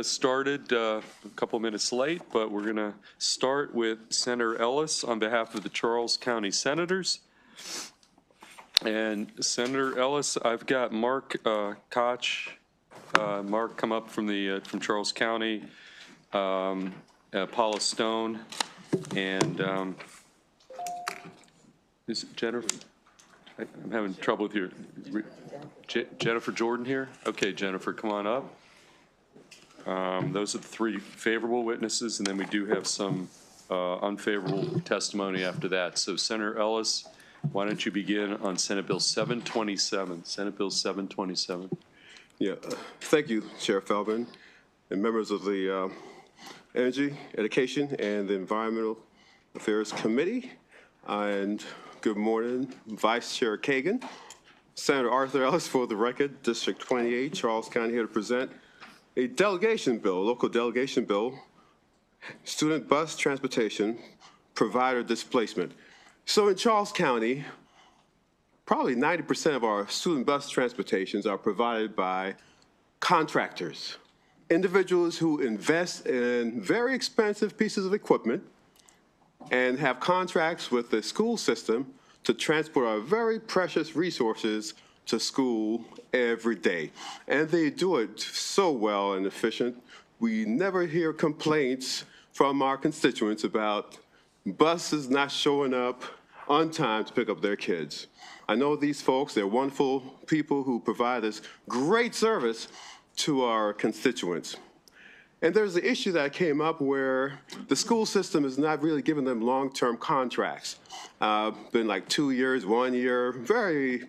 Started a couple minutes late, but we're going to start with Senator Ellis on behalf of the Charles County Senators. And Senator Ellis, I've got Mark Koch. Mark come up from Charles County, Paula Stone, and is it Jennifer? I'm having trouble with your Jennifer Jordan here. Okay, Jennifer, come on up. Those are the three favorable witnesses, and then we do have some unfavorable testimony after that. So, Senator Ellis, why don't you begin on Senate Bill 727? Senate Bill 727. Yeah, thank you, Chair Feldman, and members of the Energy, Education, and the Environmental Affairs Committee. And good morning, Vice Chair Kagan. Senator Arthur Ellis for the record, District 28, Charles County, here to present a delegation bill, local delegation bill, student bus transportation, provider displacement. So in Charles County, probably 90% of our student bus transportations are provided by contractors, individuals who invest in very expensive pieces of equipment and have contracts with the school system to transport our very precious resources to school every day. And they do it so well and efficient. We never hear complaints from our constituents about buses not showing up on time to pick up their kids. I know these folks, they're wonderful people who provide this great service to our constituents. And there's an issue that came up where the school system is not really giving them long-term contracts. Been like 2 years, 1 year, very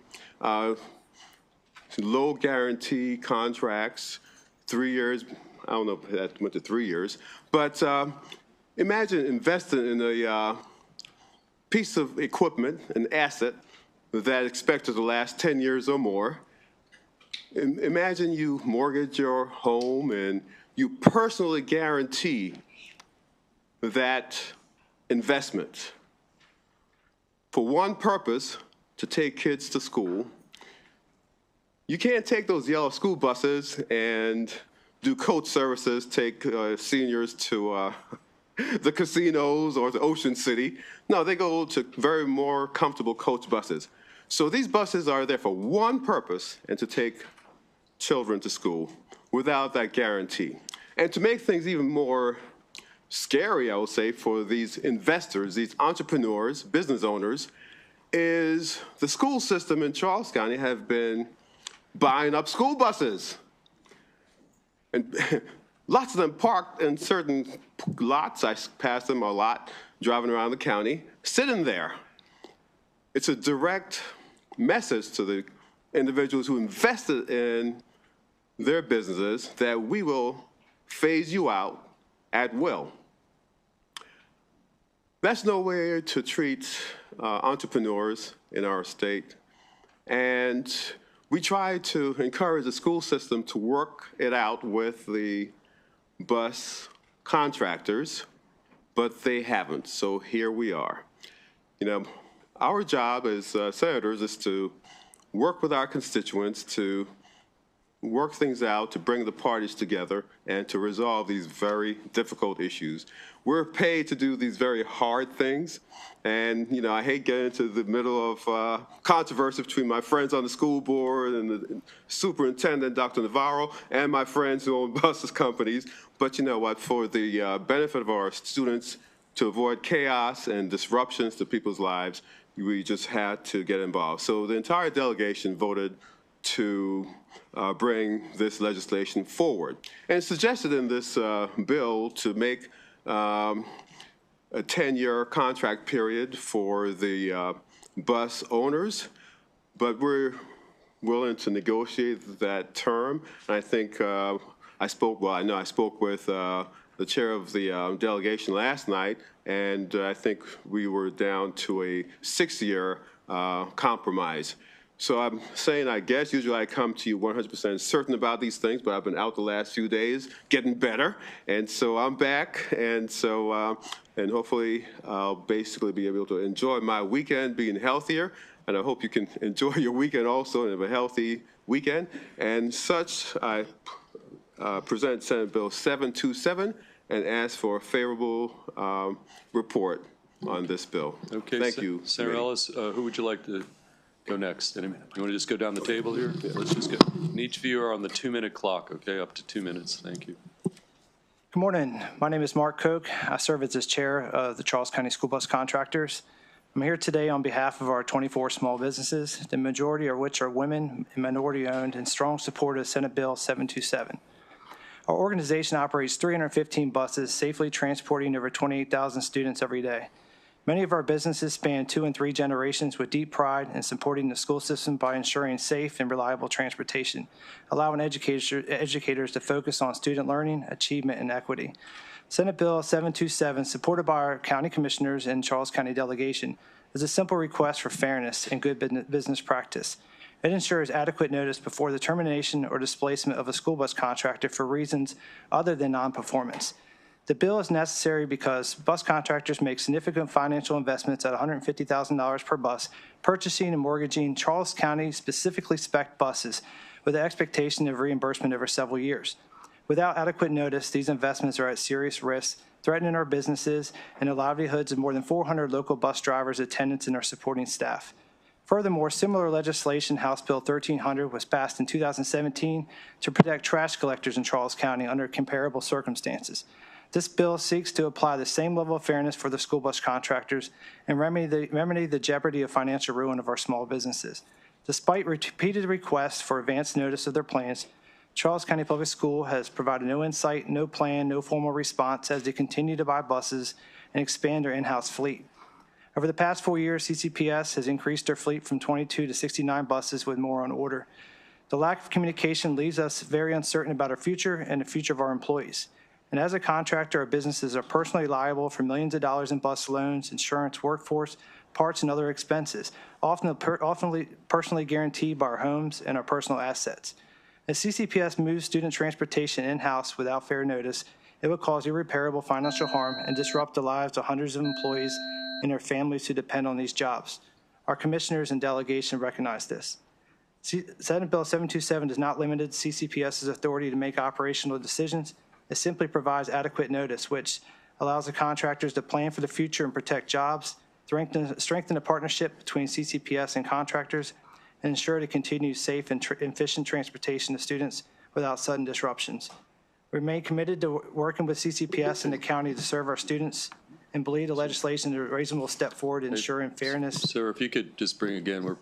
low guarantee contracts, 3 years. I don't know if that went to 3 years, but imagine investing in a piece of equipment, an asset that expected to last 10 years or more. Imagine you mortgage your home and you personally guarantee that investment for one purpose, to take kids to school. You can't take those yellow school buses and do coach services, take seniors to the casinos or to Ocean City. No, they go to very more comfortable coach buses. So these buses are there for one purpose, and to take children to school without that guarantee. And to make things even more scary, I would say, for these investors, these entrepreneurs, business owners, is the school system in Charles County have been buying up school buses. And lots of them parked in certain lots. I passed them a lot driving around the county, sitting there. It's a direct message to the individuals who invested in their businesses that we will phase you out at will. That's no way to treat entrepreneurs in our state. And we try to encourage the school system to work it out with the bus contractors, but they haven't. So here we are. You know, our job as senators is to work with our constituents to work things out, to bring the parties together, and to resolve these very difficult issues. We're paid to do these very hard things, and you know, I hate getting into the middle of controversy between my friends on the school board and the superintendent, Dr. Navarro, and my friends who own buses companies. But you know what, for the benefit of our students, to avoid chaos and disruptions to people's lives, we just had to get involved. So the entire delegation voted to bring this legislation forward. And it's suggested in this bill to make a 10-year contract period for the bus owners, but we're willing to negotiate that term. And I think I spoke with the chair of the delegation last night, and I think we were down to a 6-year compromise. So I'm saying, I guess, usually I come to you 100% certain about these things, but I've been out the last few days getting better. And so I'm back. And so, and hopefully I'll basically be able to enjoy my weekend being healthier. And I hope you can enjoy your weekend also and have a healthy weekend. And such, I present Senate Bill 727 and ask for a favorable report on this bill. Okay, Thank you. Senator committee. Ellis, who would you like to go next? You want to just go down the table here? Let's just go. And each of you are on the 2-minute clock, okay? Up to 2 minutes. Thank you. Good morning. My name is Mark Koch. I serve as chair of the Charles County School Bus Contractors. I'm here today on behalf of our 24 small businesses, the majority of which are women and minority-owned, in strong support of Senate Bill 727. Our organization operates 315 buses, safely transporting over 28,000 students every day. Many of our businesses span 2 and 3 generations with deep pride in supporting the school system by ensuring safe and reliable transportation, allowing educators to focus on student learning, achievement, and equity. Senate Bill 727, supported by our county commissioners and Charles County delegation, is a simple request for fairness and good business practice. It ensures adequate notice before the termination or displacement of a school bus contractor for reasons other than non-performance. The bill is necessary because bus contractors make significant financial investments at $150,000 per bus, purchasing and mortgaging Charles County specifically spec'd buses with the expectation of reimbursement over several years. Without adequate notice, these investments are at serious risk, threatening our businesses and the livelihoods of more than 400 local bus drivers, attendants, and our supporting staff. Furthermore, similar legislation, House Bill 1300, was passed in 2017 to protect trash collectors in Charles County under comparable circumstances. This bill seeks to apply the same level of fairness for the school bus contractors and remedy the jeopardy of financial ruin of our small businesses. Despite repeated requests for advance notice of their plans, Charles County Public School has provided no insight, no plan, no formal response as they continue to buy buses and expand their in-house fleet. Over the past 4 years, CCPS has increased their fleet from 22 to 69 buses with more on order. The lack of communication leaves us very uncertain about our future and the future of our employees. And as a contractor, our businesses are personally liable for millions of dollars in bus loans, insurance, workforce, parts, and other expenses, often personally guaranteed by our homes and our personal assets. As CCPS moves student transportation in-house without fair notice, it would cause irreparable financial harm and disrupt the lives of hundreds of employees and their families who depend on these jobs. Our commissioners and delegation recognize this. Senate Bill 727 does not limit CCPS's authority to make operational decisions. It simply provides adequate notice, which allows the contractors to plan for the future and protect jobs, strengthen the partnership between CCPS and contractors, and ensure to continue safe and efficient transportation of students without sudden disruptions. We remain committed to working with CCPS and the county to serve our students and believe the legislation is a reasonable step forward in ensuring fairness. Sir, if you could just bring again, we're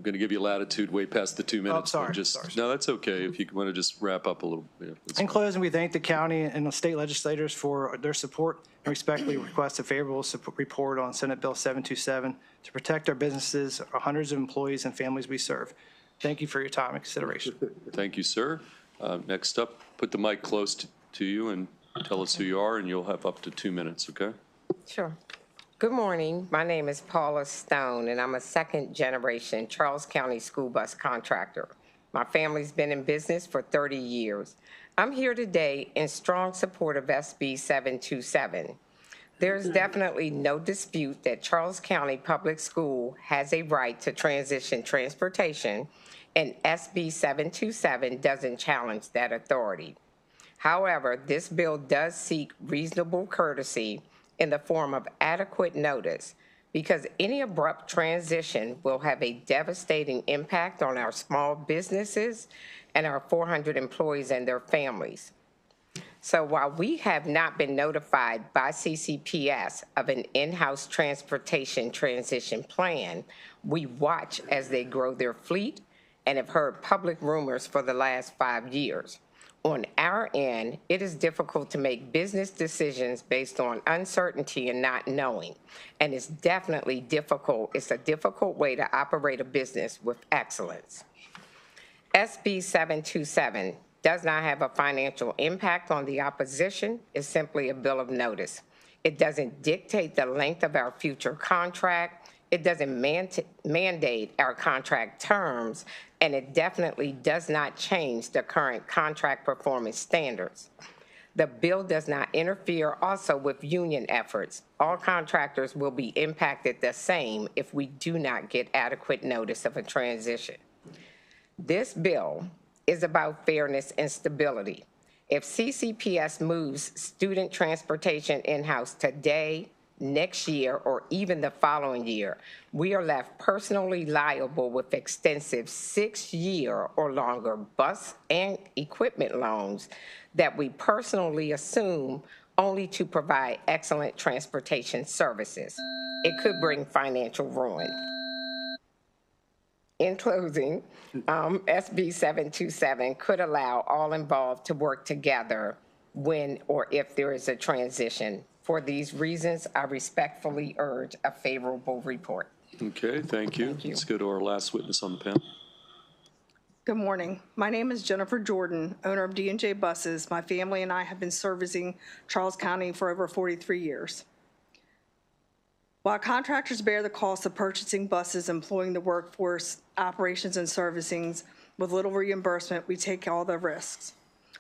going to give you latitude way past the 2 minutes. Sorry. No, that's okay. If you want to just wrap up a little. Yeah, In closing, we thank the county and the state legislators for their support and respectfully request a favorable report on Senate Bill 727 to protect our businesses, our hundreds of employees and families we serve. Thank you for your time and consideration. Thank you, sir. Next up, put the mic close to you and tell us who you are, and you'll have up to 2 minutes, okay? Sure. Good morning. My name is Paula Stone, and I'm a second-generation Charles County school bus contractor. My family's been in business for 30 years. I'm here today in strong support of SB 727. There's definitely no dispute that Charles County Public School has a right to transition transportation, and SB 727 doesn't challenge that authority. However, this bill does seek reasonable courtesy in the form of adequate notice, because any abrupt transition will have a devastating impact on our small businesses and our 400 employees and their families. So while we have not been notified by CCPS of an in-house transportation transition plan, we watch as they grow their fleet and have heard public rumors for the last 5 years. On our end, it is difficult to make business decisions based on uncertainty and not knowing. And it's definitely difficult. It's a difficult way to operate a business with excellence. SB 727 does not have a financial impact on the opposition. It's simply a bill of notice. It doesn't dictate the length of our future contract. It doesn't mandate our contract terms, and it definitely does not change the current contract performance standards. The bill does not interfere also with union efforts. All contractors will be impacted the same if we do not get adequate notice of a transition. This bill is about fairness and stability. If CCPS moves student transportation in-house today, next year, or even the following year, we are left personally liable with extensive 6-year or longer bus and equipment loans that we personally assume only to provide excellent transportation services. It could bring financial ruin. In closing, SB 727 could allow all involved to work together when or if there is a transition. For these reasons, I respectfully urge a favorable report. Okay, thank you. Let's go to our last witness on the panel. Good morning. My name is Jennifer Jordan, owner of D&J Buses. My family and I have been servicing Charles County for over 43 years. While contractors bear the cost of purchasing buses, employing the workforce, operations, and servicings with little reimbursement, we take all the risks.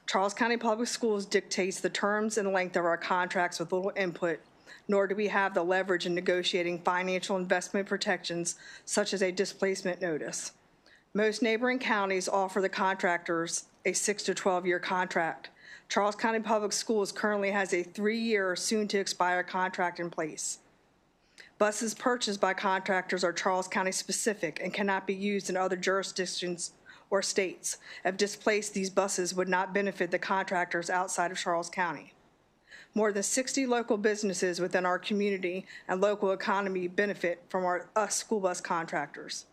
Charles County Public Schools dictates the terms and length of our contracts with little input, nor do we have the leverage in negotiating financial investment protections such as a displacement notice. Most neighboring counties offer the contractors a 6 to 12-year contract. Charles County Public Schools currently has a 3-year, soon-to-expire contract in place. Buses purchased by contractors are Charles County specific and cannot be used in other jurisdictions or states. If displaced, these buses would not benefit the contractors outside of Charles County. More than 60 local businesses within our community and local economy benefit from us school bus contractors.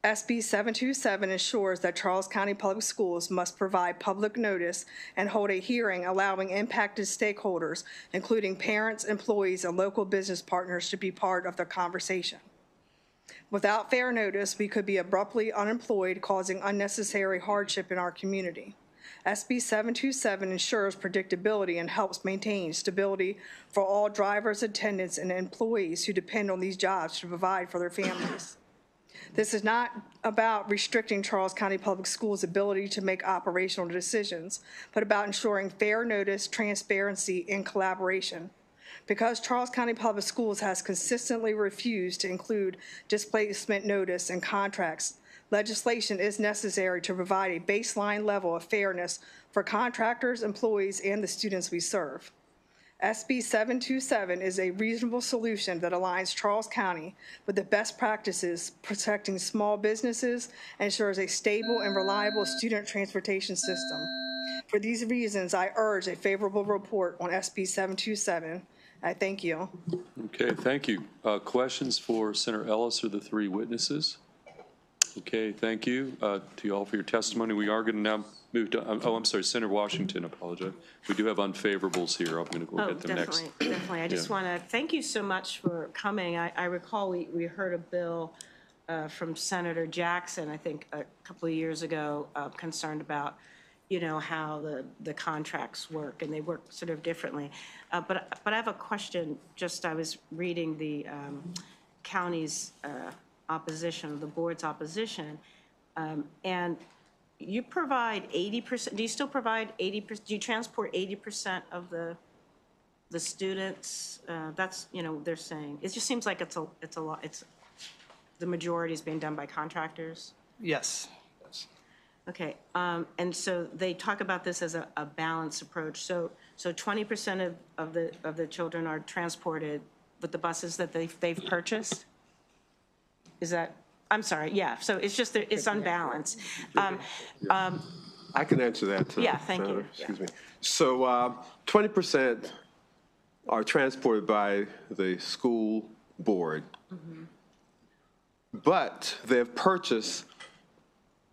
SB 727 ensures that Charles County Public Schools must provide public notice and hold a hearing allowing impacted stakeholders, including parents, employees, and local business partners, to be part of the conversation. Without fair notice, we could be abruptly unemployed, causing unnecessary hardship in our community. SB 727 ensures predictability and helps maintain stability for all drivers, attendants, and employees who depend on these jobs to provide for their families. This is not about restricting Charles County Public Schools' ability to make operational decisions, but about ensuring fair notice, transparency, and collaboration. Because Charles County Public Schools has consistently refused to include displacement notice in contracts, legislation is necessary to provide a baseline level of fairness for contractors, employees, and the students we serve. SB 727 is a reasonable solution that aligns Charles County with the best practices protecting small businesses and ensures a stable and reliable student transportation system. For these reasons, I urge a favorable report on SB 727. I thank you. Okay, thank you. Questions for Senator Ellis or the 3 witnesses? Okay, thank you to you all for your testimony. We are going to now move to, I'm sorry, Senator Washington, I apologize. We do have unfavorables here. I'm going to go get them next. Definitely. I just want to thank you so much for coming. I recall we heard a bill from Senator Jackson, I think a couple of years ago, concerned about, you know, how the contracts work, and they work sort of differently. But I have a question. Just I was reading the county's opposition, the board's opposition, and you provide 80%. Do you still provide 80%? Do you transport 80% of the students? That's, you know, they're saying. It just seems like it's a lot. It's the majority is being done by contractors. Yes. Okay, and so they talk about this as a balanced approach. So 20% of the children are transported with the buses that they've purchased. Is that? I'm sorry. Yeah. So it's just that it's unbalanced. I can answer that. Yeah. Thank you. Excuse me. So 20% are transported by the school board, but they've purchased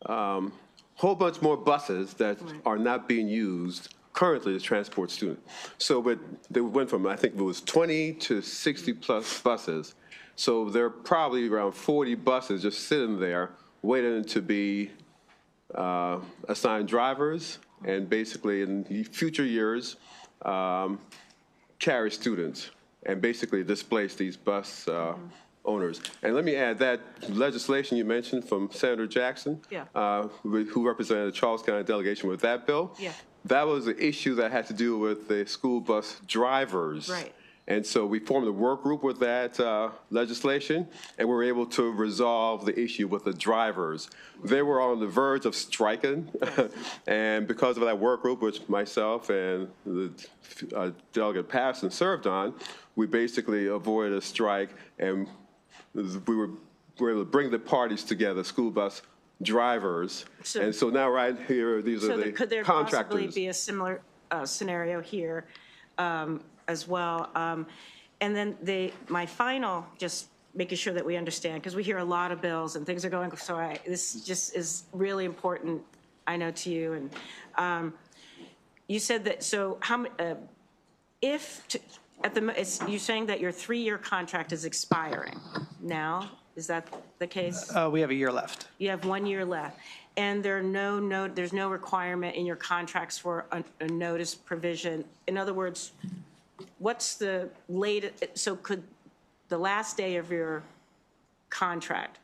whole bunch more buses that are not being used currently to transport students. So but they went from, I think it was 20 to 60 plus buses. So there are probably around 40 buses just sitting there waiting to be assigned drivers and basically in future years carry students and basically displace these bus owners. And let me add that legislation you mentioned from Senator Jackson, who represented the Charles County delegation with that bill, that was an issue that had to do with the school bus drivers. Right. And so we formed a work group with that legislation, and we were able to resolve the issue with the drivers. They were on the verge of striking, and because of that work group, which myself and the Delegate Patterson served on, we basically avoided a strike, and we were able to bring the parties together, school bus drivers. And so now right here, these are the Could there contractors. possibly be a similar scenario here as well? And then my final, just making sure that we understand, because we hear a lot of bills and things are going, so this just is really important, I know, to you. And you said that, so how, you're saying that your 3-year contract is expiring now? Is that the case? We have a year left. You have 1 year left, and there's no requirement in your contracts for a notice provision. In other words, what's the latest? So could the last day of your contract,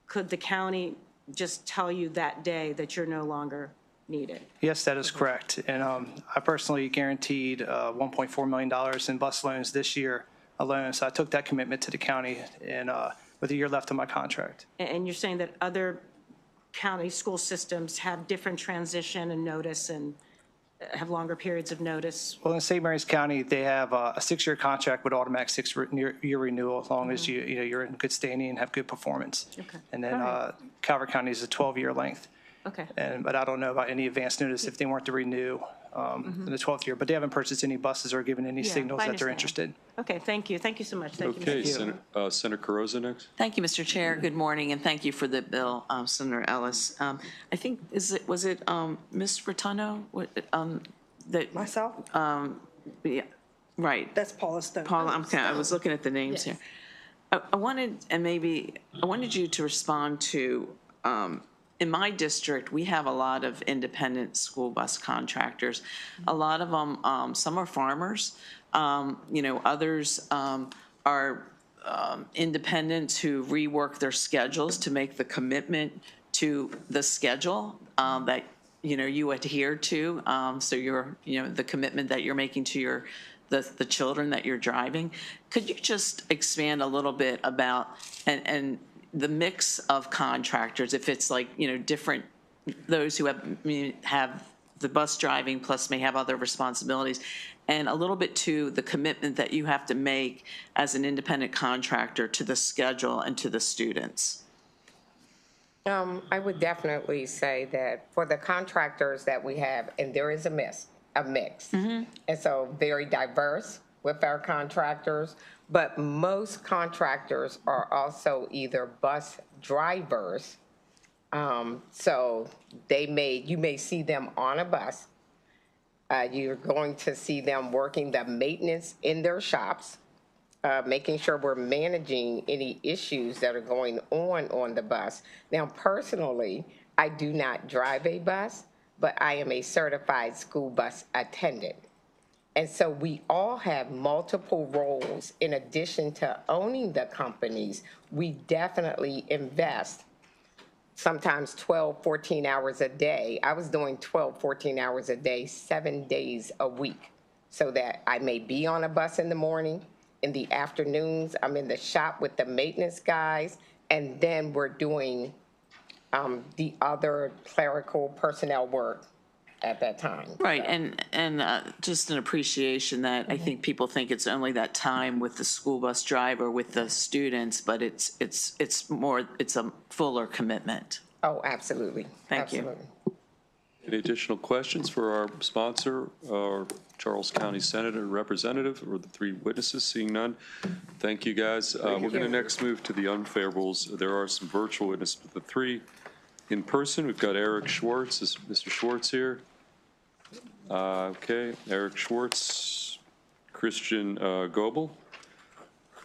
could the county just tell you that day that you're no longer needed? Yes, that is correct. And I personally guaranteed $1.4 million in bus loans this year alone. So I took that commitment to the county, and with a year left on my contract. And you're saying that other county school systems have different transition and notice and have longer periods of notice? Well, in St. Mary's County, they have a 6-year contract with automatic 6-year renewal as long as you're in good standing and have good performance. Okay. And then All right. Calvert County is a 12-year length. Okay. But I don't know about any advance notice if they weren't to renew in the 12th year. But they haven't purchased any buses or given any Yeah, signals I that they're understand. interested. Okay, thank you. Thank you so much. Thank you, Okay, Mr. Senator Carrozza next. Thank you, Mr. Chair. Good morning, and thank you for the bill, Senator Ellis. I think, was it Ms. Rotuno? That Myself? Yeah, right. That's Paula Stone. Paula, I was looking at the names here. I wanted you to respond to, in my district, we have a lot of independent school bus contractors. A lot of them, some are farmers, others are independents who rework their schedules to make the commitment to the schedule that you adhere to. So the commitment that you're making to the children that you're driving. Could you just expand a little bit about and the mix of contractors, if it's like, different, those who have the bus driving plus may have other responsibilities, and a little bit to the commitment that you have to make as an independent contractor to the schedule and to the students? I would definitely say that for the contractors that we have, and there is a mix, and so very diverse with our contractors, but most contractors are also either bus drivers, so you may see them on a bus. You're going to see them working the maintenance in their shops, making sure we're managing any issues that are going on the bus. Now, personally, I do not drive a bus, but I am a certified school bus attendant. And so we all have multiple roles. In addition to owning the companies, we definitely invest sometimes 12, 14 hours a day. I was doing 12, 14 hours a day, 7 days a week, so that I may be on a bus in the morning. In the afternoons, I'm in the shop with the maintenance guys, and then we're doing the other clerical personnel work at that time. Right, and just an appreciation that I think people think it's only that time with the school bus driver with the students, but it's a fuller commitment. Oh, absolutely. Thank you. Absolutely. Any additional questions for our sponsor, our Charles County Senator and Representative, or the 3 witnesses? Seeing none, thank you, guys. We're going to next move to the unfavorables. There are some virtual witnesses, but the 3 in person, we've got Eric Schwartz. Is Mr. Schwartz here? Okay, Eric Schwartz, Christian Goebel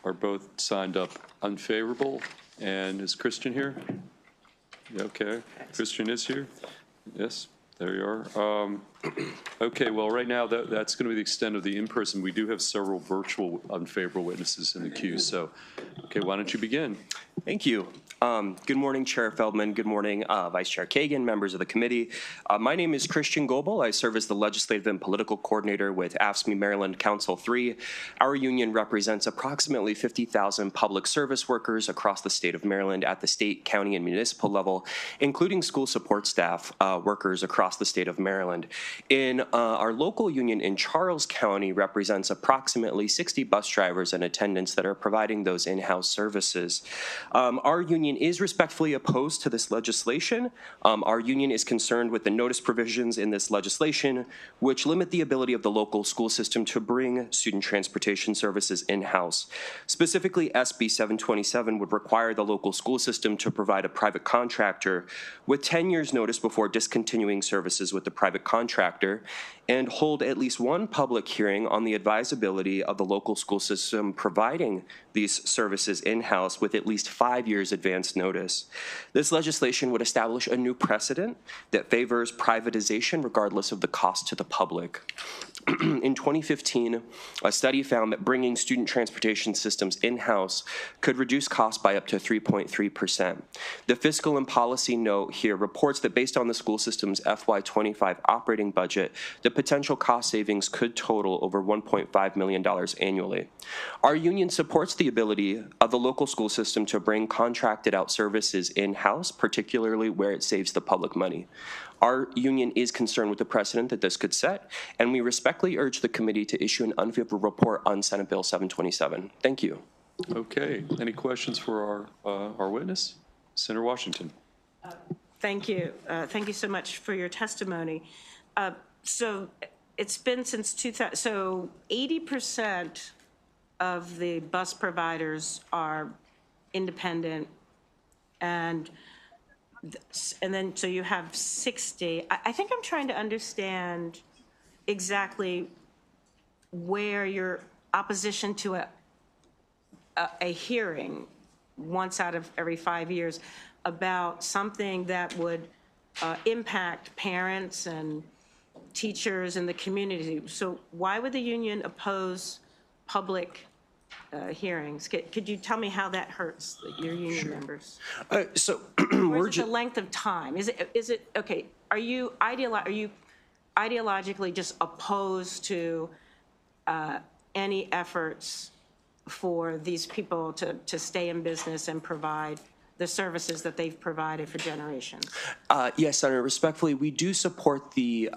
are both signed up unfavorable. And is Christian here? Yeah, okay, Christian is here. Yes, there you are. Okay, well, right now, that's going to be the extent of the in-person. We do have several virtual unfavorable witnesses in the queue, so, okay, why don't you begin? Thank you. Good morning, Chair Feldman. Good morning, Vice Chair Kagan, members of the committee. My name is Christian Goebel. I serve as the Legislative and Political Coordinator with AFSCME Maryland Council 3. Our union represents approximately 50,000 public service workers across the state of Maryland at the state, county, and municipal level, including school support staff workers across the state of Maryland. In our local union in Charles County represents approximately 60 bus drivers and attendants that are providing those in-house services. Our union is respectfully opposed to this legislation. Our union is concerned with the notice provisions in this legislation, which limit the ability of the local school system to bring student transportation services in-house. Specifically, SB 727 would require the local school system to provide a private contractor with 10 years notice before discontinuing services with the private contractor and hold at least one public hearing on the advisability of the local school system providing these services in-house with at least 5 years advance notice. This legislation would establish a new precedent that favors privatization regardless of the cost to the public. In 2015, a study found that bringing student transportation systems in-house could reduce costs by up to 3.3%. The fiscal and policy note here reports that based on the school system's FY25 operating budget, the potential cost savings could total over $1.5 million annually. Our union supports the ability of the local school system to bring contracted out services in-house, particularly where it saves the public money. Our union is concerned with the precedent that this could set, and we respectfully urge the committee to issue an unfavorable report on Senate Bill 727. Thank you. Okay, any questions for our witness? Senator Washington. Thank you. Thank you so much for your testimony. So it's been since 2000, so 80% of the bus providers are independent, and then so you have 60. I think I'm trying to understand exactly where your opposition to a hearing once out of every 5 years about something that would impact parents and teachers in the community. So why would the union oppose public hearings? Could you tell me how that hurts your union members? So Or is it the length of time? Is it okay? Are you ideologically just opposed to any efforts for these people to stay in business and provide the services that they've provided for generations? Yes, Senator, respectfully, we do support the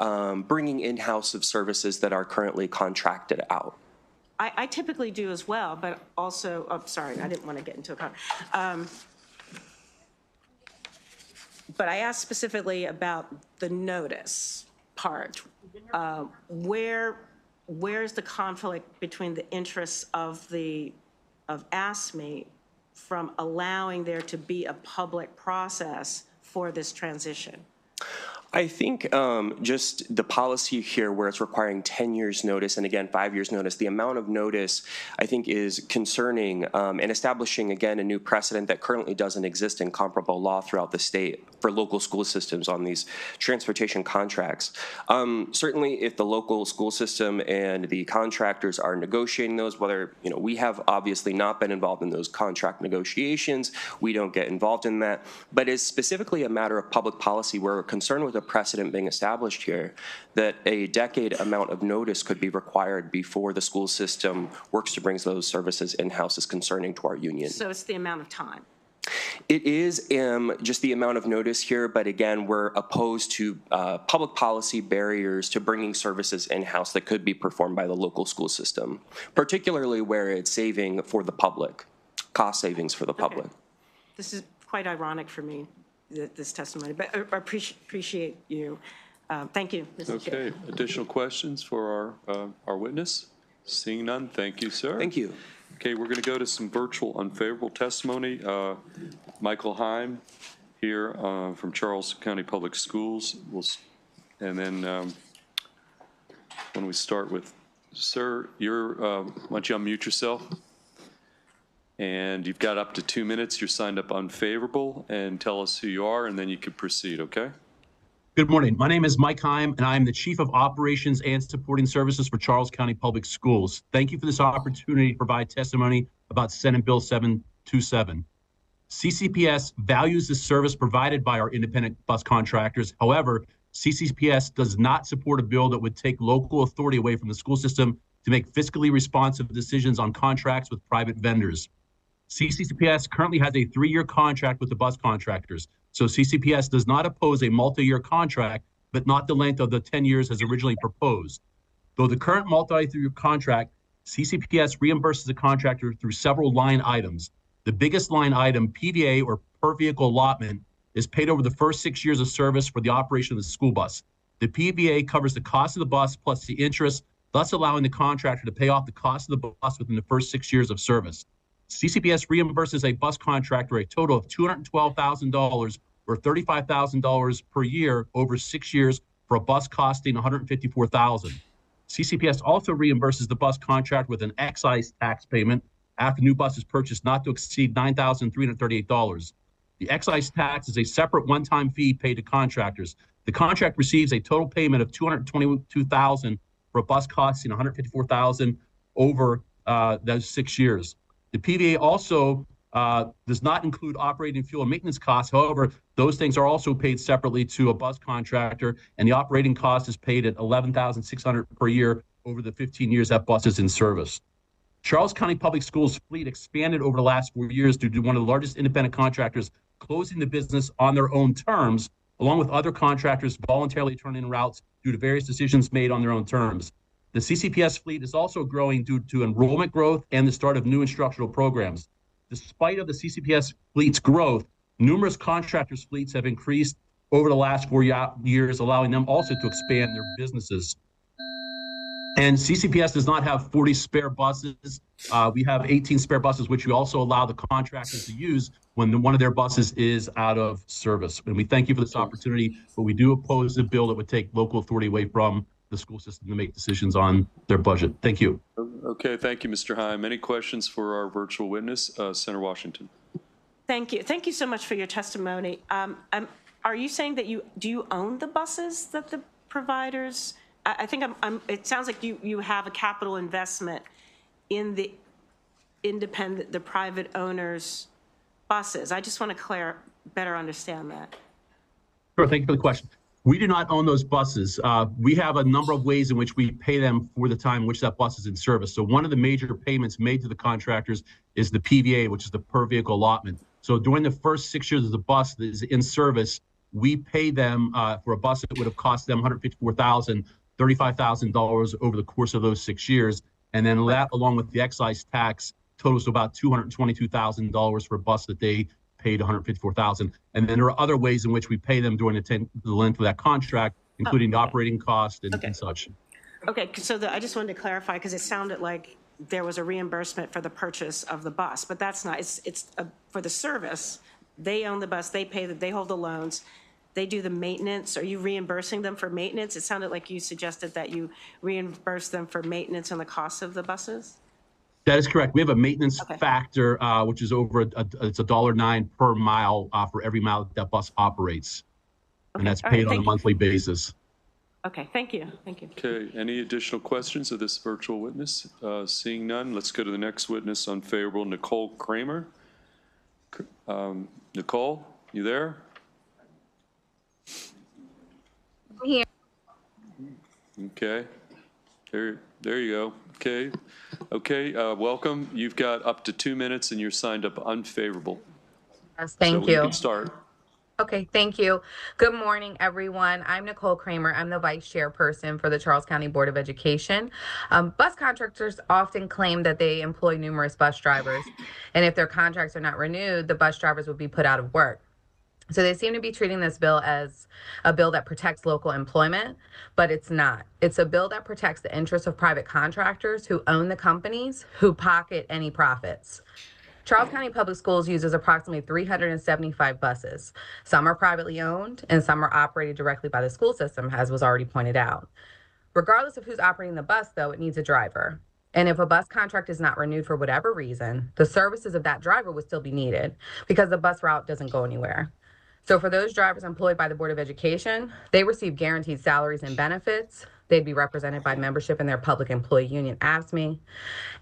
bringing in-house of services that are currently contracted out. I typically do as well, but also, oh, sorry, I didn't want to get into a comment. But I asked specifically about the notice part. Where's the conflict between the interests of AFSCME from allowing there to be a public process for this transition? I think just the policy here where it's requiring 10 years notice and again 5 years notice, the amount of notice I think is concerning and establishing again a new precedent that currently doesn't exist in comparable law throughout the state for local school systems on these transportation contracts. Certainly if the local school system and the contractors are negotiating those, whether, you know, we have obviously not been involved in those contract negotiations, we don't get involved in that, but it's specifically a matter of public policy where we're concerned with a precedent being established here that a decade amount of notice could be required before the school system works to bring those services in-house is concerning to our union. So it's the amount of time. It is just the amount of notice here, but again, we're opposed to public policy barriers to bringing services in-house that could be performed by the local school system, particularly where it's saving for the public, cost savings for the public. Okay. This is quite ironic for me, this testimony, but I appreciate you. Thank you, Mr. Chair. Okay, additional questions for our witness? Seeing none, thank you, sir. Thank you. Okay, we're going to go to some virtual unfavorable testimony. Michael Heim here from Charles County Public Schools. And then when we start with, sir, why don't you unmute yourself? And you've got up to 2 minutes. You're signed up unfavorable, and tell us who you are, and then you can proceed, okay? Good morning. My name is Mike Heim, and I am the Chief of Operations and Supporting Services for Charles County Public Schools. Thank you for this opportunity to provide testimony about Senate Bill 727. CCPS values the service provided by our independent bus contractors. However, CCPS does not support a bill that would take local authority away from the school system to make fiscally responsive decisions on contracts with private vendors. CCPS currently has a 3-year contract with the bus contractors. So CCPS does not oppose a multi-year contract, but not the length of the 10 years as originally proposed. Though the current multi-year contract, CCPS reimburses the contractor through several line items. The biggest line item, PVA or per vehicle allotment, is paid over the first 6 years of service for the operation of the school bus. The PVA covers the cost of the bus plus the interest, thus allowing the contractor to pay off the cost of the bus within the first 6 years of service. CCPS reimburses a bus contractor a total of $212,000 or $35,000 per year over 6 years for a bus costing $154,000. CCPS also reimburses the bus contractor with an excise tax payment after new bus is purchased not to exceed $9,338. The excise tax is a separate one-time fee paid to contractors. The contract receives a total payment of $222,000 for a bus costing $154,000 over those 6 years. The PVA also does not include operating fuel and maintenance costs. However, those things are also paid separately to a bus contractor, and the operating cost is paid at $11,600 per year over the 15 years that bus is in service. Charles County Public Schools fleet expanded over the last 4 years due to one of the largest independent contractors closing the business on their own terms, along with other contractors voluntarily turning in routes due to various decisions made on their own terms. The CCPS fleet is also growing due to enrollment growth and the start of new instructional programs. Despite of the CCPS fleet's growth, numerous contractors' fleets have increased over the last 4 years, allowing them also to expand their businesses. And CCPS does not have 40 spare buses. We have 18 spare buses, which we also allow the contractors to use when one of their buses is out of service. And we thank you for this opportunity, but we do oppose the bill that would take local authority away from the school system to make decisions on their budget. Thank you. Okay, thank you, Mr. Heim. Any questions for our virtual witness, Senator Washington? Thank you. Thank you so much for your testimony. Are you saying that do you own the buses that the providers? I think it sounds like you have a capital investment in the private owners' buses. I just want to better understand that. Sure, thank you for the question. We do not own those buses. We have a number of ways in which we pay them for the time in which that bus is in service. So one of the major payments made to the contractors is the PVA, which is the per vehicle allotment. So during the first 6 years of the bus that is in service, we pay them for a bus that would have cost them $154,000, $35,000 over the course of those 6 years. And then that, along with the excise tax, totals to about $222,000 for a bus that they paid $154,000. And then there are other ways in which we pay them during the length of that contract, including the operating cost and such. Okay, so I just wanted to clarify because it sounded like there was a reimbursement for the purchase of the bus, but that's not. It's for the service. They own the bus. They pay. They hold the loans. They do the maintenance. Are you reimbursing them for maintenance? It sounded like you suggested that you reimburse them for maintenance and the cost of the buses. That is correct. We have a maintenance factor, which is over it's $1.09 per mile for every mile that bus operates, and that's paid on a monthly basis. Okay, thank you. Thank you. Okay, any additional questions of this virtual witness? Seeing none, let's go to the next witness, unfavorable, Nicole Kramer. Nicole, you there? I'm here. Okay, there you go. Okay, welcome. You've got up to 2 minutes and you're signed up unfavorable. Yes, thank you. you. You can start. Okay, thank you. Good morning, everyone. I'm Nicole Kramer. I'm the vice chairperson for the Charles County Board of Education. Bus contractors often claim that they employ numerous bus drivers, and if their contracts are not renewed, the bus drivers would be put out of work. So they seem to be treating this bill as a bill that protects local employment, but it's not. It's a bill that protects the interests of private contractors who own the companies who pocket any profits. Charles County Public Schools uses approximately 375 buses. Some are privately owned and some are operated directly by the school system, as was already pointed out. Regardless of who's operating the bus, though, it needs a driver. And if a bus contract is not renewed for whatever reason, the services of that driver would still be needed because the bus route doesn't go anywhere. So for those drivers employed by the Board of Education, they receive guaranteed salaries and benefits. They'd be represented by membership in their public employee union, AFSCME.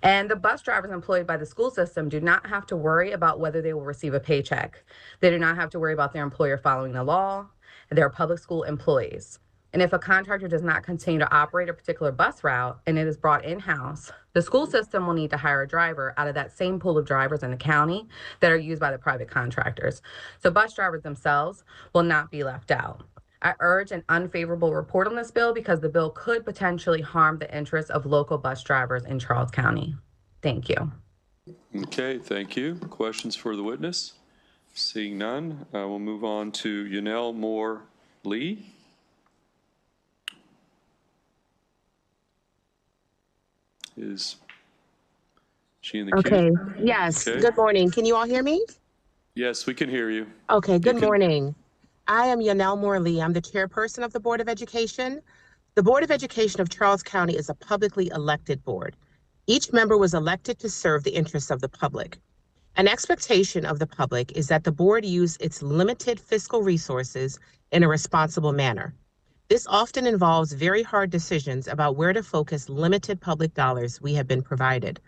And the bus drivers employed by the school system do not have to worry about whether they will receive a paycheck. They do not have to worry about their employer following the law. They're public school employees. And if a contractor does not continue to operate a particular bus route and it is brought in-house, the school system will need to hire a driver out of that same pool of drivers in the county that are used by the private contractors. So bus drivers themselves will not be left out. I urge an unfavorable report on this bill because the bill could potentially harm the interests of local bus drivers in Charles County. Thank you. Okay, thank you. Questions for the witness? Seeing none, we'll move on to Yanel Moore Lee. Is she in the queue? Okay, yes. Okay. Good morning. Can you all hear me? Yes, we can hear you. Okay, good You can- morning. I am Yanel Morley. I'm the chairperson of the Board of Education. The Board of Education of Charles County is a publicly elected board. Each member was elected to serve the interests of the public. An expectation of the public is that the board use its limited fiscal resources in a responsible manner. This often involves very hard decisions about where to focus limited public dollars we have been provided.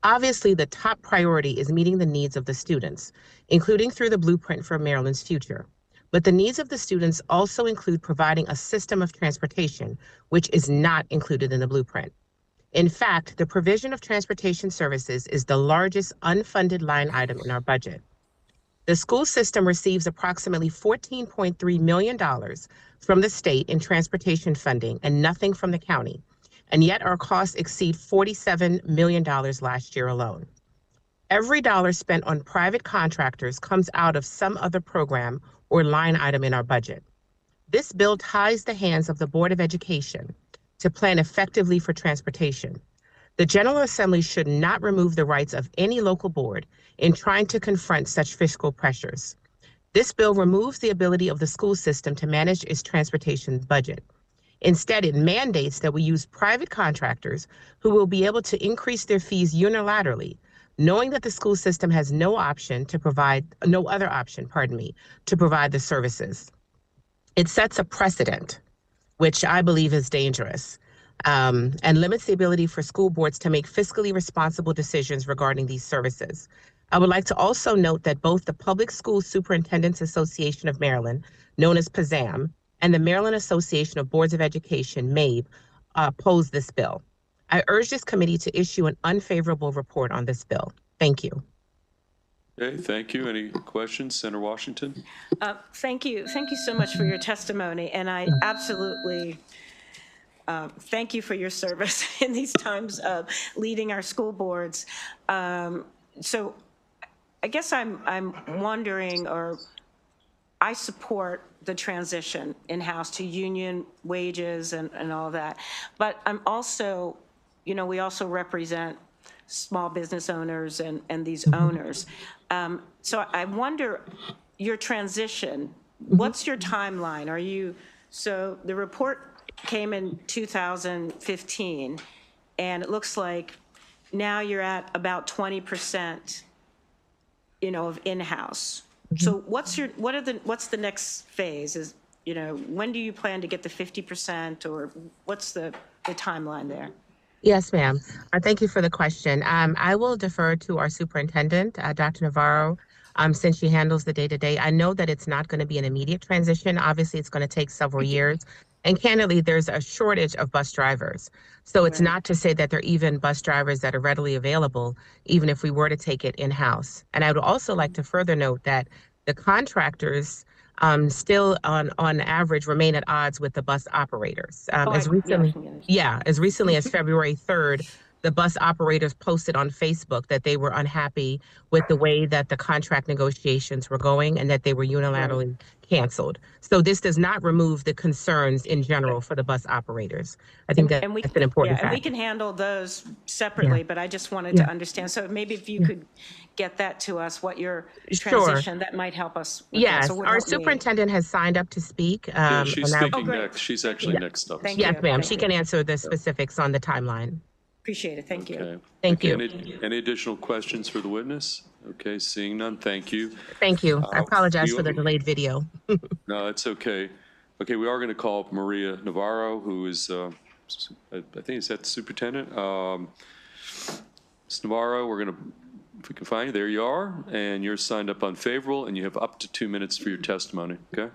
Obviously, the top priority is meeting the needs of the students, including through the Blueprint for Maryland's Future. But the needs of the students also include providing a system of transportation, which is not included in the Blueprint. In fact, the provision of transportation services is the largest unfunded line item in our budget. The school system receives approximately $14.3 million from the state in transportation funding and nothing from the county. And yet our costs exceed $47 million last year alone. Every dollar spent on private contractors comes out of some other program or line item in our budget. This bill ties the hands of the Board of Education to plan effectively for transportation. The General Assembly should not remove the rights of any local board in trying to confront such fiscal pressures. This bill removes the ability of the school system to manage its transportation budget. Instead, it mandates that we use private contractors who will be able to increase their fees unilaterally, knowing that the school system has no other option, to provide the services. It sets a precedent, which I believe is dangerous, and limits the ability for school boards to make fiscally responsible decisions regarding these services. I would like to also note that both the Public School Superintendents Association of Maryland, known as PASAM, and the Maryland Association of Boards of Education, MABE, oppose this bill. I urge this committee to issue an unfavorable report on this bill. Thank you. Okay, thank you. Any questions, Senator Washington? Thank you. Thank you so much for your testimony. And I absolutely thank you for your service in these times of leading our school boards. So I guess I'm wondering, or I support the transition in-house to union wages and all that. But I'm also, you know, we also represent small business owners and these owners. So I wonder, your transition, what's your timeline? Are you, so the report came in 2015, and it looks like now you're at about 20%, you know, of in-house. So what's the next phase? Is, you know, when do you plan to get the 50%, or what's the timeline there? Yes, ma'am. Thank you for the question. I will defer to our superintendent, Dr. Navarro, since she handles the day-to-day. I know that it's not going to be an immediate transition. Obviously, it's going to take several years. And candidly, there's a shortage of bus drivers. So it's not to say that there are even bus drivers that are readily available, even if we were to take it in-house. And I would also like to further note that the contractors still on average remain at odds with the bus operators. As recently as February 3rd, the bus operators posted on Facebook that they were unhappy with the way that the contract negotiations were going and that they were unilaterally canceled. So this does not remove the concerns in general for the bus operators. I think that's an important fact. And we can handle those separately, but I just wanted to understand. So maybe if you could get that to us, what your transition, that might help us. Yes, our superintendent has signed up to speak. She's speaking next. She's actually next up. Yes, ma'am. She can answer the specifics on the timeline. Appreciate it. Thank you. Okay. Thank you. Any additional questions for the witness? Okay, seeing none, thank you. Thank you. I apologize for the we- delayed video. No, it's okay. Okay, we are going to call Maria Navarro, who is, I think is that the superintendent? Ms. Navarro, we're going to, if we can find you, there you are, and you're signed up unfavorable, and you have up to 2 minutes for your testimony, okay?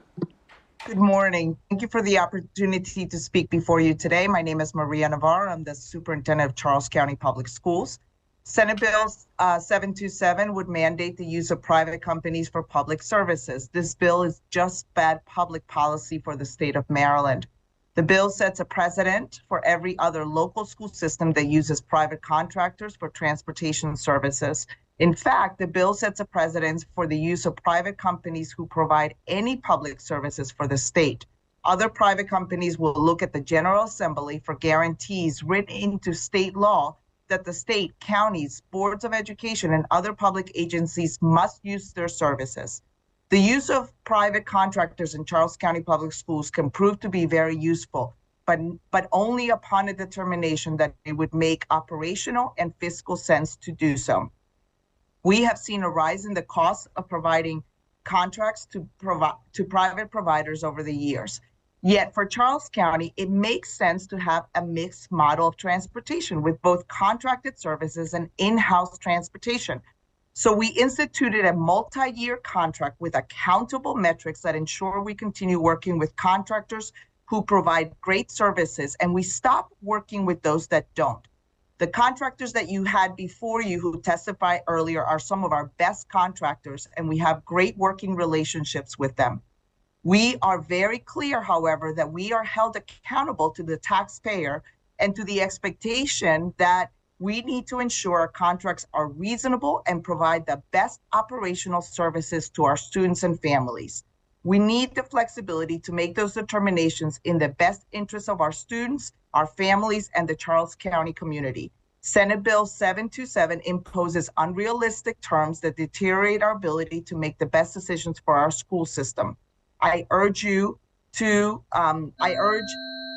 Good morning. Thank you for the opportunity to speak before you today. My name is Maria Navarro. I'm the superintendent of Charles County Public Schools. Senate Bill 727 would mandate the use of private companies for public services. This bill is just bad public policy for the state of Maryland. The bill sets a precedent for every other local school system that uses private contractors for transportation services. In fact, the bill sets a precedent for the use of private companies who provide any public services for the state. Other private companies will look at the General Assembly for guarantees written into state law that the state, counties, boards of education, and other public agencies must use their services. The use of private contractors in Charles County Public Schools can prove to be very useful, but only upon a determination that it would make operational and fiscal sense to do so. We have seen a rise in the cost of providing contracts to private providers over the years. Yet for Charles County, it makes sense to have a mixed model of transportation with both contracted services and in-house transportation. So we instituted a multi-year contract with accountable metrics that ensure we continue working with contractors who provide great services, and we stop working with those that don't. The contractors that you had before you who testified earlier are some of our best contractors, and we have great working relationships with them. We are very clear, however, that we are held accountable to the taxpayer and to the expectation that we need to ensure our contracts are reasonable and provide the best operational services to our students and families. We need the flexibility to make those determinations in the best interest of our students, our families, and the Charles County community. Senate Bill 727 imposes unrealistic terms that deteriorate our ability to make the best decisions for our school system. I urge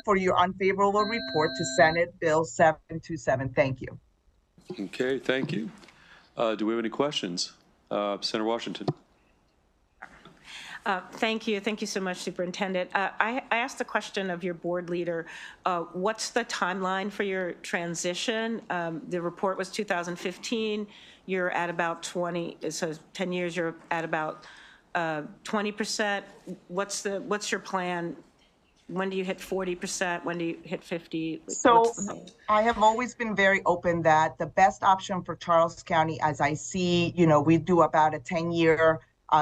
for your unfavorable report to Senate Bill 727. Thank you. Okay, thank you. Do we have any questions? Senator Washington. Thank you. Thank you so much, Superintendent. I asked the question of your board leader, what's the timeline for your transition? The report was 2015. You're at about 20, so 10 years, you're at about 20%. What's your plan? When do you hit 40%? When do you hit 50? So I have always been very open that the best option for Charles County, as I see, we do about a 10-year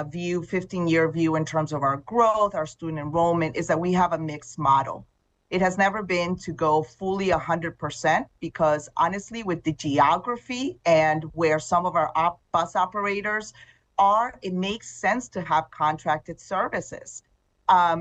view, 15-year view in terms of our growth, our student enrollment, is that we have a mixed model. It has never been to go fully 100% because honestly, with the geography and where some of our bus operators are, it makes sense to have contracted services.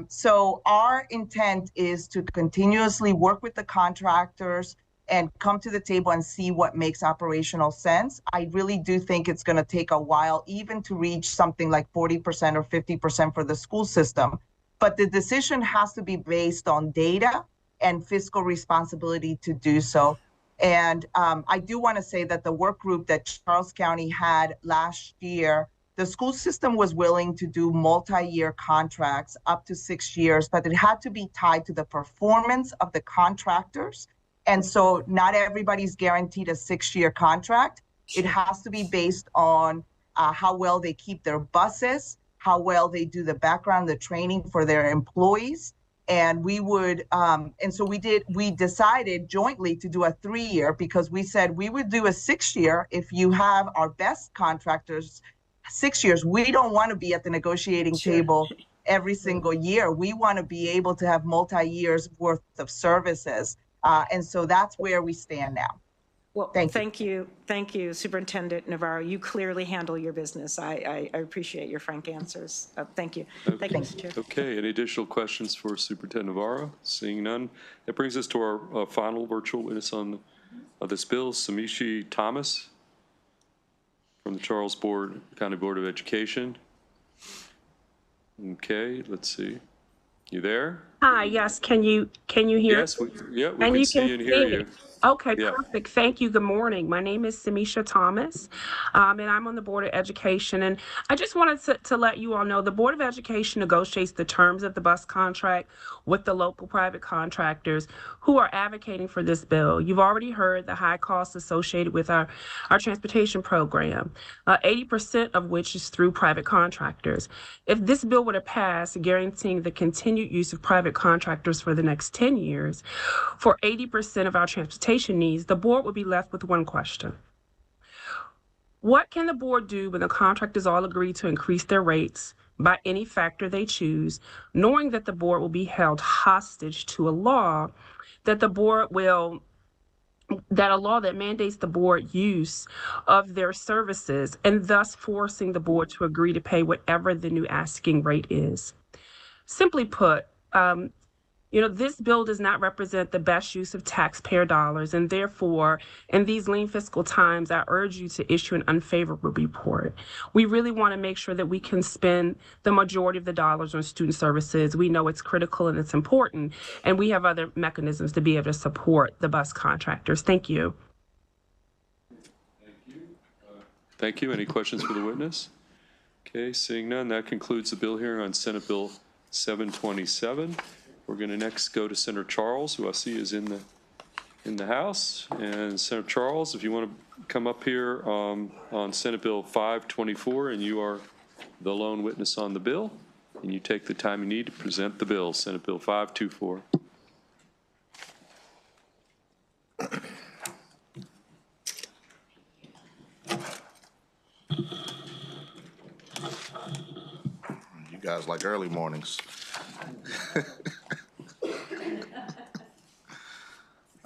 So our intent is to continuously work with the contractors and come to the table and see what makes operational sense. I really do think it's going to take a while even to reach something like 40% or 50% for the school system. But the decision has to be based on data and fiscal responsibility to do so. And I do want to say that the work group that Charles County had last year, the school system was willing to do multi-year contracts up to 6 years, but it had to be tied to the performance of the contractors. And so not everybody's guaranteed a 6-year contract. It has to be based on how well they keep their buses, how well they do the background, the training for their employees. And we decided jointly to do a 3-year because we said we would do a 6-year if you have our best contractors 6 years. We don't want to be at the negotiating table every single year. We want to be able to have multi-years worth of services. And so that's where we stand now. Well, thank you. Thank you, Superintendent Navarro. You clearly handle your business. I appreciate your frank answers. Thank you. Okay. Thank you, Mr. Chair. Okay, any additional questions for Superintendent Navarro? Seeing none. That brings us to our final virtual witness on this bill, Samishi Thomas from the Charles County Board of Education. Okay, let's see. You there? Hi, yes, can you hear? Yes, we can see and hear you. Okay, Yeah. perfect. Thank you. Good morning. My name is Samisha Thomas, and I'm on the Board of Education. And I just wanted to let you all know the Board of Education negotiates the terms of the bus contract with the local private contractors who are advocating for this bill. You've already heard the high costs associated with our transportation program, 80% of which is through private contractors. If this bill were to pass, guaranteeing the continued use of private contractors for the next 10 years, for 80% of our transportation needs, the board would be left with one question. What can the board do when the contractors all agree to increase their rates by any factor they choose, knowing that the board will be held hostage to a law that a law that mandates the board use of their services and thus forcing the board to agree to pay whatever the new asking rate is? Simply put, this bill does not represent the best use of taxpayer dollars, and therefore, in these lean fiscal times, I urge you to issue an unfavorable report. We really want to make sure that we can spend the majority of the dollars on student services. We know it's critical and it's important, and we have other mechanisms to be able to support the bus contractors. Thank you. Thank you. Any questions for the witness? Okay, seeing none, that concludes the bill hearing on Senate Bill 727. We're going to next go to Senator Charles, who I see is in the House. And Senator Charles, if you want to come up here on Senate Bill 524, and you are the lone witness on the bill, and you take the time you need to present the bill, Senate Bill 524. You guys like early mornings.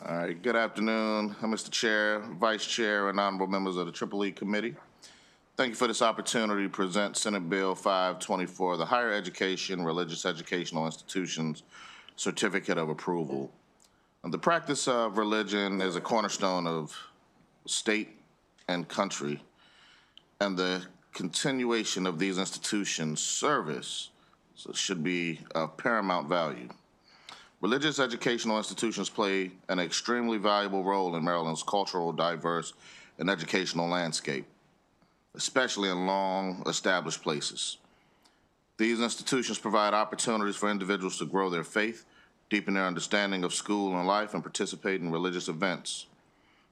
All right, good afternoon, Mr. Chair, Vice Chair, and honorable members of the EEE Committee. Thank you for this opportunity to present Senate Bill 524, the Higher Education, Religious Educational Institutions Certificate of Approval. The practice of religion is a cornerstone of state and country, and the continuation of these institutions' service should be of paramount value. Religious educational institutions play an extremely valuable role in Maryland's cultural, diverse, and educational landscape, especially in long-established places. These institutions provide opportunities for individuals to grow their faith, deepen their understanding of school and life, and participate in religious events.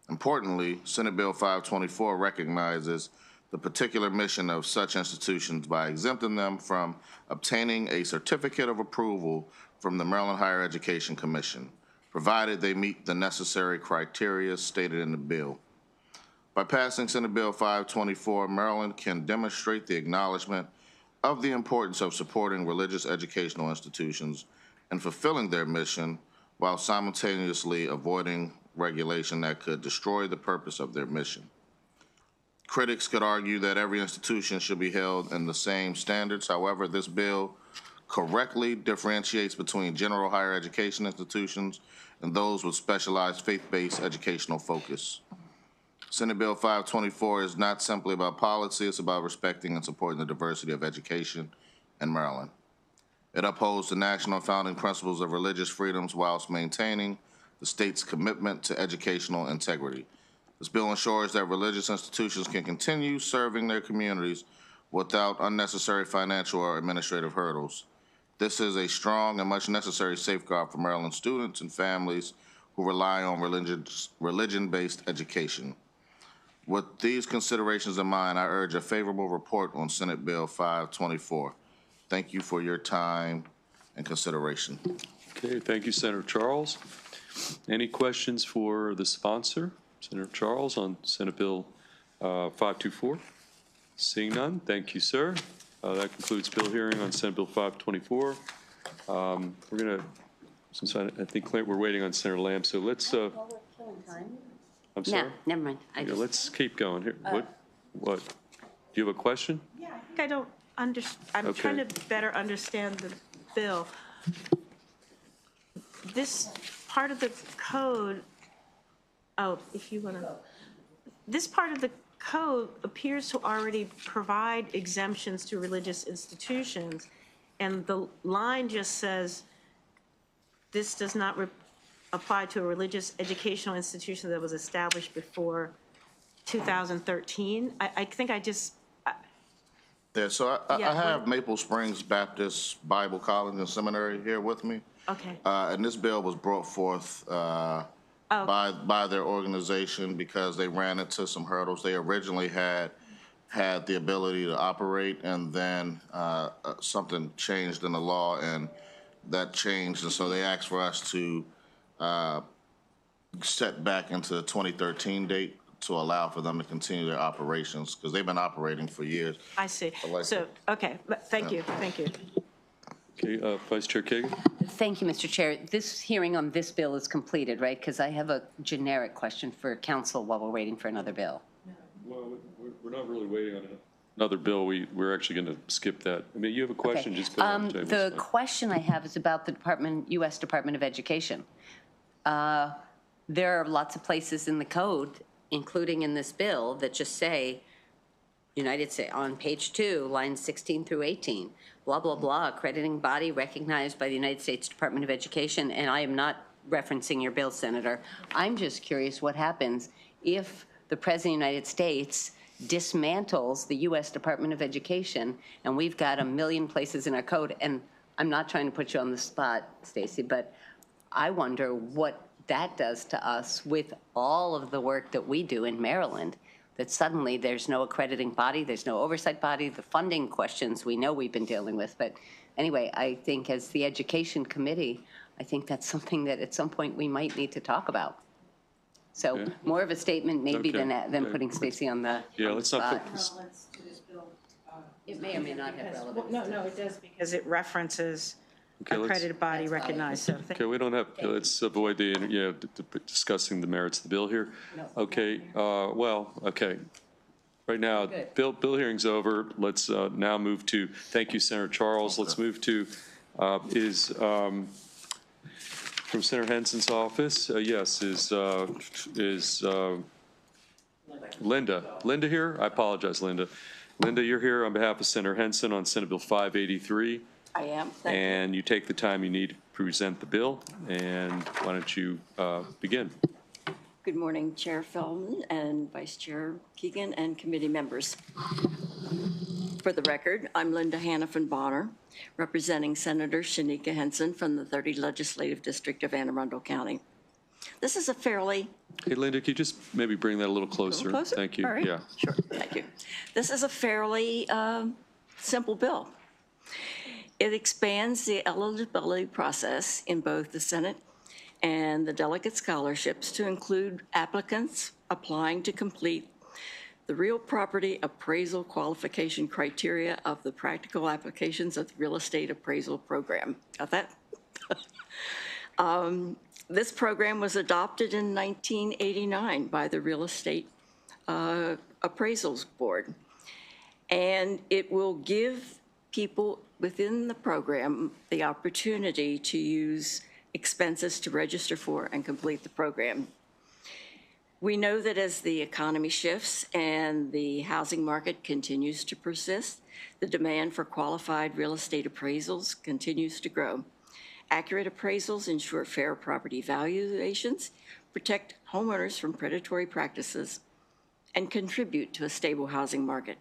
Importantly, Senate Bill 524 recognizes the particular mission of such institutions by exempting them from obtaining a certificate of approval from the Maryland Higher Education Commission, provided they meet the necessary criteria stated in the bill. By passing Senate Bill 524, Maryland can demonstrate the acknowledgement of the importance of supporting religious educational institutions and fulfilling their mission while simultaneously avoiding regulation that could destroy the purpose of their mission. Critics could argue that every institution should be held in the same standards. However, this bill correctly differentiates between general higher education institutions and those with specialized faith-based educational focus. Senate Bill 524 is not simply about policy, it's about respecting and supporting the diversity of education in Maryland. It upholds the national founding principles of religious freedoms whilst maintaining the state's commitment to educational integrity. This bill ensures that religious institutions can continue serving their communities without unnecessary financial or administrative hurdles. This is a strong and much necessary safeguard for Maryland students and families who rely on religion-based education. With these considerations in mind, I urge a favorable report on Senate Bill 524. Thank you for your time and consideration. Okay, thank you, Senator Charles. Any questions for the sponsor, Senator Charles, on Senate Bill 524? Seeing none, thank you, sir. That concludes bill hearing on Senate Bill 524. We're going to, since I think we're waiting on Senator Lamb, so let's, I'm sorry? No, never mind. Let's keep going here. What? Do you have a question? Yeah, I think I don't understand. I'm Okay. trying to better understand the bill. This part of the code, if you want to, this part of the code appears to already provide exemptions to religious institutions, and the line just says this does not apply to a religious educational institution that was established before 2013. I think I just, Yeah, so I Yeah, have what- Maple Springs Baptist Bible College and Seminary here with me. okay. And this bill was brought forth by their organization because they ran into some hurdles. They originally had the ability to operate, and then something changed in the law, and that changed, and so they asked for us to set back into the 2013 date to allow for them to continue their operations, because they've been operating for years. I see. like So, okay, but thank you, thank you. Okay, Vice Chair Kagan? Thank you, Mr. Chair. This hearing on this bill is completed, right? Because I have a generic question for council while we're waiting for another bill. Well, we're not really waiting on another bill. We're actually going to skip that. I mean, you have a question, just put it on the table. The question I have is about the U.S. Department of Education. There are lots of places in the code, including in this bill, that just say, United States, on page 2, lines 16 through 18, blah, blah, blah, accrediting body recognized by the United States Department of Education, and I am not referencing your bill, Senator. I'm just curious what happens if the President of the United States dismantles the U.S. Department of Education, and we've got a million places in our code, and I'm not trying to put you on the spot, Stacy, but I wonder what that does to us with all of the work that we do in Maryland, that suddenly there's no accrediting body, there's no oversight body, the funding questions we know we've been dealing with. But anyway, I think as the Education Committee, I think that's something that at some point we might need to talk about. So Okay. more of a statement maybe Okay. than Okay. putting Stacy on the Yeah, on the let's not spot. put, It may or may not have relevance. No, it does because it references Okay, let's- accredited body recognized, so. okay, we don't have, let's avoid the, discussing the merits of the bill here. Okay, okay. Right now, bill hearing's over. Let's now move to, thank you, Senator Charles. Let's move to, from Senator Henson's office, yes, is Linda. Linda here? I apologize, Linda. Linda, you're here on behalf of Senator Henson on Senate Bill 583. I am. Thank you. And you take the time you need to present the bill, and why don't you begin? Good morning, Chair Feldman and Vice Chair Keegan and committee members. For the record, I'm Linda Hannafin Bonner, representing Senator Shanika Henson from the 30th Legislative District of Anne Arundel County. This is a fairly... Hey, Linda, could you just maybe bring that a little closer? Thank you. All right. Yeah. Sure, thank you. This is a fairly simple bill. It expands the eligibility process in both the Senate and the delegate scholarships to include applicants applying to complete the real property appraisal qualification criteria of the practical applications of the real estate appraisal program. Got that? This program was adopted in 1989 by the Real Estate Appraisals Board, and it will give people within the program the opportunity to use expenses to register for and complete the program. We know that as the economy shifts and the housing market continues to persist, the demand for qualified real estate appraisals continues to grow. Accurate appraisals ensure fair property valuations, protect homeowners from predatory practices, and contribute to a stable housing market.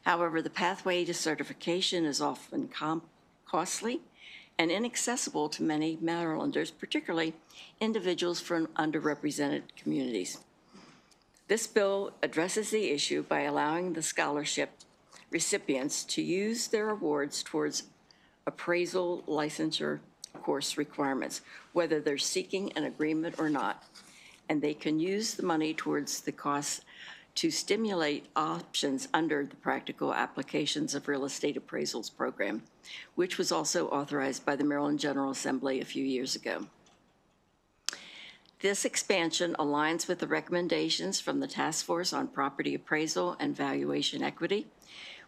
However, the pathway to certification is often costly and inaccessible to many Marylanders, particularly individuals from underrepresented communities. This bill addresses the issue by allowing the scholarship recipients to use their awards towards appraisal licensure course requirements, whether they're seeking an agreement or not. And they can use the money towards the costs to stimulate options under the practical applications of real estate appraisals program, which was also authorized by the Maryland General Assembly a few years ago. This expansion aligns with the recommendations from the Task Force on Property Appraisal and Valuation Equity,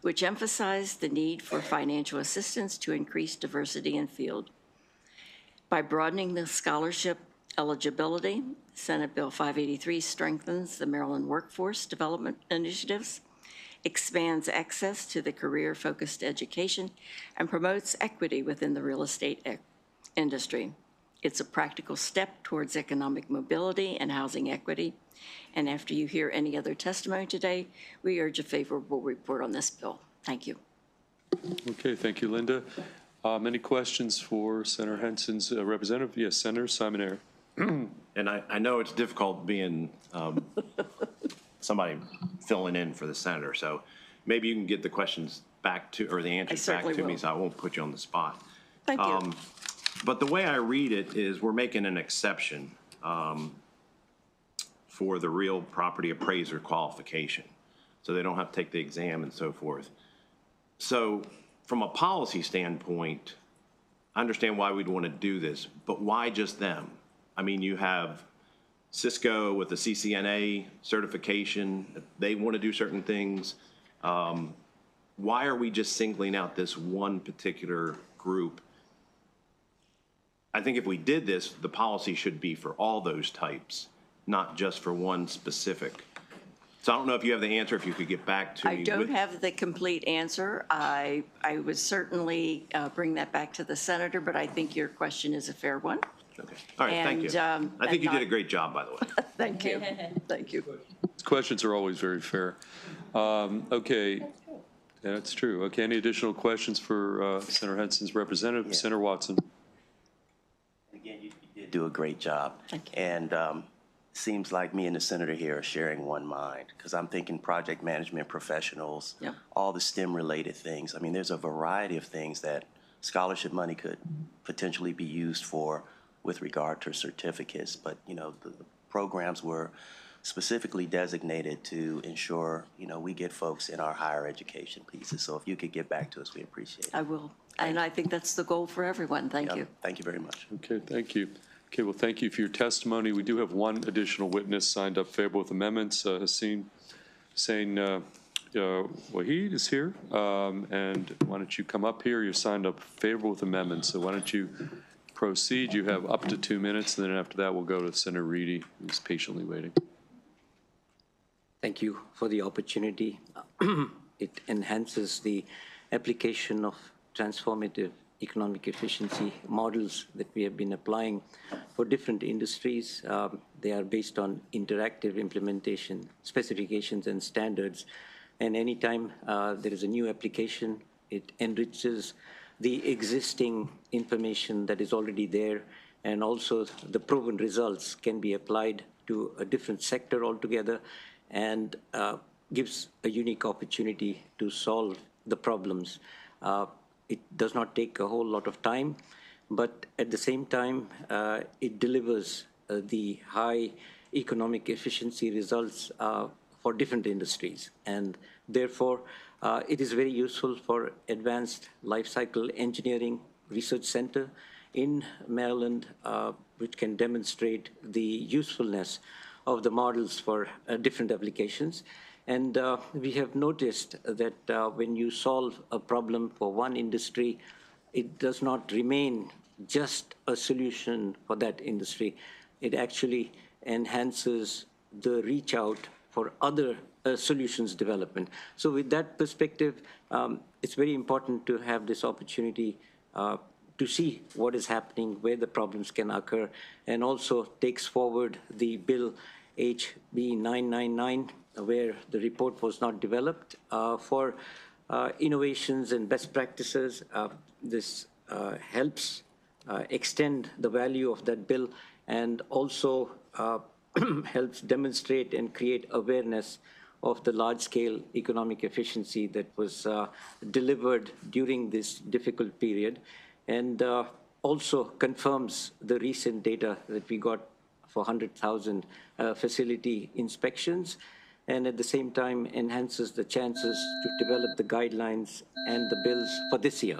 which emphasized the need for financial assistance to increase diversity in field. By broadening the scholarship eligibility, Senate Bill 583 strengthens the Maryland workforce development initiatives, expands access to the career-focused education, and promotes equity within the real estate industry. It's a practical step towards economic mobility and housing equity. And after you hear any other testimony today, we urge a favorable report on this bill. Thank you. Okay, thank you, Linda. Any questions for Senator Henson's representative? Yes, Senator Simon Ayer. And I know it's difficult being somebody filling in for the senator, so maybe you can get the questions back to, or the answers back to me, so I won't put you on the spot. Thank you. But the way I read it is we're making an exception for the real property appraiser qualification, so they don't have to take the exam and so forth. So from a policy standpoint, I understand why we'd want to do this, but why just them? I mean, you have Cisco with the CCNA certification. They want to do certain things. Why are we just singling out this one particular group? I think if we did this, the policy should be for all those types, not just for one specific. So I don't know if you have the answer, if you could get back to me. I don't have the complete answer. I would certainly bring that back to the senator, but I think your question is a fair one. Okay. All right, thank you. I think you did a great job, by the way. Thank you. Thank you. Questions are always very fair. Okay, that's true. Okay, any additional questions for Senator Henson's representative? Senator Watson. Again, you did do a great job. Thank you. And seems like me and the senator here are sharing one mind, because I'm thinking project management professionals, all the STEM-related things. I mean, there's a variety of things that scholarship money could potentially be used for with regard to certificates, but you know, the programs were specifically designated to ensure, you know, we get folks in our higher education pieces. So if you could get back to us, we appreciate it. I will. And I think that's the goal for everyone. Thank you. Thank you very much. Okay, thank you. Okay, well, thank you for your testimony. We do have one additional witness signed up favorable with amendments. Hussein Wahid is here. And why don't you come up here? You're signed up favorable with amendments. So why don't you proceed? You have up to 2 minutes, and then after that, we'll go to Senator Reedy, who's patiently waiting. Thank you for the opportunity. It enhances the application of transformative economic efficiency models that we have been applying for different industries. They are based on interactive implementation, specifications, and standards. And anytime there is a new application, it enriches the existing information that is already there, and also the proven results can be applied to a different sector altogether, and gives a unique opportunity to solve the problems. It does not take a whole lot of time, but at the same time, it delivers the high economic efficiency results for different industries. And therefore, it is very useful for Advanced Lifecycle Engineering Research Center in Maryland, which can demonstrate the usefulness of the models for different applications. And we have noticed that when you solve a problem for one industry, it does not remain just a solution for that industry. It actually enhances the reach out for other solutions development. So with that perspective, it's very important to have this opportunity to see what is happening, where the problems can occur, and also takes forward the bill HB 999, where the report was not developed for innovations and best practices. This helps extend the value of that bill, and also helps demonstrate and create awareness of the large-scale economic efficiency that was delivered during this difficult period, and also confirms the recent data that we got for 100,000 facility inspections, and at the same time enhances the chances to develop the guidelines and the bills for this year.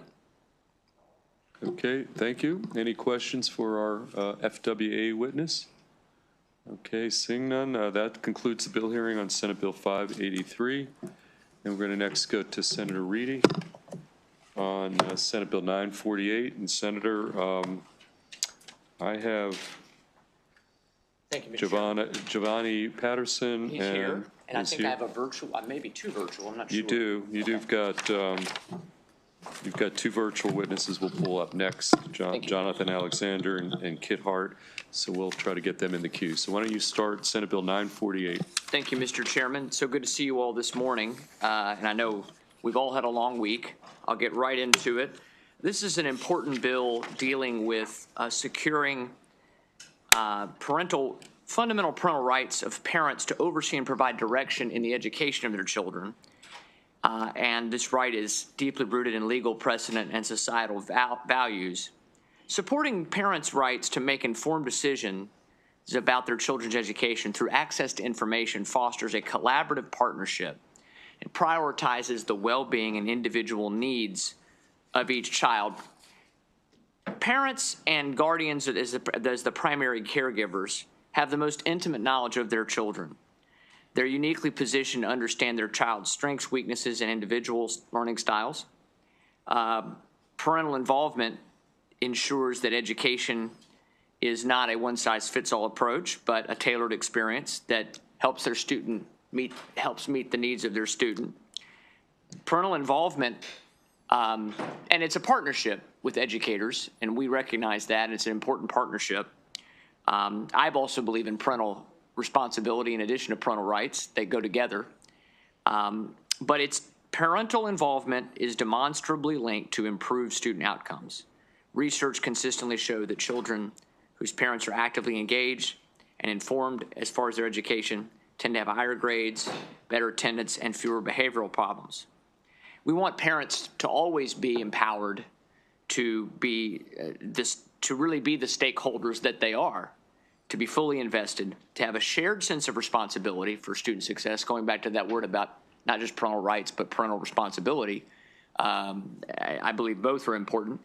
Okay, thank you. Any questions for our FWA witness? Okay, seeing none, that concludes the bill hearing on Senate Bill 583. And we're going to next go to Senator Reedy on Senate Bill 948. And Senator, I have Giovanni Patterson. He's here, and I think I have a virtual, maybe two virtual, I'm not sure. You do. You've got We've got two virtual witnesses we'll pull up next, Jonathan Alexander and Kit Hart. So we'll try to get them in the queue. So why don't you start Senate Bill 948? Thank you, Mr. Chairman. So good to see you all this morning. And I know we've all had a long week. I'll get right into it. This is an important bill dealing with securing fundamental parental rights of parents to oversee and provide direction in the education of their children. And this right is deeply rooted in legal precedent and societal values. Supporting parents' rights to make informed decisions about their children's education through access to information fosters a collaborative partnership and prioritizes the well-being and individual needs of each child. Parents and guardians as the primary caregivers have the most intimate knowledge of their children. They're uniquely positioned to understand their child's strengths, weaknesses, and individual learning styles. Parental involvement ensures that education is not a one-size-fits-all approach, but a tailored experience that helps their student helps meet the needs of their student. Parental involvement, and it's a partnership with educators, and we recognize that, and it's an important partnership. I also believe in parental responsibility in addition to parental rights. They go together. But parental involvement is demonstrably linked to improved student outcomes. Research consistently shows that children whose parents are actively engaged and informed as far as their education tend to have higher grades, better attendance, and fewer behavioral problems. We want parents to always be empowered to be to really be the stakeholders that they are, to be fully invested, to have a shared sense of responsibility for student success, going back to that word about not just parental rights, but parental responsibility. I believe both are important.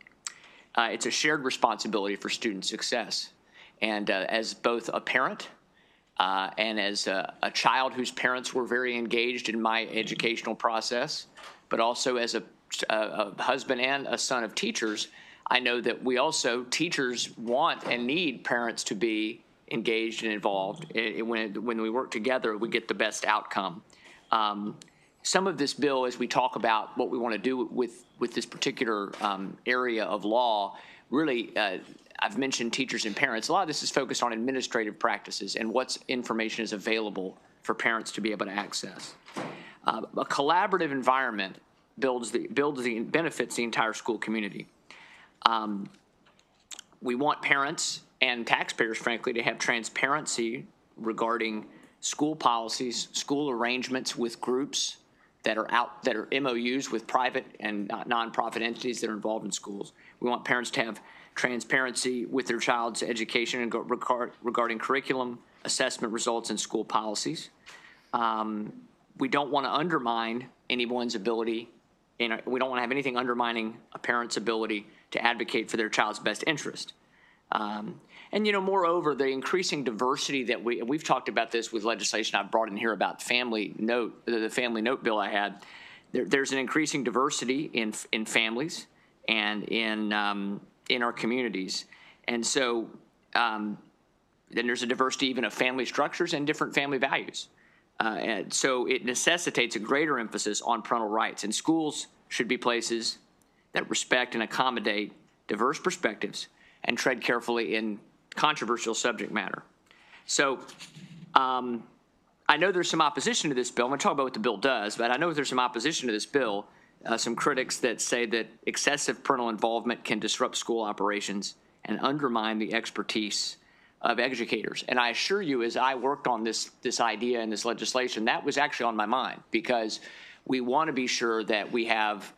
It's a shared responsibility for student success. And as both a parent and as a child whose parents were very engaged in my educational process, but also as a husband and a son of teachers, I know that teachers want and need parents to be engaged and involved. When we work together, we get the best outcome. Some of this bill, as we talk about what we want to do with this particular area of law, really, I've mentioned teachers and parents. A lot of this is focused on administrative practices and what information is available for parents to be able to access. A collaborative environment benefits the entire school community. We want parents and taxpayers, frankly, to have transparency regarding school policies, school arrangements with groups that are MOUs with private and nonprofit entities that are involved in schools. We want parents to have transparency with their child's education and regarding curriculum, assessment results, and school policies. We don't want to undermine anyone's ability, we don't want to have anything undermining a parent's ability to advocate for their child's best interest. And, moreover, the increasing diversity that we've talked about this with legislation I've brought in here about the family note bill I had. There's an increasing diversity in families and in our communities. And so then there's a diversity even of family structures and different family values. And so it necessitates a greater emphasis on parental rights. And schools should be places that respect and accommodate diverse perspectives and tread carefully in controversial subject matter. So I know there's some opposition to this bill. I'm going to talk about what the bill does, but I know there's some opposition to this bill, some critics that say that excessive parental involvement can disrupt school operations and undermine the expertise of educators. And I assure you, as I worked on this idea and this legislation, that was actually on my mind, because we want to be sure that we have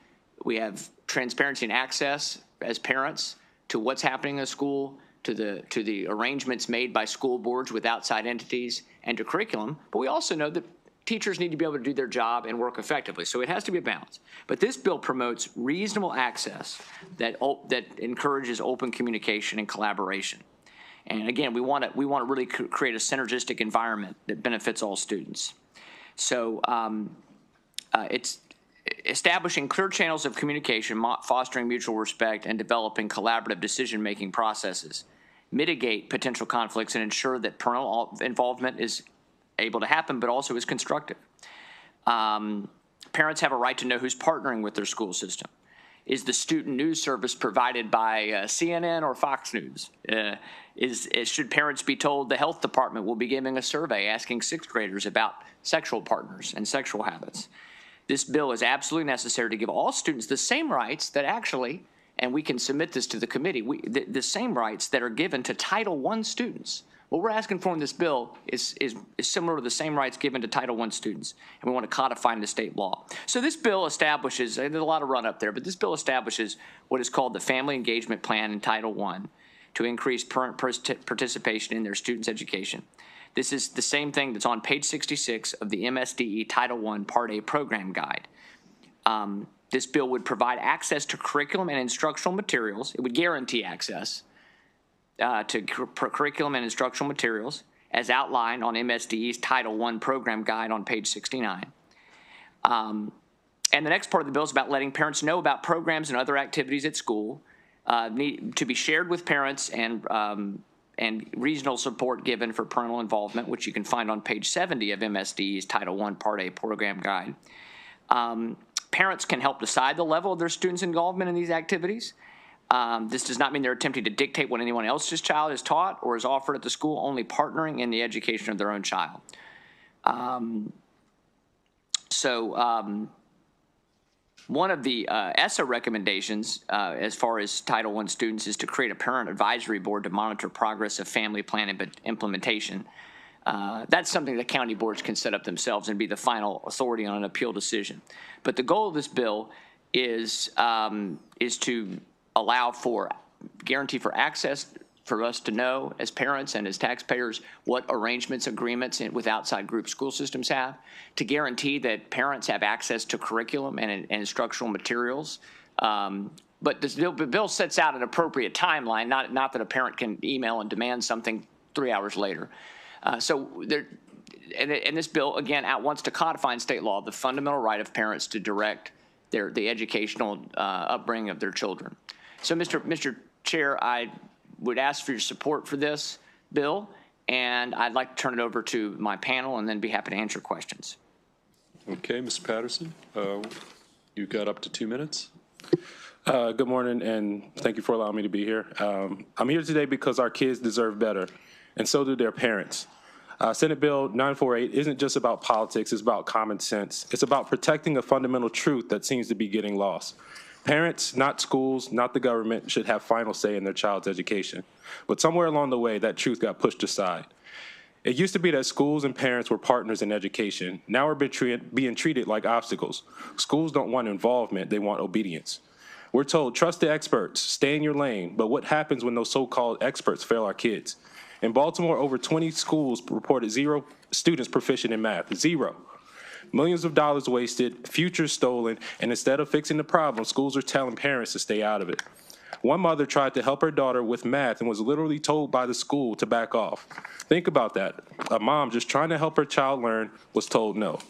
transparency and access as parents to what's happening in the school, to the arrangements made by school boards with outside entities, and to curriculum. But we also know that teachers need to be able to do their job and work effectively. So it has to be a balance. But this bill promotes reasonable access that encourages open communication and collaboration. And again, we want to really create a synergistic environment that benefits all students. So it's establishing clear channels of communication, fostering mutual respect, and developing collaborative decision-making processes, mitigate potential conflicts, and ensure that parental involvement is able to happen, but also is constructive. Parents have a right to know who's partnering with their school system. is the student news service provided by CNN or Fox News? Should parents be told the health department will be giving a survey asking sixth graders about sexual partners and sexual habits? This bill is absolutely necessary to give all students the same rights that actually, and we can submit this to the committee, the same rights that are given to Title I students. What we're asking for in this bill is similar to the same rights given to Title I students, and we want to codify into state law. So this bill establishes, and there's a lot of run up there, but this bill establishes what is called the Family Engagement Plan in Title I to increase parent participation in their students' education. This is the same thing that's on page 66 of the MSDE Title I Part A program guide. This bill would provide access to curriculum and instructional materials. It would guarantee access to curriculum and instructional materials as outlined on MSDE's Title I program guide on page 69. And the next part of the bill is about letting parents know about programs and other activities at school need to be shared with parents, and regional support given for parental involvement, which you can find on page 70 of MSDE's Title I Part A program guide. Parents can help decide the level of their students' involvement in these activities. This does not mean they're attempting to dictate what anyone else's child is taught or is offered at the school, only partnering in the education of their own child. One of the ESSA recommendations as far as Title I students is to create a parent advisory board to monitor progress of family plan implementation. That's something that county boards can set up themselves and be the final authority on an appeal decision. But the goal of this bill is to allow for guarantee for access for us to know as parents and as taxpayers what arrangements, agreements with outside group school systems have, to guarantee that parents have access to curriculum and instructional materials. But this bill sets out an appropriate timeline, not that a parent can email and demand something 3 hours later. And this bill, again, wants to codify in state law the fundamental right of parents to direct the educational upbringing of their children. So, Mr. Chair, I would ask for your support for this bill, and I'd like to turn it over to my panel and then be happy to answer questions. Okay, Mr. Patterson, you've got up to 2 minutes. Good morning, and thank you for allowing me to be here. I'm here today because our kids deserve better, and so do their parents. Senate Bill 948 isn't just about politics, it's about common sense. It's about protecting a fundamental truth that seems to be getting lost. Parents, not schools, not the government, should have final say in their child's education. But somewhere along the way, that truth got pushed aside. It used to be that schools and parents were partners in education. Now we're being treated like obstacles. Schools don't want involvement, they want obedience. We're told, trust the experts, stay in your lane, but what happens when those so-called experts fail our kids? In Baltimore, over 20 schools reported 0 students proficient in math, 0. Millions of dollars wasted, futures stolen, and instead of fixing the problem, schools are telling parents to stay out of it. One mother tried to help her daughter with math and was literally told by the school to back off. Think about that. A mom just trying to help her child learn was told no.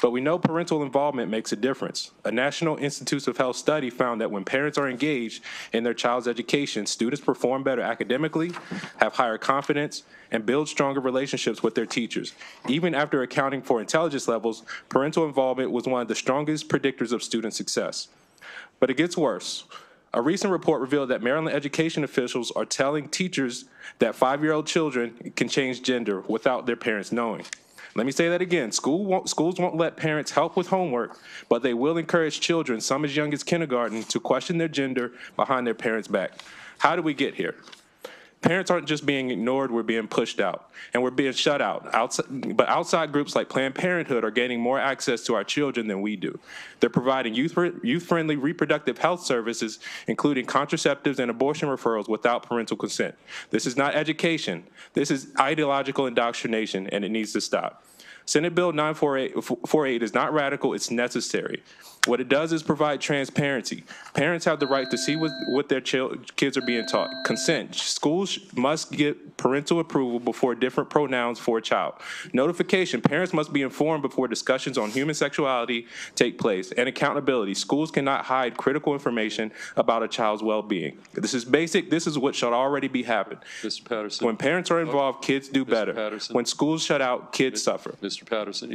But we know parental involvement makes a difference. A National Institutes of Health study found that when parents are engaged in their child's education, students perform better academically, have higher confidence, and build stronger relationships with their teachers. Even after accounting for intelligence levels, parental involvement was one of the strongest predictors of student success. But it gets worse. A recent report revealed that Maryland education officials are telling teachers that 5-year-old children can change gender without their parents knowing. Let me say that again. Schools won't let parents help with homework, but they will encourage children, some as young as kindergarten, to question their gender behind their parents' back. How do we get here? Parents aren't just being ignored, we're being pushed out, and we're being shut out. But outside groups like Planned Parenthood are gaining more access to our children than we do. They're providing youth-friendly reproductive health services, including contraceptives and abortion referrals without parental consent. This is not education. This is ideological indoctrination, and it needs to stop. Senate Bill 948 is not radical, it's necessary. What it does is provide transparency. Parents have the right to see what their kids are being taught. Consent. Schools must get parental approval before different pronouns for a child. Notification. Parents must be informed before discussions on human sexuality take place. And accountability. Schools cannot hide critical information about a child's well-being. This is basic. This is what should already be happening. Mr. Patterson. When parents are involved, kids do better. Patterson. When schools shut out, kids suffer. Mr. Patterson,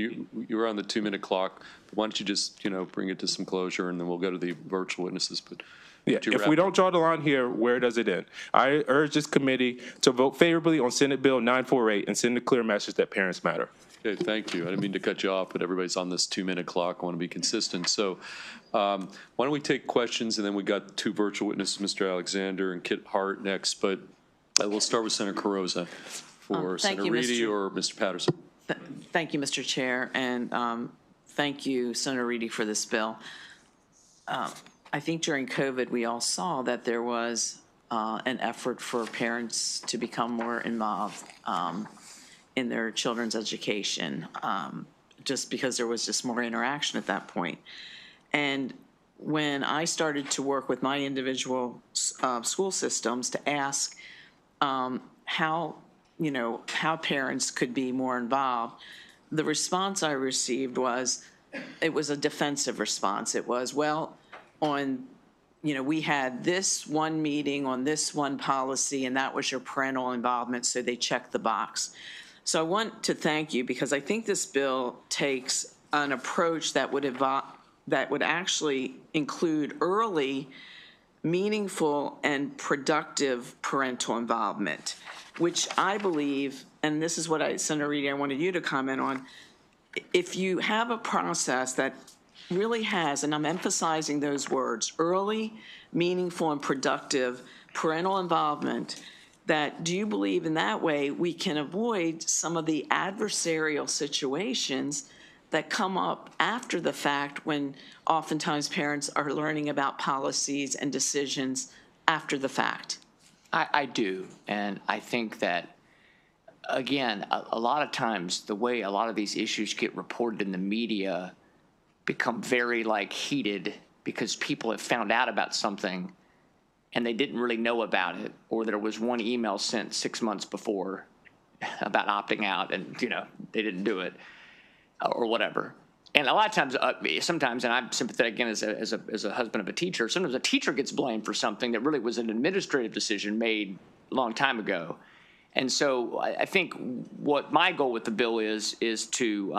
you were on the 2-minute clock. Why don't you just, bring it it to some closure, and then we'll go to the virtual witnesses. But Yeah, to if wrap we don't draw the line here, where does it end? I urge this committee to vote favorably on Senate Bill 948 and send a clear message that parents matter. Okay, thank you. I didn't mean to cut you off, but everybody's on this 2-minute clock. I want to be consistent. So why don't we take questions, and then we got 2 virtual witnesses, Mr. Alexander and Kit Hart next. But we'll start with Senator Carrozza for Thank Senator you, Reedy Mr. or Mr. Patterson. Thank you, Mr. Chair, and thank you, Senator Reedy, for this bill. I think during COVID, we all saw that there was an effort for parents to become more involved in their children's education, just because there was just more interaction at that point. And when I started to work with my individual school systems to ask how parents could be more involved, the response I received was, it was a defensive response. It was, well, we had this one meeting on this one policy, and that was your parental involvement, so they checked the box. So I want to thank you, because I think this bill takes an approach that would actually include early, meaningful, and productive parental involvement, which I believe, and this is what Senator Reedy, I wanted you to comment on, if you have a process that really has, and I'm emphasizing those words, early, meaningful, and productive parental involvement, that do you believe in that way we can avoid some of the adversarial situations that come up after the fact, when oftentimes parents are learning about policies and decisions after the fact? I do, and I think that, again, a lot of times the way a lot of these issues get reported in the media become very heated because people have found out about something and they didn't really know about it, or there was one email sent 6 months before about opting out and they didn't do it or whatever. And a lot of times, sometimes, and I'm sympathetic again as a husband of a teacher, sometimes a teacher gets blamed for something that really was an administrative decision made a long time ago. And so I think what my goal with the bill is to,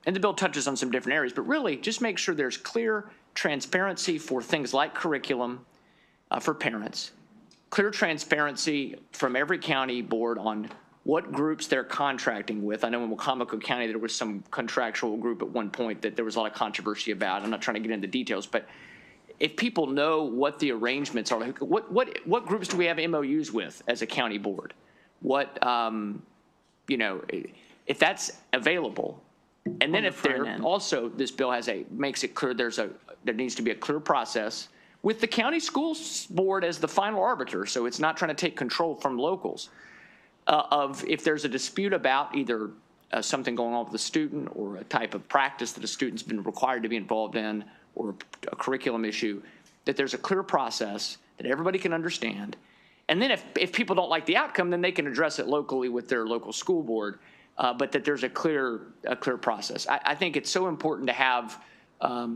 and the bill touches on some different areas, but really just make sure there's clear transparency for things like curriculum for parents, clear transparency from every county board on what groups they're contracting with. I know in Wacomico County there was some contractual group at one point that there was a lot of controversy about. I'm not trying to get into details, but if people know what the arrangements are, what groups do we have MOUs with as a county board? What, if that's available, and then if there also, this bill makes it clear there needs to be a clear process with the county schools board as the final arbiter, so it's not trying to take control from locals, of if there's a dispute about either something going on with the student or a type of practice that a student's been required to be involved in, or a curriculum issue, that there's a clear process that everybody can understand. And then if people don't like the outcome, then they can address it locally with their local school board, but that there's a clear process. I think it's so important to have a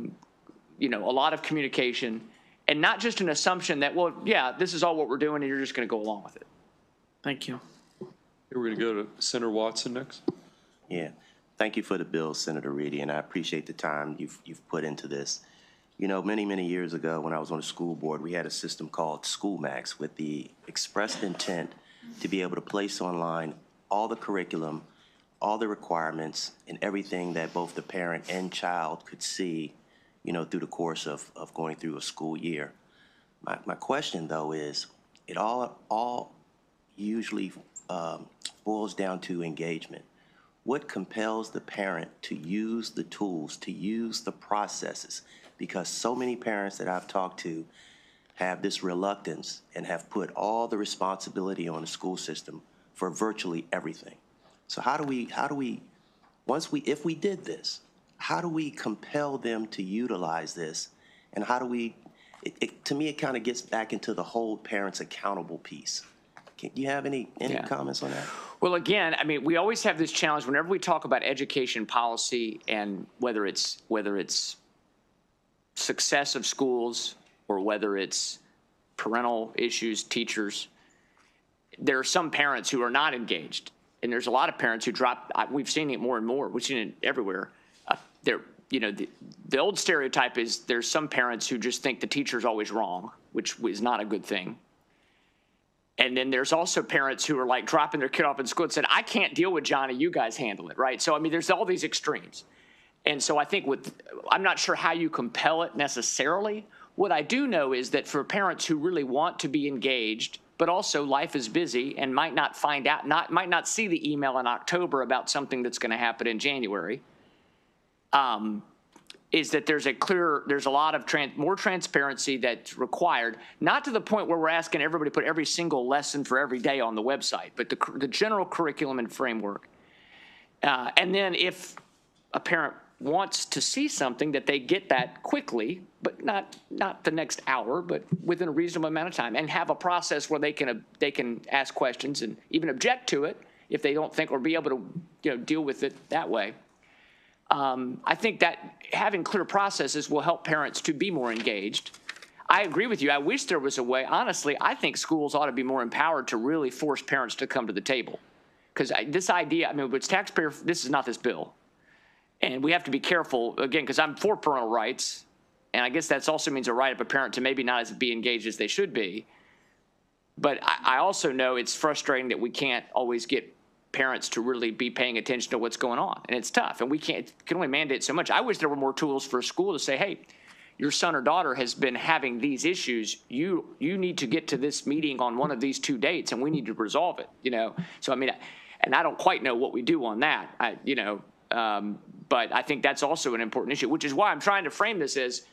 lot of communication, and not just an assumption that, well, yeah, this is all what we're doing and you're just going to go along with it. Thank you. We're going to go to Senator Watson next. Yeah, thank you for the bill, Senator Reedy, and I appreciate the time you've put into this. Many years ago when I was on the school board, we had a system called SchoolMax with the expressed intent to be able to place online all the curriculum, all the requirements, and everything that both the parent and child could see, through the course of going through a school year. My question, though, is it all usually boils down to engagement. What compels the parent to use the tools, to use the processes? Because so many parents that I've talked to have this reluctance and have put all the responsibility on the school system for virtually everything. So if we did this, how do we compel them to utilize this? And how do we, to me, it kind of gets back into the whole parents accountable piece. Do you have any comments on that? Well, again, we always have this challenge whenever we talk about education policy, and whether it's success of schools or whether it's parental issues, teachers, there are some parents who are not engaged. And there's a lot of parents who drop, we've seen it more and more, we've seen it everywhere. you know, the old stereotype is there's some parents who just think the teacher's always wrong, which is not a good thing. And then there's also parents who are like dropping their kid off in school and said, I can't deal with Johnny, you guys handle it, right? So, I mean, there's all these extremes. And so I think I'm not sure how you compel it necessarily. What I do know is that for parents who really want to be engaged, but also life is busy and might not find out, might not see the email in October about something that's going to happen in January, is that there's a lot of more transparency that's required, not to the point where we're asking everybody to put every single lesson for every day on the website, but the general curriculum and framework. And then if a parent wants to see something, that they get that quickly, but not the next hour, but within a reasonable amount of time, and have a process where they can ask questions and even object to it if they don't think, or be able to deal with it that way. I think that having clear processes will help parents to be more engaged. I agree with you. I wish there was a way. Honestly, I think schools ought to be more empowered to really force parents to come to the table. Because this idea, I mean, it's taxpayer, this is not this bill. And we have to be careful, again, because I'm for parental rights, and I guess that also means a right of a parent to maybe not be engaged as they should be. But I also know it's frustrating that we can't always get parents to really be paying attention to what's going on, and it's tough, and we can only mandate so much. I wish there were more tools for a school to say, hey, your son or daughter has been having these issues. You need to get to this meeting on one of these 2 dates, and we need to resolve it. So I mean, and I don't quite know what we do on that. But I think that's also an important issue, which is why I'm trying to frame this as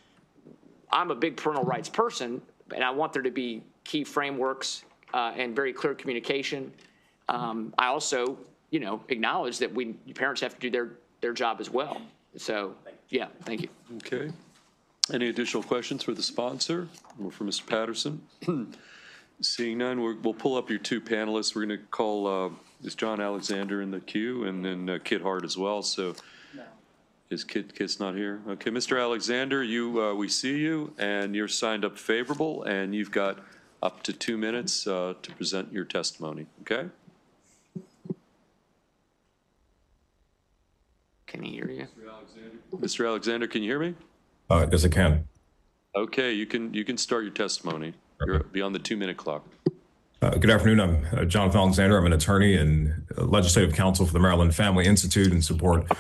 I'm a big parental rights person, and I want there to be key frameworks and very clear communication. I also, acknowledge that parents have to do their job as well. So, yeah, thank you. Okay. Any additional questions for the sponsor or for Mr. Patterson? Seeing none, we'll pull up your two panelists. We're going to call is John Alexander in the queue, and then Kit Hart as well. So, is Kit's not here? Okay, Mr. Alexander, we see you, and you're signed up favorable, and you've got up to 2 minutes to present your testimony. Okay. Can he hear you? Mr. Alexander, can you hear me? Yes, I can. Okay, you can start your testimony. You're beyond the 2-minute clock. Good afternoon. I'm Jonathan Alexander. I'm an attorney and legislative counsel for the Maryland Family Institute in support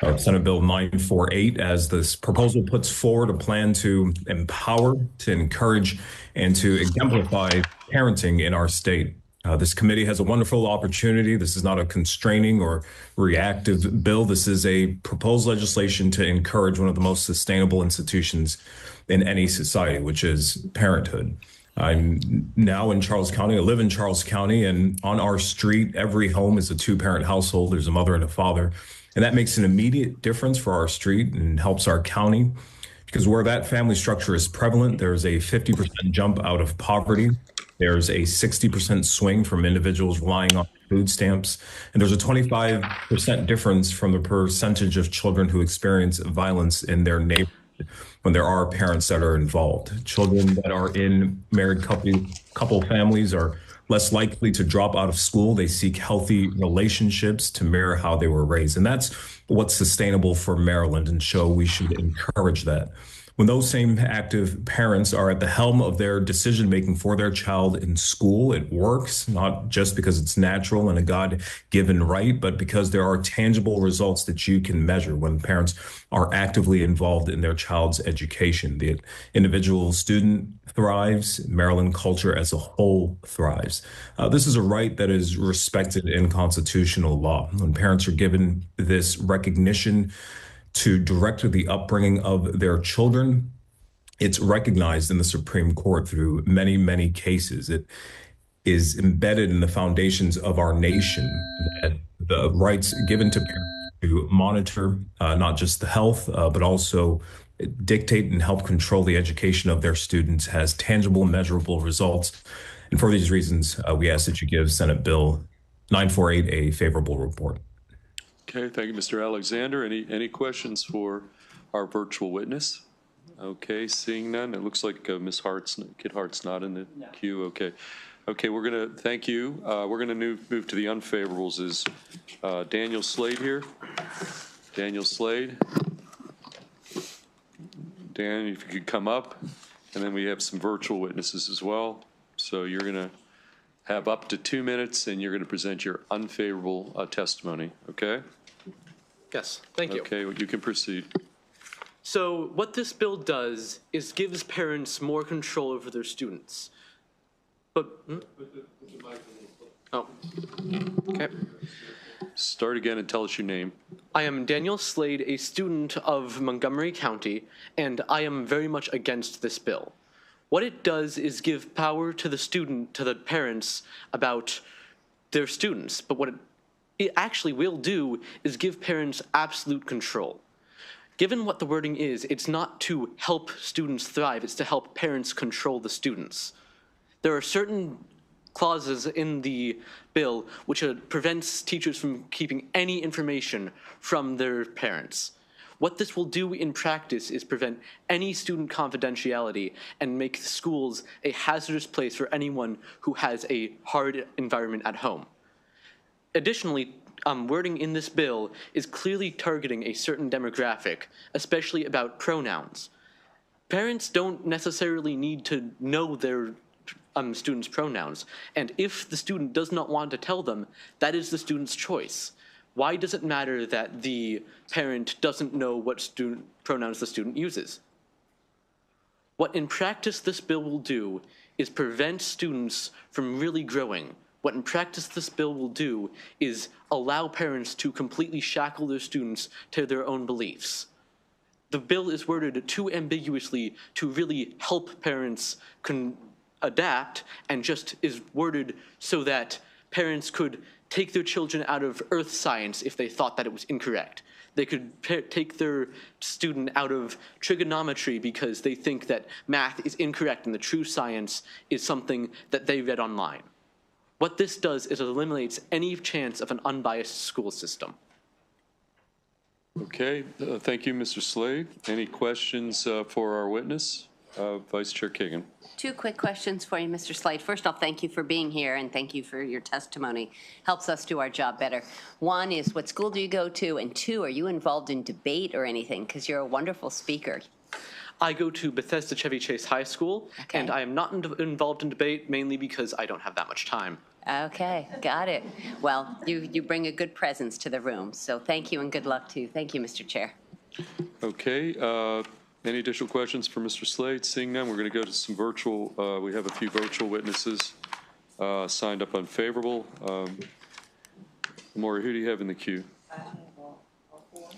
of Senate Bill 948, as this proposal puts forward a plan to empower, to encourage, and to exemplify parenting in our state. This committee has a wonderful opportunity. This is not a constraining or reactive bill. This is a proposed legislation to encourage one of the most sustainable institutions in any society, which is parenthood. I'm now in Charles County. I live in Charles County, and on our street, every home is a two-parent household. There's a mother and a father, and that makes an immediate difference for our street and helps our county, because where that family structure is prevalent, there's a 50% jump out of poverty. There's a 60% swing from individuals relying on food stamps, and there's a 25% difference from the percentage of children who experience violence in their neighborhood when there are parents that are involved. Children that are in married couple families are less likely to drop out of school. They seek healthy relationships to mirror how they were raised. And that's what's sustainable for Maryland, and so we should encourage that. When those same active parents are at the helm of their decision-making for their child in school, it works, not just because it's natural and a God-given right, but because there are tangible results that you can measure when parents are actively involved in their child's education. The individual student thrives, Maryland culture as a whole thrives. This is a right that is respected in constitutional law. When parents are given this recognition to direct the upbringing of their children, it's recognized in the Supreme Court through many, many cases. It is embedded in the foundations of our nation that the rights given to parents to monitor not just the health, but also dictate and help control the education of their students has tangible, measurable results. And for these reasons, we ask that you give Senate Bill 948 a favorable report. Okay, thank you, Mr. Alexander. Any questions for our virtual witness? Okay, seeing none. It looks like Kit Hart's not in the queue. Okay, we're going to thank you. We're going to move to the unfavorables. Is Daniel Slade here? Daniel Slade. Dan, if you could come up, and then we have some virtual witnesses as well. So you're going to have up to 2 minutes, and you're going to present your unfavorable testimony, okay? Yes, thank you. Okay, well, you can proceed. So what this bill does is gives parents more control over their students. But, oh, okay. Start again and tell us your name. I am Daniel Slade, a student of Montgomery County, and I am very much against this bill. What it does is give power to the parents about their students, but what it actually will do is give parents absolute control. Given what the wording is, it's not to help students thrive, it's to help parents control the students. There are certain clauses in the bill which prevents teachers from keeping any information from their parents. What this will do in practice is prevent any student confidentiality and make schools a hazardous place for anyone who has a hard environment at home. Additionally, wording in this bill is clearly targeting a certain demographic, especially about pronouns. Parents don't necessarily need to know their students' pronouns, and if the student does not want to tell them, that is the student's choice. Why does it matter that the parent doesn't know what pronouns the student uses? What in practice this bill will do is prevent students from really growing. What in practice this bill will do is allow parents to completely shackle their students to their own beliefs. The bill is worded too ambiguously to really help parents adapt, and just is worded so that parents could take their children out of earth science if they thought that it was incorrect. They could take their student out of trigonometry because they think that math is incorrect and the true science is something that they read online. What this does is it eliminates any chance of an unbiased school system. Okay, thank you, Mr. Slade. Any questions for our witness, Vice Chair Kagan? 2 quick questions for you, Mr. Slade. First off, thank you for being here and thank you for your testimony. Helps us do our job better. 1 is, what school do you go to? And 2, are you involved in debate or anything? Because you're a wonderful speaker. I go to Bethesda Chevy Chase High School, and I am not involved in debate, mainly because I don't have that much time. Okay, got it. Well, you bring a good presence to the room, so thank you and good luck to you. Thank you, Mr. Chair. Okay, any additional questions for Mr. Slade? Seeing none, we're going to go to some virtual, we have a few virtual witnesses signed up unfavorable. Maury, who do you have in the queue?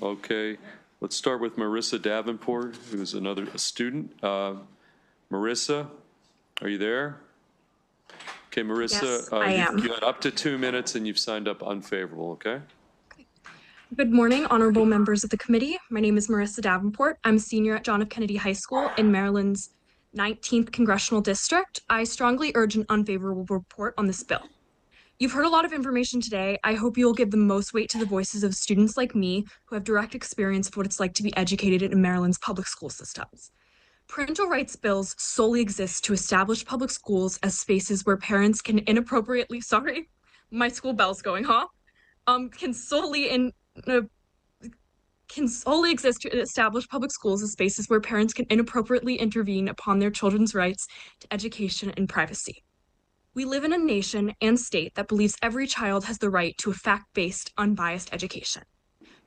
Okay, let's start with Marissa Davenport, who is a student. Marissa, are you there? Okay, Marissa, Yes, I am. You had up to 2 minutes and you've signed up unfavorable, okay? Good morning, honorable members of the committee. My name is Marissa Davenport. I'm a senior at John F. Kennedy High School in Maryland's 19th Congressional District. I strongly urge an unfavorable report on this bill. You've heard a lot of information today. I hope you'll give the most weight to the voices of students like me who have direct experience of what it's like to be educated in Maryland's public school systems. Parental rights bills solely exist to establish public schools as spaces where parents can inappropriately, sorry, my school bell's going, huh? Can solely exist to establish public schools as spaces where parents can inappropriately intervene upon their children's rights to education and privacy. We live in a nation and state that believes every child has the right to a fact-based, unbiased education.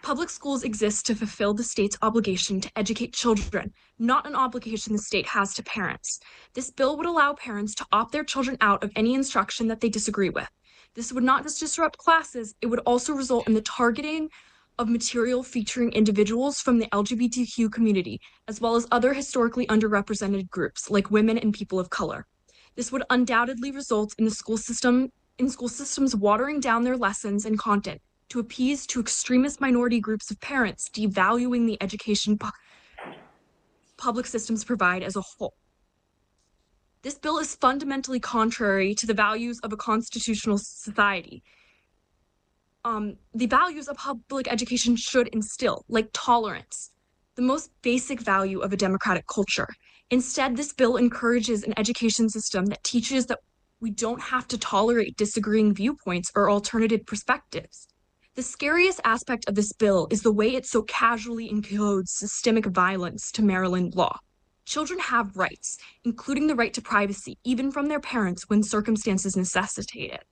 Public schools exist to fulfill the state's obligation to educate children, not an obligation the state has to parents. This bill would allow parents to opt their children out of any instruction that they disagree with. This would not just disrupt classes, it would also result in the targeting of material featuring individuals from the LGBTQ community, as well as other historically underrepresented groups like women and people of color. This would undoubtedly result in school systems watering down their lessons and content to appease to extremist minority groups of parents, devaluing the education public systems provide as a whole. This bill is fundamentally contrary to the values of a constitutional society. The values of public education should instill, like tolerance, the most basic value of a democratic culture. Instead, this bill encourages an education system that teaches that we don't have to tolerate disagreeing viewpoints or alternative perspectives. The scariest aspect of this bill is the way it so casually encodes systemic violence to Maryland law. Children have rights, including the right to privacy, even from their parents when circumstances necessitate it.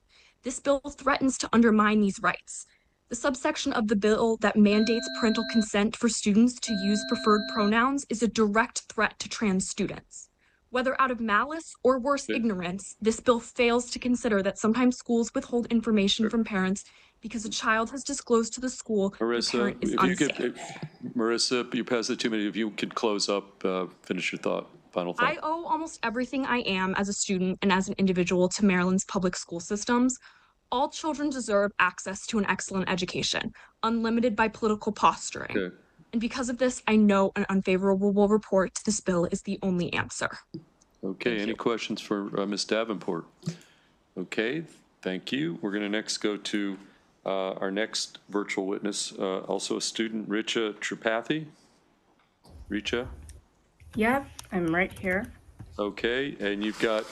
This bill threatens to undermine these rights. The subsection of the bill that mandates parental consent for students to use preferred pronouns is a direct threat to trans students. Whether out of malice or worse, ignorance, this bill fails to consider that sometimes schools withhold information from parents because a child has disclosed to the school their parent is unsafe. Marissa, you passed the 2 minutes. If you could close up, finish your thought, final thought. I owe almost everything I am as a student and as an individual to Maryland's public school systems. All children deserve access to an excellent education, unlimited by political posturing. Okay. And because of this, I know an unfavorable report to this bill is the only answer. Okay, any questions for Ms. Davenport? Okay, thank you. We're going to next go to our next virtual witness, also a student, Richa Tripathi. Richa? Yep, I'm right here. Okay, and you've got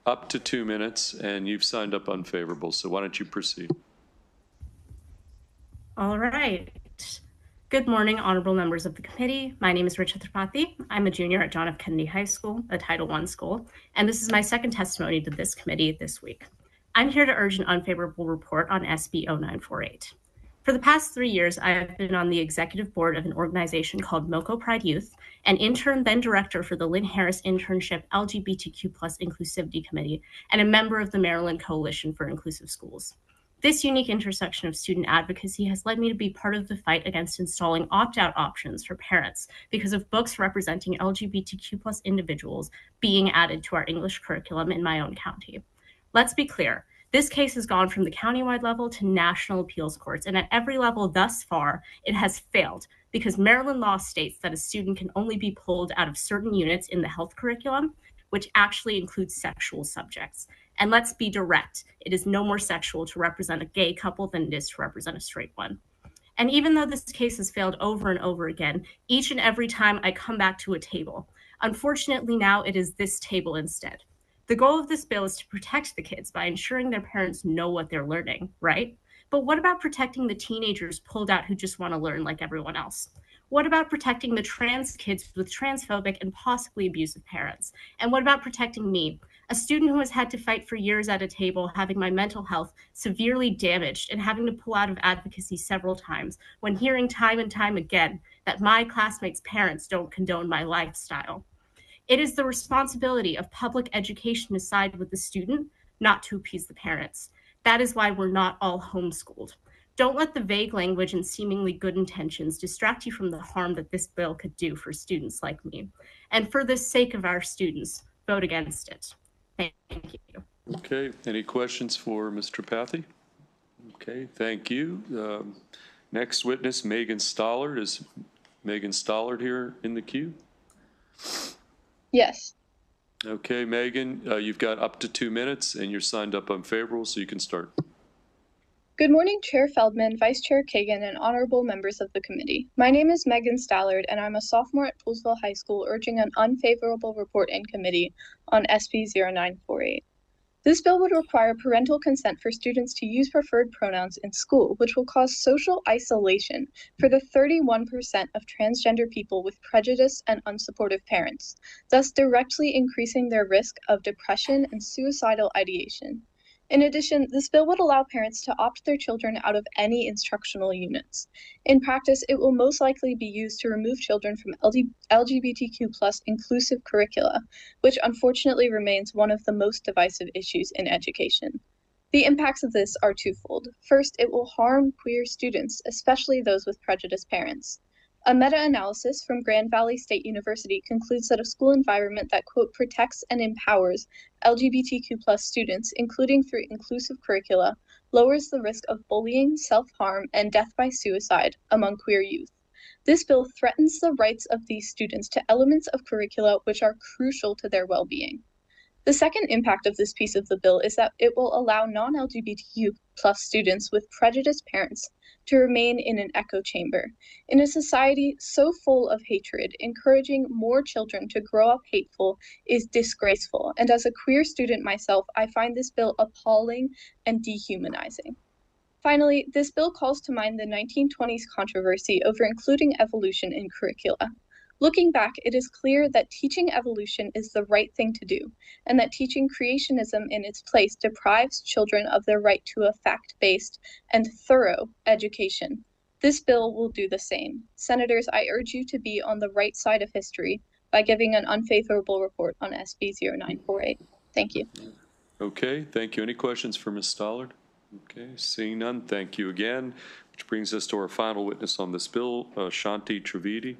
up to 2 minutes, and you've signed up unfavorable, so why don't you proceed? All right. Good morning, honorable members of the committee. My name is Richa Tripathi. I'm a junior at John F. Kennedy High School, a Title I school, and this is my second testimony to this committee this week. I'm here to urge an unfavorable report on SB 0948. For the past 3 years, I have been on the executive board of an organization called MoCo Pride Youth, and intern, then director for the Lynn Harris Internship LGBTQ+ Inclusivity Committee, and a member of the Maryland Coalition for Inclusive Schools. This unique intersection of student advocacy has led me to be part of the fight against installing opt-out options for parents because of books representing LGBTQ+ individuals being added to our English curriculum in my own county. Let's be clear, this case has gone from the countywide level to national appeals courts, and at every level thus far, it has failed because Maryland law states that a student can only be pulled out of certain units in the health curriculum, which actually includes sexual subjects. And let's be direct, it is no more sexual to represent a gay couple than it is to represent a straight one. And even though this case has failed over and over again, each and every time I come back to a table, unfortunately now it is this table instead. The goal of this bill is to protect the kids by ensuring their parents know what they're learning, right? But what about protecting the teenagers pulled out who just want to learn like everyone else? What about protecting the trans kids with transphobic and possibly abusive parents? And what about protecting me, a student who has had to fight for years at a table, having my mental health severely damaged and having to pull out of advocacy several times when hearing time and time again that my classmates' parents don't condone my lifestyle? It is the responsibility of public education to side with the student, not to appease the parents. That is why we're not all homeschooled. Don't let the vague language and seemingly good intentions distract you from the harm that this bill could do for students like me. And for the sake of our students, vote against it. Thank you. Okay, any questions for Mr. Tripathi? Okay, thank you. Next witness, Megan Stollard. Is Megan Stollard here in the queue? Yes. Okay, Megan, you've got up to 2 minutes and you're signed up unfavorable, so you can start. Good morning, Chair Feldman, Vice Chair Kagan, and honorable members of the committee. My name is Megan Stallard, and I'm a sophomore at Poolsville High School urging an unfavorable report in committee on SB 0948. This bill would require parental consent for students to use preferred pronouns in school, which will cause social isolation for the 31% of transgender people with prejudiced and unsupportive parents, thus directly increasing their risk of depression and suicidal ideation. In addition, this bill would allow parents to opt their children out of any instructional units. In practice, it will most likely be used to remove children from LGBTQ+ inclusive curricula, which unfortunately remains one of the most divisive issues in education. The impacts of this are twofold. First, it will harm queer students, especially those with prejudiced parents. A meta-analysis from Grand Valley State University concludes that a school environment that, quote, protects and empowers LGBTQ+ students, including through inclusive curricula, lowers the risk of bullying, self-harm, and death by suicide among queer youth. This bill threatens the rights of these students to elements of curricula which are crucial to their well-being. The second impact of this piece of the bill is that it will allow non-LGBTQ+ students with prejudiced parents to remain in an echo chamber. In a society so full of hatred, encouraging more children to grow up hateful is disgraceful, and as a queer student myself, I find this bill appalling and dehumanizing. Finally, this bill calls to mind the 1920s controversy over including evolution in curricula. Looking back, it is clear that teaching evolution is the right thing to do, and that teaching creationism in its place deprives children of their right to a fact-based and thorough education. This bill will do the same. Senators, I urge you to be on the right side of history by giving an unfavorable report on SB 0948. Thank you. Okay, thank you. Any questions for Ms. Stollard? Okay, seeing none, thank you again. Which brings us to our final witness on this bill, Shanti Trivedi.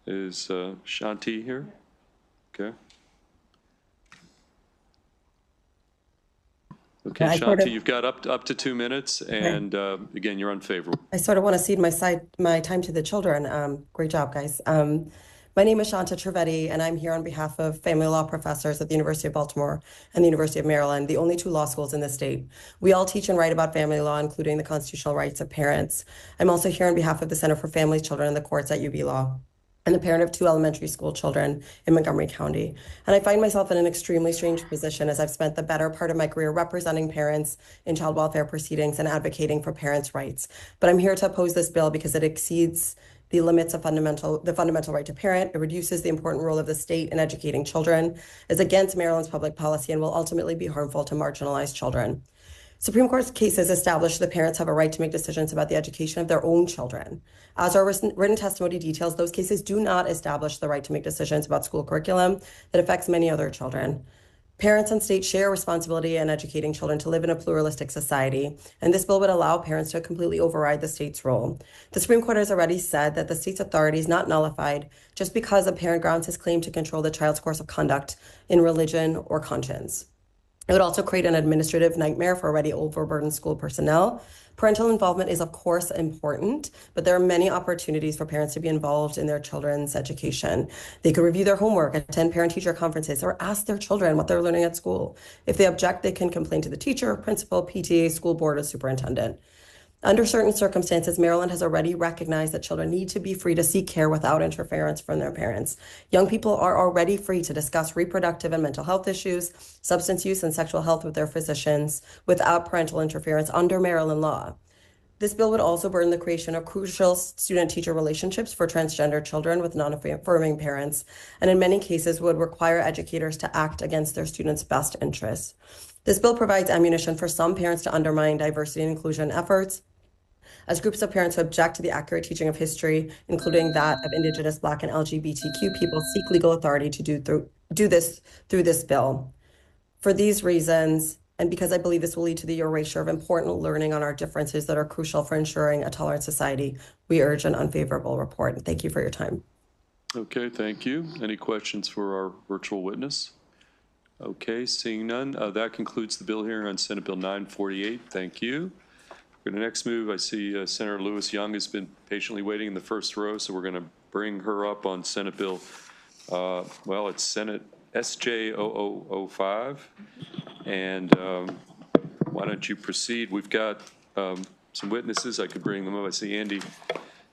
Is Shanti here? Okay. Okay, Shanti, you've got up to 2 minutes, and again, you're unfavorable. I sort of want to cede my time to the children. Great job, guys. My name is Shanta Trivedi, and I'm here on behalf of family law professors at the University of Baltimore and the University of Maryland, the only 2 law schools in the state. We all teach and write about family law, including the constitutional rights of parents. I'm also here on behalf of the Center for Families, Children, and the Courts at UB Law, and the parent of 2 elementary school children in Montgomery County. And I find myself in an extremely strange position as I've spent the better part of my career representing parents in child welfare proceedings and advocating for parents' rights. But I'm here to oppose this bill because it exceeds the limits of the fundamental right to parent. It reduces the important role of the state in educating children, is against Maryland's public policy, and will ultimately be harmful to marginalized children. Supreme Court cases establish that parents have a right to make decisions about the education of their own children. As our written testimony details, those cases do not establish the right to make decisions about school curriculum that affects many other children. Parents and states share responsibility in educating children to live in a pluralistic society, and this bill would allow parents to completely override the state's role. The Supreme Court has already said that the state's authority is not nullified just because a parent grounds his claim to control the child's course of conduct in religion or conscience. It would also create an administrative nightmare for already overburdened school personnel. Parental involvement is, of course, important, but there are many opportunities for parents to be involved in their children's education. They could review their homework, attend parent-teacher conferences, or ask their children what they're learning at school. If they object, they can complain to the teacher, principal, PTA, school board, or superintendent. Under certain circumstances, Maryland has already recognized that children need to be free to seek care without interference from their parents. Young people are already free to discuss reproductive and mental health issues, substance use, and sexual health with their physicians without parental interference under Maryland law. This bill would also burden the creation of crucial student-teacher relationships for transgender children with non-affirming parents, and in many cases would require educators to act against their students' best interests. This bill provides ammunition for some parents to undermine diversity and inclusion efforts, as groups of parents who object to the accurate teaching of history, including that of Indigenous, Black, and LGBTQ people, seek legal authority to do this through this bill. For these reasons, and because I believe this will lead to the erasure of important learning on our differences that are crucial for ensuring a tolerant society, we urge an unfavorable report. Thank you for your time. Okay, thank you. Any questions for our virtual witness? Okay, seeing none, that concludes the bill hearing on Senate Bill 948. Thank you. For the next move, I see Senator Lewis Young has been patiently waiting in the first row, so we're going to bring her up on Senate Bill, well, it's Senate SJ 0005. And why don't you proceed? We've got some witnesses. I could bring them up. I see Andy.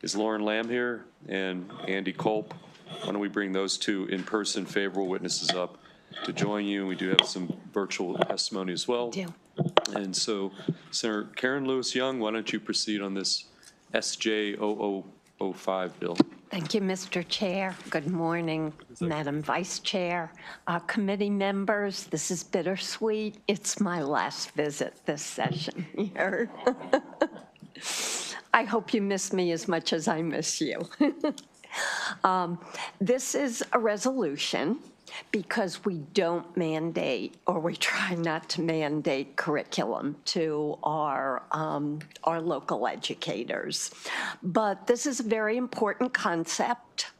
Is Lauren Lamb here? And Andy Culp. Why don't we bring those 2 in-person favorable witnesses up to join you? We do have some virtual testimony as well. And so, Senator Karen Lewis Young, why don't you proceed on this SJ 0005 bill? Thank you, Mr. Chair. Good morning, Madam Vice Chair, committee members. This is bittersweet. It's my last visit this session here. I hope you miss me as much as I miss you. This is a resolution because we don't mandate, or we try not to mandate, curriculum to our local educators. But this is a very important concept.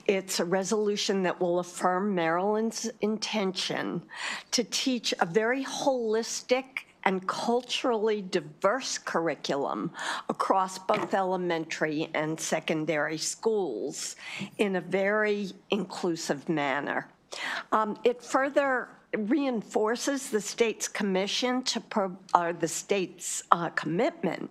It's a resolution that will affirm Maryland's intention to teach a very holistic and culturally diverse curriculum across both elementary and secondary schools in a very inclusive manner. It further reinforces the state's commission or the state's commitment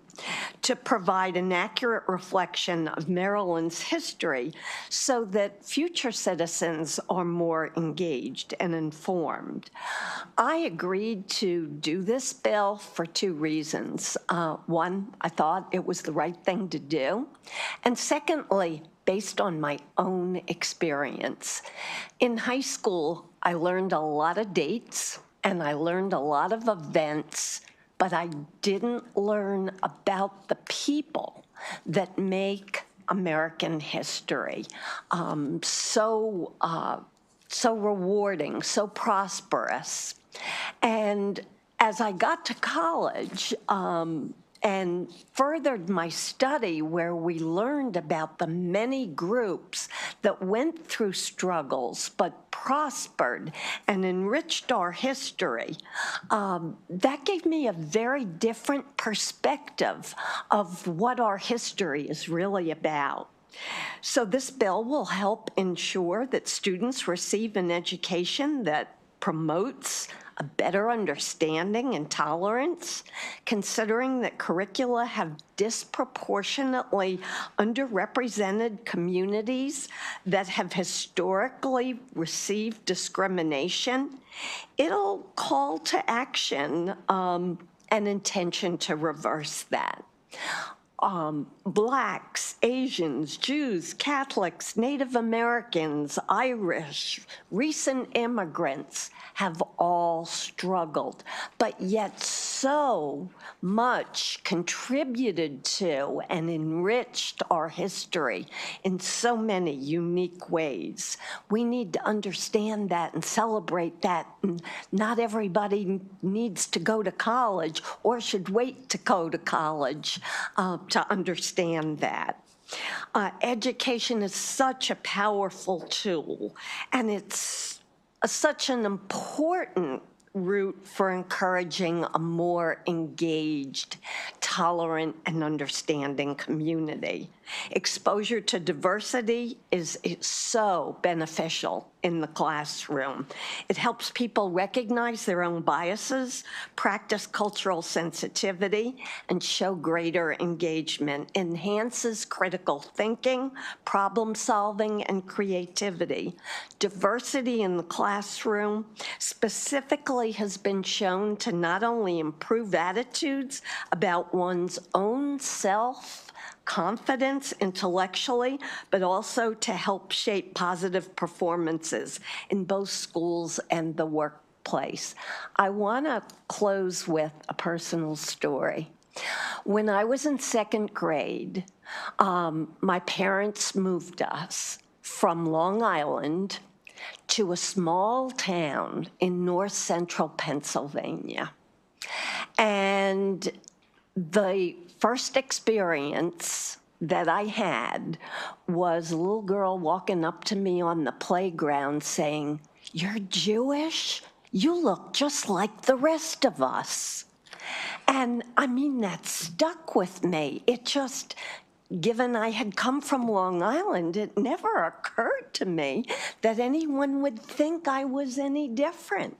to provide an accurate reflection of Maryland's history so that future citizens are more engaged and informed. I agreed to do this bill for two reasons. One, I thought it was the right thing to do. And secondly, based on my own experience. In high school, I learned a lot of dates and I learned a lot of events, but I didn't learn about the people that make American history so rewarding, so prosperous. And as I got to college, and furthered my study where we learned about the many groups that went through struggles but prospered and enriched our history. That gave me a very different perspective of what our history is really about. So this bill will help ensure that students receive an education that promotes a better understanding and tolerance, considering that curricula have disproportionately underrepresented communities that have historically received discrimination. It'll call to action an intention to reverse that. Blacks, Asians, Jews, Catholics, Native Americans, Irish, recent immigrants have all struggled, but yet so much contributed to and enriched our history in so many unique ways. We need to understand that and celebrate that. And not everybody needs to go to college or should wait to go to college to understand that. Education is such a powerful tool, and it's such an important route for encouraging a more engaged, tolerant, and understanding community. Exposure to diversity is so beneficial in the classroom. It helps people recognize their own biases, practice cultural sensitivity, and show greater engagement. Enhances critical thinking, problem solving, and creativity. Diversity in the classroom specifically has been shown to not only improve attitudes about one's own self, confidence intellectually, but also to help shape positive performances in both schools and the workplace. I want to close with a personal story. When I was in second grade, my parents moved us from Long Island to a small town in north central Pennsylvania. And the first experience that I had was a little girl walking up to me on the playground saying, "You're Jewish? You look just like the rest of us." And I mean, that stuck with me. It just, given I had come from Long Island, it never occurred to me that anyone would think I was any different.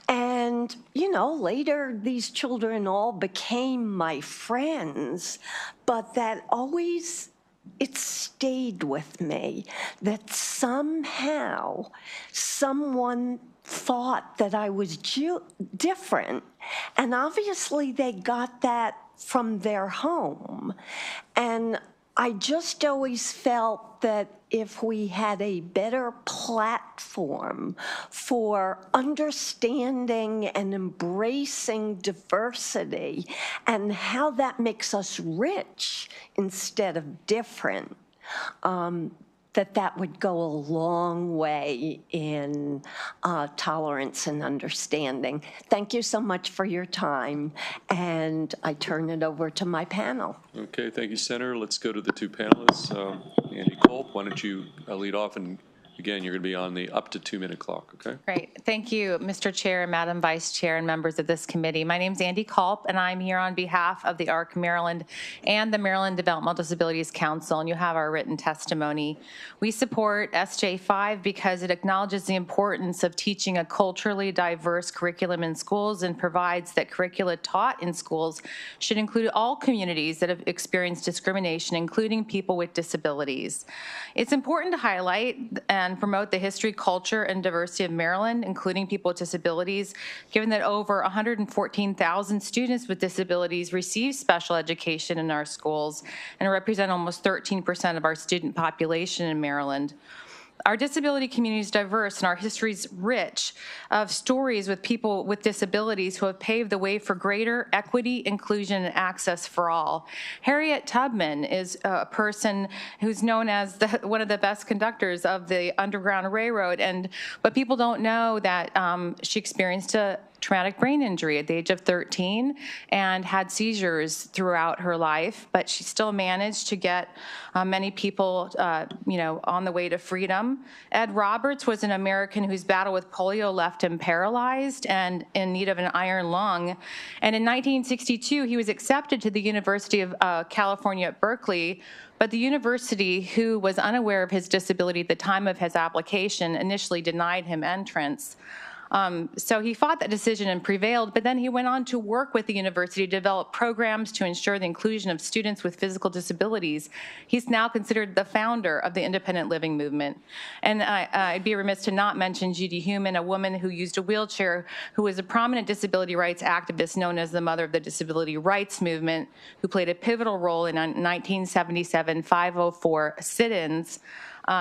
And, you know, later these children all became my friends, but that always, it stayed with me that somehow someone thought that I was different. And obviously they got that from their home. And I just always felt that if we had a better platform for understanding and embracing diversity and how that makes us rich instead of different, that would go a long way in tolerance and understanding. Thank you so much for your time, and I turn it over to my panel. Okay, thank you, Senator. Let's go to the two panelists. Andy Culp, why don't you lead off and Again, you're going to be on the up to 2-minute clock, okay? Great. Thank you, Mr. Chair, Madam Vice Chair, and members of this committee. My name is Andy Culp, and I'm here on behalf of the ARC Maryland and the Maryland Developmental Disabilities Council, and you have our written testimony. We support SJ5 because it acknowledges the importance of teaching a culturally diverse curriculum in schools and provides that curricula taught in schools should include all communities that have experienced discrimination, including people with disabilities. It's important to highlight and promote the history, culture, and diversity of Maryland, including people with disabilities, given that over 114,000 students with disabilities receive special education in our schools and represent almost 13% of our student population in Maryland. Our disability community is diverse and our history is rich of stories with people with disabilities who have paved the way for greater equity, inclusion, and access for all. Harriet Tubman is a person who's known as one of the best conductors of the Underground Railroad, but people don't know that she experienced a traumatic brain injury at the age of 13 and had seizures throughout her life, but she still managed to get many people, on the way to freedom. Ed Roberts was an American whose battle with polio left him paralyzed and in need of an iron lung. And in 1962, he was accepted to the University of California at Berkeley, but the university, who was unaware of his disability at the time of his application, initially denied him entrance. So he fought that decision and prevailed, but then he went on to work with the university to develop programs to ensure the inclusion of students with physical disabilities. He's now considered the founder of the independent living movement. And I'd be remiss to not mention Judy Heumann, a woman who used a wheelchair, who was a prominent disability rights activist known as the mother of the disability rights movement, who played a pivotal role in 1977 504 sit-ins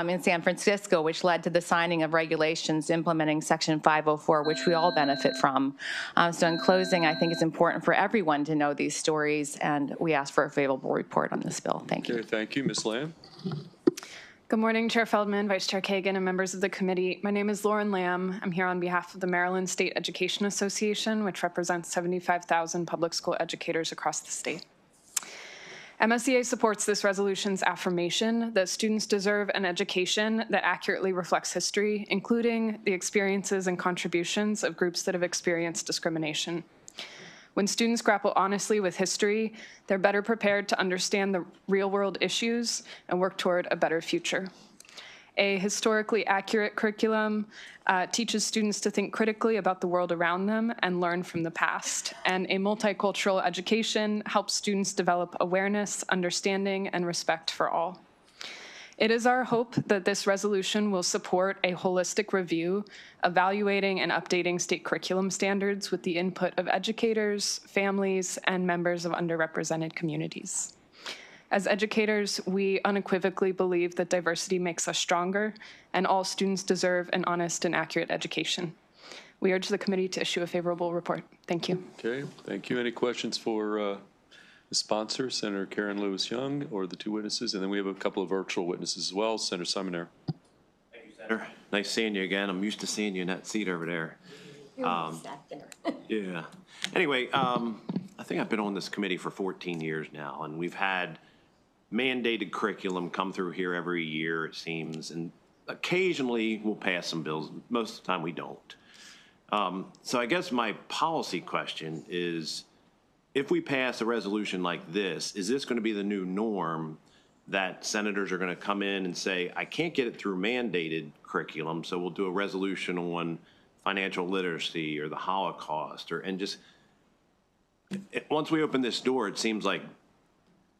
in San Francisco, which led to the signing of regulations implementing Section 504, which we all benefit from. So in closing, I think it's important for everyone to know these stories, and we ask for a favorable report on this bill. Thank you. Okay, thank you. Ms. Lamb? Good morning, Chair Feldman, Vice Chair Kagan, and members of the committee. My name is Lauren Lamb. I'm here on behalf of the Maryland State Education Association, which represents 75,000 public school educators across the state. MSEA supports this resolution's affirmation that students deserve an education that accurately reflects history, including the experiences and contributions of groups that have experienced discrimination. When students grapple honestly with history, they're better prepared to understand the real-world issues and work toward a better future. A historically accurate curriculum teaches students to think critically about the world around them and learn from the past. And a multicultural education helps students develop awareness, understanding, and respect for all. It is our hope that this resolution will support a holistic review, evaluating and updating state curriculum standards with the input of educators, families, and members of underrepresented communities. As educators, we unequivocally believe that diversity makes us stronger, and all students deserve an honest and accurate education. We urge the committee to issue a favorable report. Thank you. Okay, thank you. Any questions for the sponsor, Senator Karen Lewis Young, or the two witnesses? And then we have a couple of virtual witnesses as well. Senator Simoner. Thank you, Senator. Nice seeing you again. I'm used to seeing you in that seat over there. Yeah. Anyway, I think I've been on this committee for 14 years now, and we've had mandated curriculum come through here every year, it seems, and occasionally we'll pass some bills. Most of the time we don't. So I guess my policy question is, if we pass a resolution like this, is this going to be the new norm that senators are going to come in and say, I can't get it through mandated curriculum, so we'll do a resolution on financial literacy or the Holocaust, and just, once we open this door, it seems like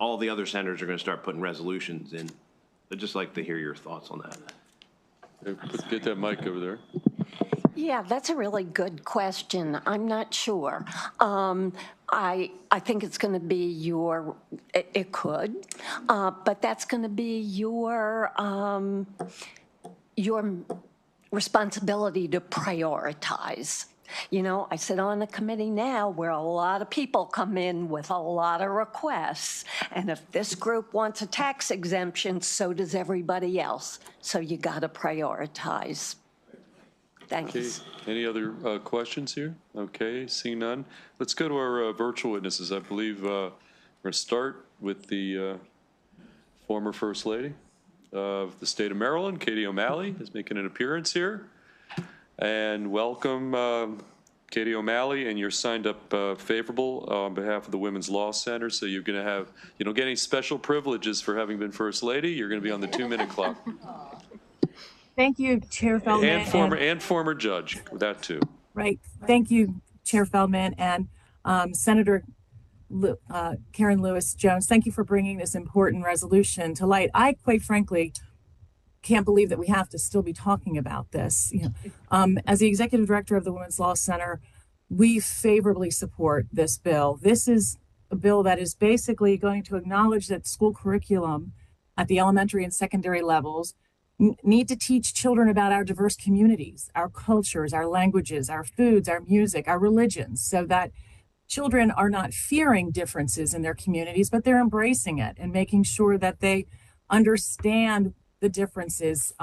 all the other senators are going to start putting resolutions in. I'd just like to hear your thoughts on that. Get that mic over there. Yeah, that's a really good question. I'm not sure. I think it's going to be it could, but that's going to be your responsibility to prioritize. You know, I sit on a committee now where a lot of people come in with a lot of requests. And if this group wants a tax exemption, so does everybody else. So you got to prioritize. Thanks. Okay. Any other questions here? Okay, seeing none. Let's go to our virtual witnesses. I believe we're going to start with the former First Lady of the state of Maryland, Katie O'Malley, is making an appearance here. And welcome, Katie O'Malley, and you're signed up favorable on behalf of the Women's Law Center, so you're going to have, you don't get any special privileges for having been First Lady. You're going to be on the 2-minute clock. Thank you, Chair Feldman. And former judge, that too. Right. Thank you, Chair Feldman and Senator Karen Lewis Jones. Thank you for bringing this important resolution to light. I, quite frankly, can't believe that we have to still be talking about this. As the executive director of the Women's Law Center, we favorably support this bill. This is a bill that is basically going to acknowledge that school curriculum at the elementary and secondary levels need to teach children about our diverse communities, our cultures, our languages, our foods, our music, our religions, so that children are not fearing differences in their communities, but they're embracing it and making sure that they understand the differences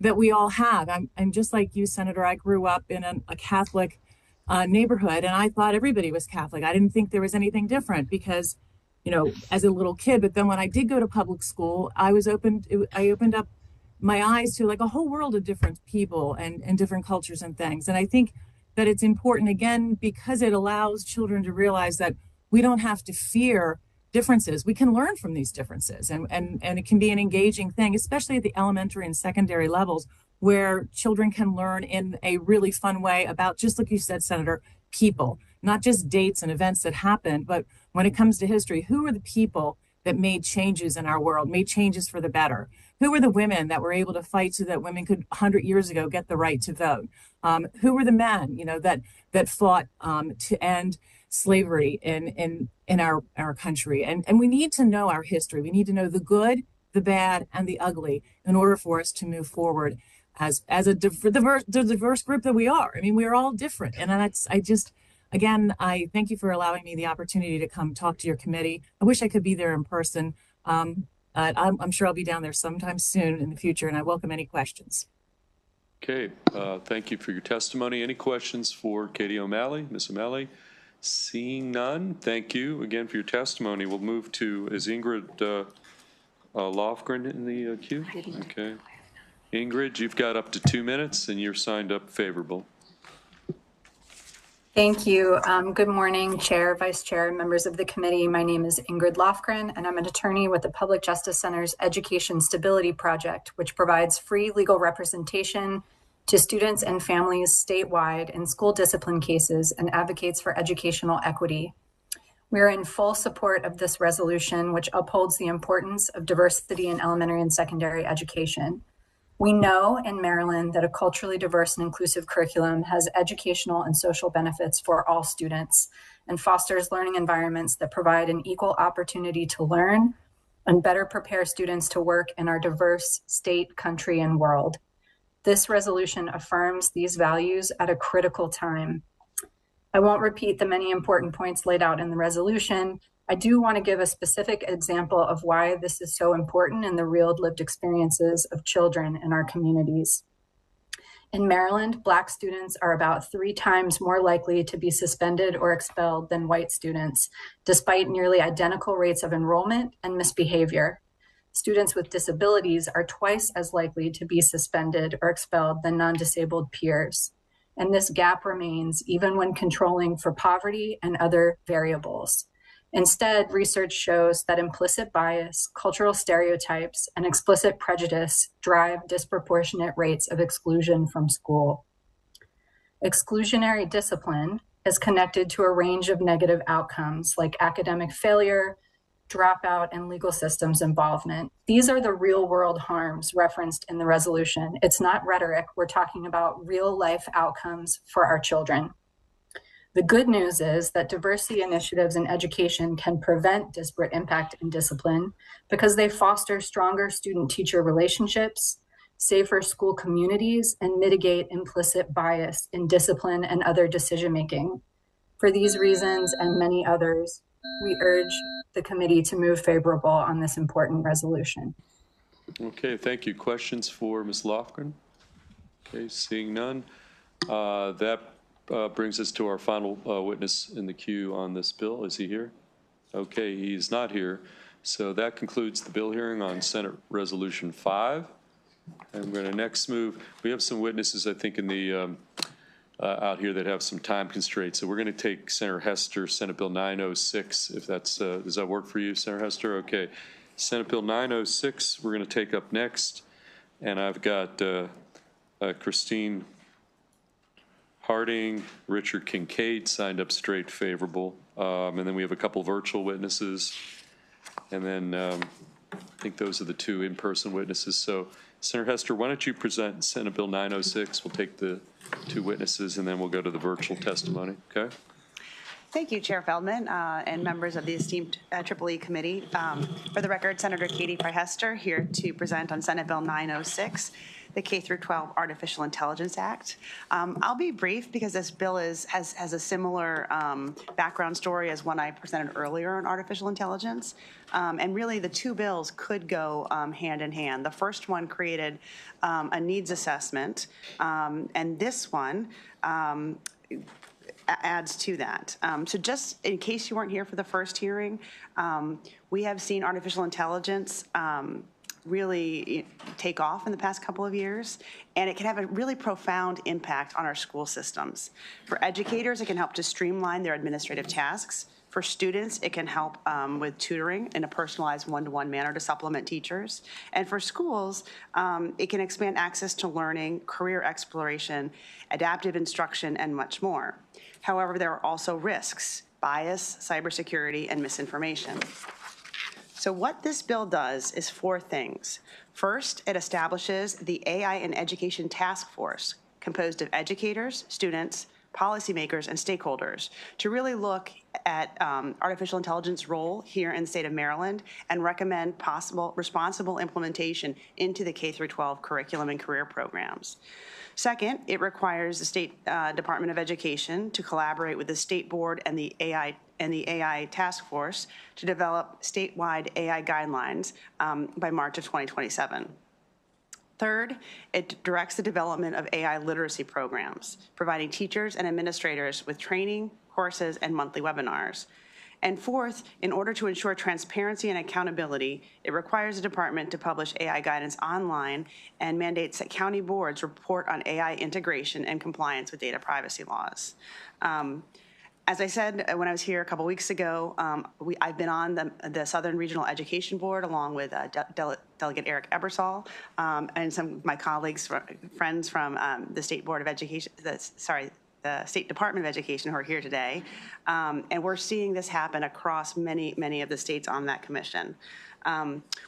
that we all have. I'm just like you, Senator. I grew up in a Catholic neighborhood, and I thought everybody was Catholic. I didn't think there was anything different because, as a little kid. But then when I did go to public school, I opened up my eyes to like a whole world of different people and different cultures and things. And I think that it's important, again, because it allows children to realize that we don't have to fear differences. We can learn from these differences, and it can be an engaging thing, especially at the elementary and secondary levels, where children can learn in a really fun way about, just like you said, Senator, people, not just dates and events that happened, but when it comes to history, who are the people that made changes in our world, made changes for the better? Who were the women that were able to fight so that women could 100 years ago get the right to vote? Who were the men, that fought to end slavery in our country? And we need to know our history. We need to know the good, the bad, and the ugly in order for us to move forward as a diverse group that we are. I mean, we are all different. And I thank you for allowing me the opportunity to come talk to your committee. I wish I could be there in person. I'm sure I'll be down there sometime soon in the future, and I welcome any questions. Okay, thank you for your testimony. Any questions for Katie O'Malley, Ms. O'Malley? Seeing none, thank you again for your testimony. We'll move to, is Ingrid Lofgren in the queue? Okay. Ingrid, you've got up to 2 minutes, and you're signed up favorable. Thank you. Good morning, Chair, Vice Chair, and members of the committee. My name is Ingrid Lofgren, and I'm an attorney with the Public Justice Center's Education Stability Project, which provides free legal representation to students and families statewide in school discipline cases and advocates for educational equity. We are in full support of this resolution, which upholds the importance of diversity in elementary and secondary education. We know in Maryland that a culturally diverse and inclusive curriculum has educational and social benefits for all students and fosters learning environments that provide an equal opportunity to learn and better prepare students to work in our diverse state, country, and world. This resolution affirms these values at a critical time. I won't repeat the many important points laid out in the resolution. I do want to give a specific example of why this is so important in the real lived experiences of children in our communities. In Maryland, Black students are about 3 times more likely to be suspended or expelled than white students, despite nearly identical rates of enrollment and misbehavior. Students with disabilities are twice as likely to be suspended or expelled than non-disabled peers. And this gap remains even when controlling for poverty and other variables. Instead, research shows that implicit bias, cultural stereotypes, and explicit prejudice drive disproportionate rates of exclusion from school. Exclusionary discipline is connected to a range of negative outcomes like academic failure, dropout, and legal systems involvement. These are the real world harms referenced in the resolution. It's not rhetoric. We're talking about real life outcomes for our children. The good news is that diversity initiatives in education can prevent disparate impact in discipline because they foster stronger student-teacher relationships, safer school communities, and mitigate implicit bias in discipline and other decision-making. For these reasons and many others, we urge the committee to move favorable on this important resolution. Okay, thank you. Questions for Ms. Lofgren? Okay, seeing none. That brings us to our final witness in the queue on this bill. Is he here? Okay, he's not here. So that concludes the bill hearing on Senate Resolution 5. And we're going to next move. We have some witnesses, I think, in the out here that have some time constraints. So we're going to take Senator Hester, Senate Bill 906, if that's, does that work for you, Senator Hester? Okay. Senate Bill 906, we're going to take up next. And I've got Christine Harding, Richard Kincaid signed up straight favorable. And then we have a couple virtual witnesses. And then I think those are the two in-person witnesses. So Senator Hester, why don't you present Senate Bill 906? We'll take the two witnesses and then we'll go to the virtual testimony, okay? Thank you, Chair Feldman, and members of the esteemed EEE Committee. For the record, Senator Katie Hester here to present on Senate Bill 906, the K-12 Artificial Intelligence Act. I'll be brief because this bill has a similar background story as one I presented earlier on artificial intelligence. And really, the two bills could go hand in hand. The first one created a needs assessment, and this one adds to that. So just in case you weren't here for the first hearing, we have seen artificial intelligence really take off in the past couple of years, and it can have a really profound impact on our school systems. For educators, it can help to streamline their administrative tasks. For students, it can help with tutoring in a personalized one-to-one manner to supplement teachers. And for schools, it can expand access to learning, career exploration, adaptive instruction, and much more. However, there are also risks: bias, cybersecurity, and misinformation. So what this bill does is four things. First, it establishes the AI in Education Task Force, composed of educators, students, policymakers, and stakeholders, to really look at artificial intelligence role here in the state of Maryland and recommend possible responsible implementation into the K-12 curriculum and career programs. Second, it requires the State Department of Education to collaborate with the State Board and the AI Task Force to develop statewide AI guidelines by March of 2027. Third, it directs the development of AI literacy programs, providing teachers and administrators with training, courses, and monthly webinars. And fourth, in order to ensure transparency and accountability, it requires the department to publish AI guidance online and mandates that county boards report on AI integration and compliance with data privacy laws. As I said when I was here a couple weeks ago, I've been on the Southern Regional Education Board along with Delegate Eric Ebersol and some of my colleagues, friends from the State Board of Education, the State Department of Education who are here today. And we're seeing this happen across many of the states on that commission.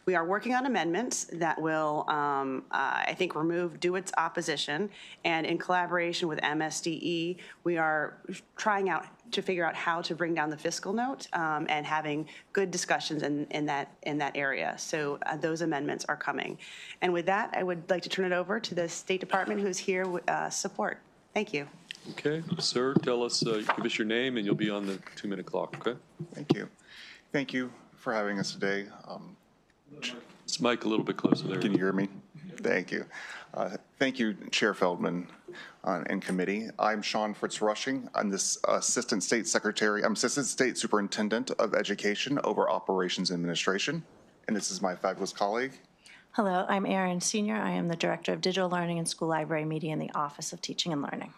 We are working on amendments that will, I think, remove DeWitt's opposition. And in collaboration with MSDE, we are trying out to figure out how to bring down the fiscal note and having good discussions in that area. So those amendments are coming. And with that, I would like to turn it over to the State Department, who's here with support. Thank you. Okay, sir, tell us, give us your name and you'll be on the 2-minute clock, okay? Thank you. Thank you for having us today. This mic a little bit closer there. Can you hear me? Thank you. Thank you, Chair Feldman and committee. I'm Sean Fritz-Rushing. I'm this Assistant State Superintendent of Education over Operations Administration. And this is my fabulous colleague. Hello, I'm Erin Senior. I am the Director of Digital Learning and School Library Media in the Office of Teaching and Learning.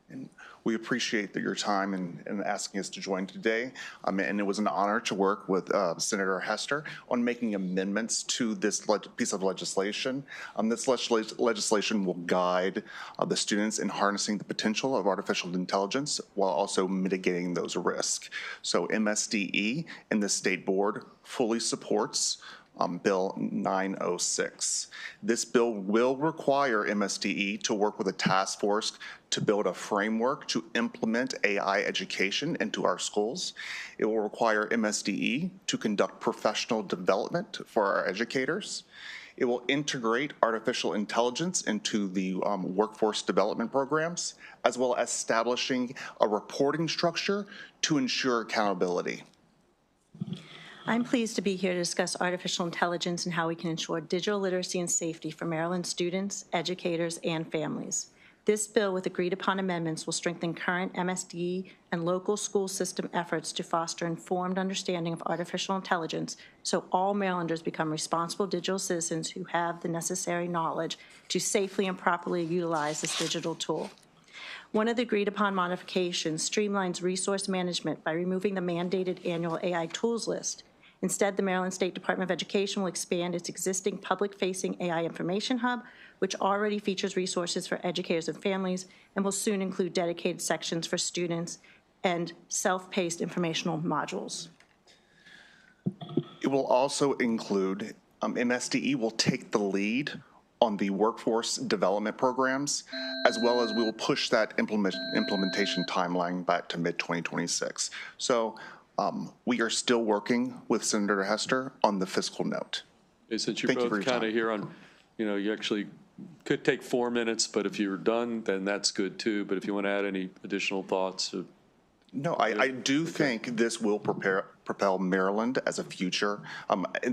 And we appreciate your time and asking us to join today. And it was an honor to work with Senator Hester on making amendments to this piece of legislation. This legislation will guide the students in harnessing the potential of artificial intelligence while also mitigating those risks. So MSDE and the State Board fully supports Bill 906. This bill will require MSDE to work with a task force to build a framework to implement AI education into our schools. It will require MSDE to conduct professional development for our educators. It will integrate artificial intelligence into the workforce development programs, as well as establishing a reporting structure to ensure accountability. I'm pleased to be here to discuss artificial intelligence and how we can ensure digital literacy and safety for Maryland students, educators, and families. This bill, with agreed-upon amendments, will strengthen current MSD and local school system efforts to foster informed understanding of artificial intelligence so all Marylanders become responsible digital citizens who have the necessary knowledge to safely and properly utilize this digital tool. One of the agreed-upon modifications streamlines resource management by removing the mandated annual AI tools list. Instead, the Maryland State Department of Education will expand its existing public-facing AI information hub, which already features resources for educators and families, and will soon include dedicated sections for students and self-paced informational modules. It will also include, MSDE will take the lead on the workforce development programs, as well as we will push that implementation timeline back to mid-2026. So we are still working with Senator Hester on the fiscal note. Okay, since you're both kind of here on, you actually could take 4 minutes, but if you're done, then that's good too. But if you want to add any additional thoughts. No, I do think this will propel Maryland as a future,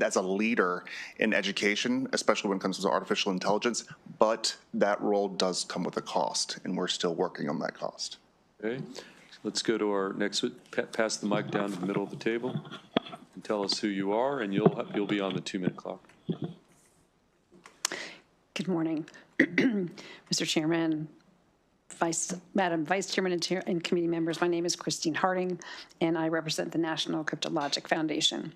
as a leader in education, especially when it comes to artificial intelligence, but that role does come with a cost, and we're still working on that cost. Okay, let's go to our next, pass the mic down to the middle of the table and tell us who you are, and you'll be on the 2-minute clock. Good morning, Mr. Chairman, Madam Vice Chairman and committee members. My name is Christine Harding, and I represent the National Cryptologic Foundation.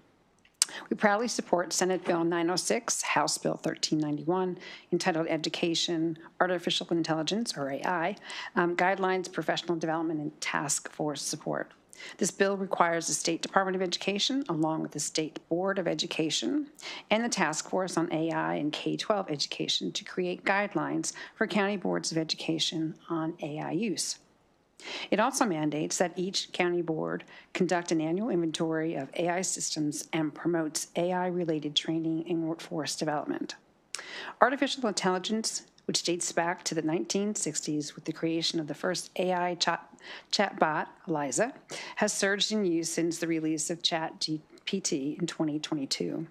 We proudly support Senate Bill 906, House Bill 1391, entitled Education, Artificial Intelligence, or AI, Guidelines, Professional Development, and Task Force Support. This bill requires the State Department of Education, along with the State Board of Education and the Task Force on AI and K-12 education, to create guidelines for county boards of education on AI use. It also mandates that each county board conduct an annual inventory of AI systems and promotes AI-related training and workforce development. Artificial intelligence, which dates back to the 1960s with the creation of the first AI chatbot, Eliza, has surged in use since the release of ChatGPT in 2022.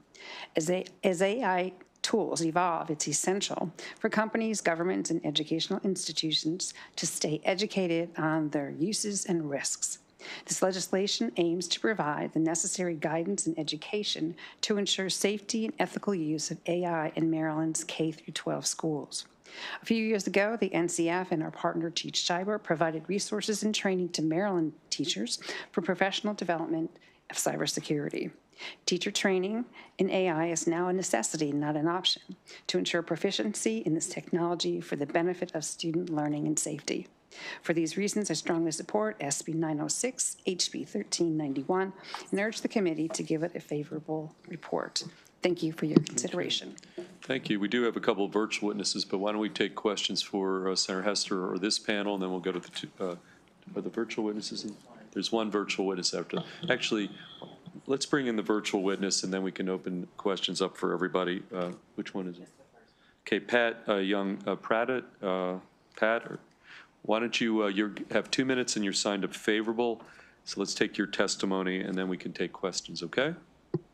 As AI tools evolve, it's essential for companies, governments, and educational institutions to stay educated on their uses and risks. This legislation aims to provide the necessary guidance and education to ensure safety and ethical use of AI in Maryland's K-12 schools. A few years ago, the NCF and our partner Teach Cyber provided resources and training to Maryland teachers for professional development of cybersecurity. Teacher training in AI is now a necessity, not an option, to ensure proficiency in this technology for the benefit of student learning and safety. For these reasons, I strongly support SB 906, HB 1391, and urge the committee to give it a favorable report. Thank you for your consideration. Thank you. We do have a couple of virtual witnesses, but why don't we take questions for Senator Hester or this panel, and then we'll go to the two, are the virtual witnesses? There's one virtual witness after. Actually, let's bring in the virtual witness, and then we can open questions up for everybody. Which one is it? Okay, Pat Young Pratt. Pat, why don't you have 2 minutes and you're signed up favorable. So let's take your testimony, and then we can take questions, okay?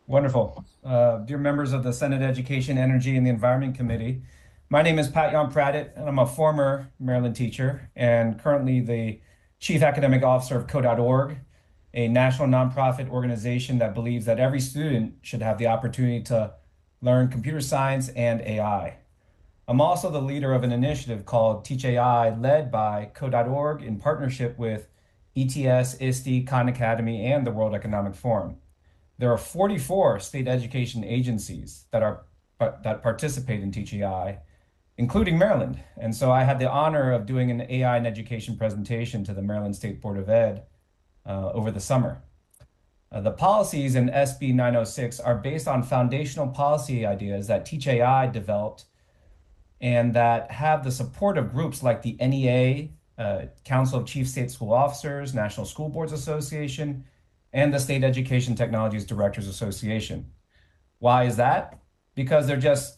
Wonderful. Dear members of the Senate Education, Energy, and the Environment Committee, my name is Pat Young Pratt, and I'm a former Maryland teacher and currently the Chief Academic Officer of Co.org, a national nonprofit organization that believes that every student should have the opportunity to learn computer science and AI. I'm also the leader of an initiative called Teach AI, led by Co.org in partnership with ETS, ISTE, Khan Academy, and the World Economic Forum. There are 44 state education agencies that participate in Teach AI, including Maryland. And so I had the honor of doing an AI in education presentation to the Maryland State Board of Ed over the summer. The policies in SB 906 are based on foundational policy ideas that Teach AI developed and that have the support of groups like the NEA, Council of Chief State School Officers, National School Boards Association, and the State Education Technologies Directors Association. Why is that? Because they're just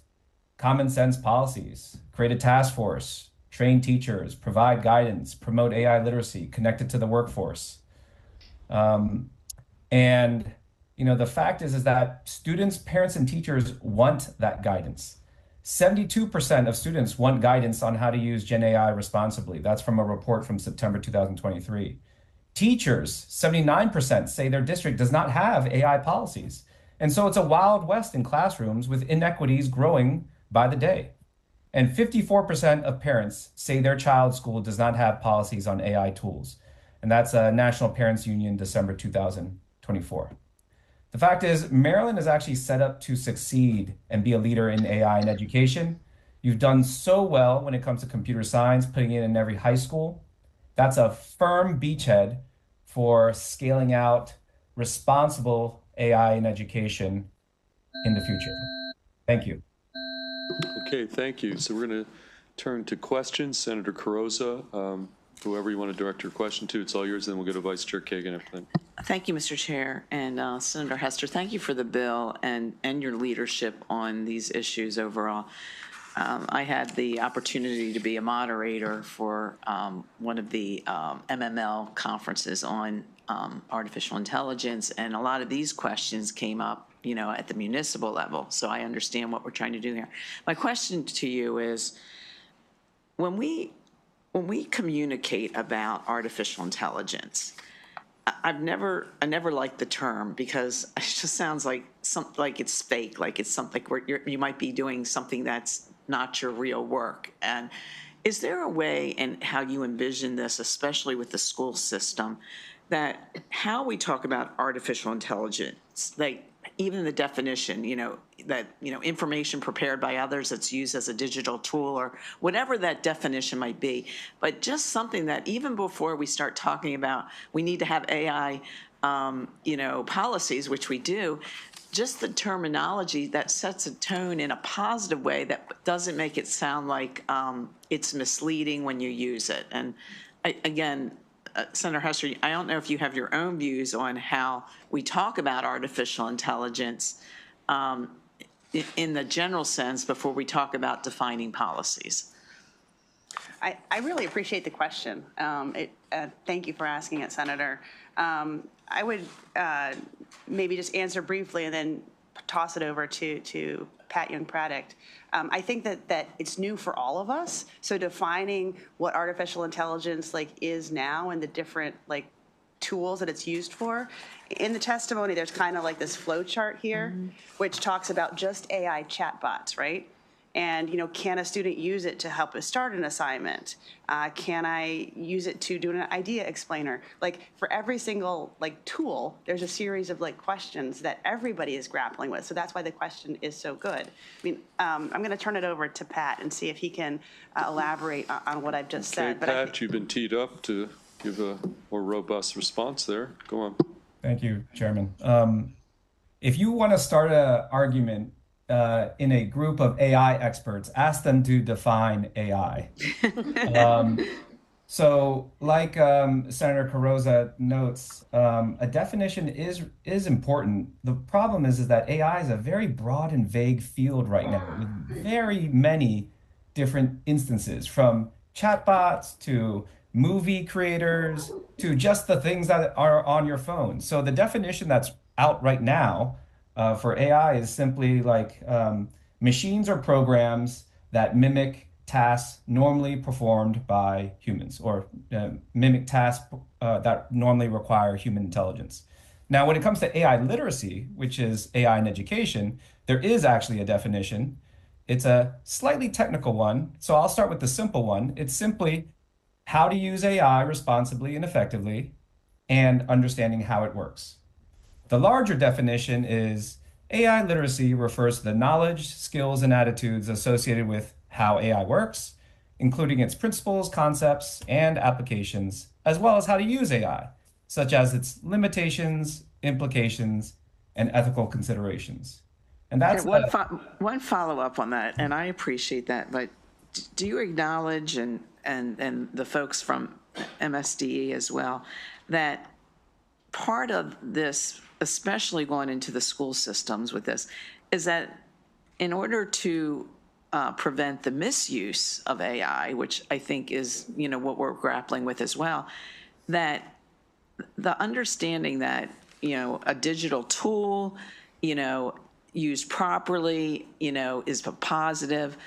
common sense policies. Create a task force, train teachers, provide guidance, promote AI literacy, connect it to the workforce. And the fact is that students, parents, and teachers want that guidance. 72% of students want guidance on how to use Gen AI responsibly. That's from a report from September 2023. Teachers, 79% say their district does not have AI policies. And so it's a wild west in classrooms with inequities growing by the day. And 54% of parents say their child's school does not have policies on AI tools. And that's National Parents Union, December 2024. The fact is, Maryland is actually set up to succeed and be a leader in AI in education. You've done so well when it comes to computer science, putting it in every high school. That's a firm beachhead for scaling out responsible AI in education in the future. Thank you. Okay, thank you. So we're going to turn to questions. Senator Carrozza, whoever you want to direct your question to, it's all yours. Then we'll go to Vice Chair Kagan after that. Thank you, Mr. Chair. And Senator Hester, thank you for the bill and your leadership on these issues overall. I had the opportunity to be a moderator for one of the MML conferences on artificial intelligence, and a lot of these questions came up, at the municipal level. So I understand what we're trying to do here. My question to you is, when we communicate about artificial intelligence, I never liked the term because it just sounds like it's fake, like it's something where you might be doing something that's not your real work. And is there a way in how you envision this, especially with the school system, that how we talk about artificial intelligence, like even the definition, that information prepared by others that's used as a digital tool or whatever that definition might be, but just something that even before we start talking about we need to have AI, policies, which we do, just the terminology that sets a tone in a positive way that doesn't make it sound like it's misleading when you use it. And Senator Hester, I don't know if you have your own views on how we talk about artificial intelligence in the general sense before we talk about defining policies. I really appreciate the question. Thank you for asking it, Senator. I would maybe just answer briefly and then toss it over to Pat Young-Pradict. I think that it's new for all of us. So defining what artificial intelligence is now and the different tools that it's used for. In the testimony, there's kind of this flow chart here, which talks about just AI chatbots, right? And, can a student use it to help us start an assignment? Can I use it to do an idea explainer? For every single tool, there's a series of questions that everybody is grappling with. So that's why the question is so good. I'm going to turn it over to Pat and see if he can elaborate on what I've just said. But Pat, you've been teed up to give a more robust response there. Go on. Thank you, Chairman. If you want to start an argument in a group of AI experts, ask them to define AI. So Senator Carrozza notes, a definition is important. The problem is that AI is a very broad and vague field right now with very many different instances, from chatbots to movie creators to just the things that are on your phone. So the definition that's out right now for AI is simply machines or programs that mimic tasks normally performed by humans, or mimic tasks that normally require human intelligence. Now, when it comes to AI literacy, which is AI in education, there is actually a definition. It's a slightly technical one, so I'll start with the simple one. It's simply how to use AI responsibly and effectively, and understanding how it works. The larger definition is AI literacy refers to the knowledge, skills, and attitudes associated with how AI works, including its principles, concepts, and applications, as well as how to use AI, such as its limitations, implications, and ethical considerations. And that's one follow-up on that, and I appreciate that, but do you acknowledge, and the folks from MSDE as well, that part of this, especially going into the school systems with this, is that in order to prevent the misuse of AI, which I think is, what we're grappling with as well, that the understanding that, a digital tool, used properly, is a positive.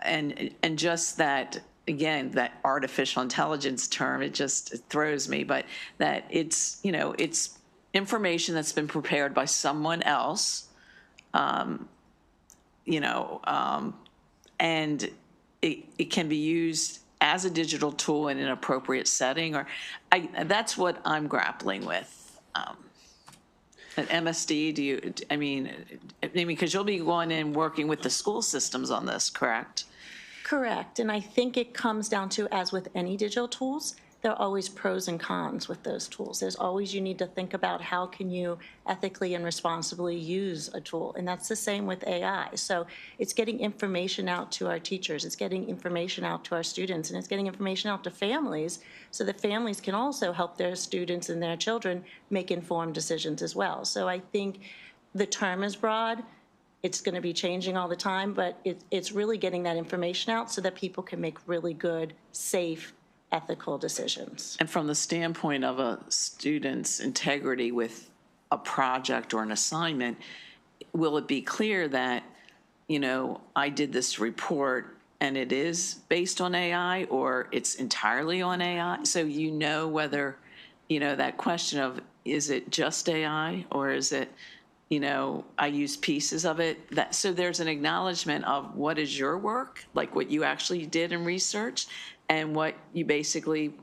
And just that, again, that artificial intelligence term, it throws me, but that it's information that's been prepared by someone else, and it can be used as a digital tool in an appropriate setting, that's what I'm grappling with. At MSD, because you'll be going in working with the school systems on this, correct? Correct. And I think it comes down to, as with any digital tools, there are always pros and cons with those tools. There's always, you need to think about how can you ethically and responsibly use a tool. And that's the same with AI. So it's getting information out to our teachers, it's getting information out to our students, and it's getting information out to families so that families can also help their students and their children make informed decisions as well. So I think the term is broad. It's going to be changing all the time, but it's really getting that information out so that people can make really good, safe, ethical decisions. And from the standpoint of a student's integrity with a project or an assignment, will it be clear that, I did this report and it is based on AI or it's entirely on AI? So whether, that question of, is it just AI or is it, I use pieces of it. So there's an acknowledgement of what is your work, like what you actually did in research, and what you basically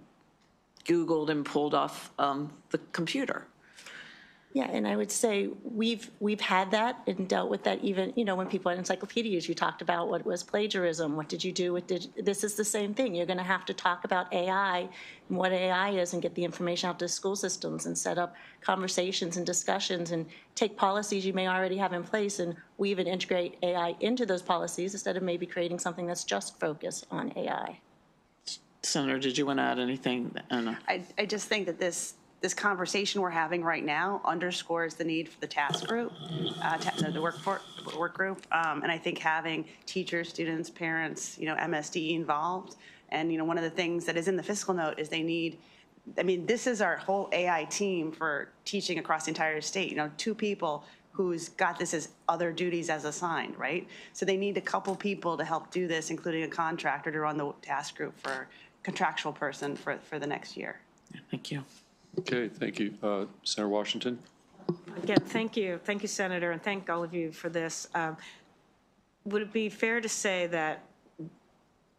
Googled and pulled off the computer. Yeah, and I would say we've had that and dealt with that even, when people had encyclopedias, you talked about what was plagiarism, what did you do with this is the same thing. You're going to have to talk about AI and what AI is and get the information out to school systems and set up conversations and discussions and take policies you may already have in place and weave and integrate AI into those policies instead of maybe creating something that's just focused on AI. Senator, did you want to add anything? I just think that this conversation we're having right now underscores the need for the task group, the work group, and I think having teachers, students, parents, MSD involved, and one of the things that is in the fiscal note is they need. This is our whole AI team for teaching across the entire state. 2 people who's got this as other duties as assigned, right? So they need a couple people to help do this, including a contractor to run the task group for contractual person for the next year. Thank you. Okay, thank you. Senator Washington? Again, thank you. Thank you, Senator, and thank all of you for this. Would it be fair to say that,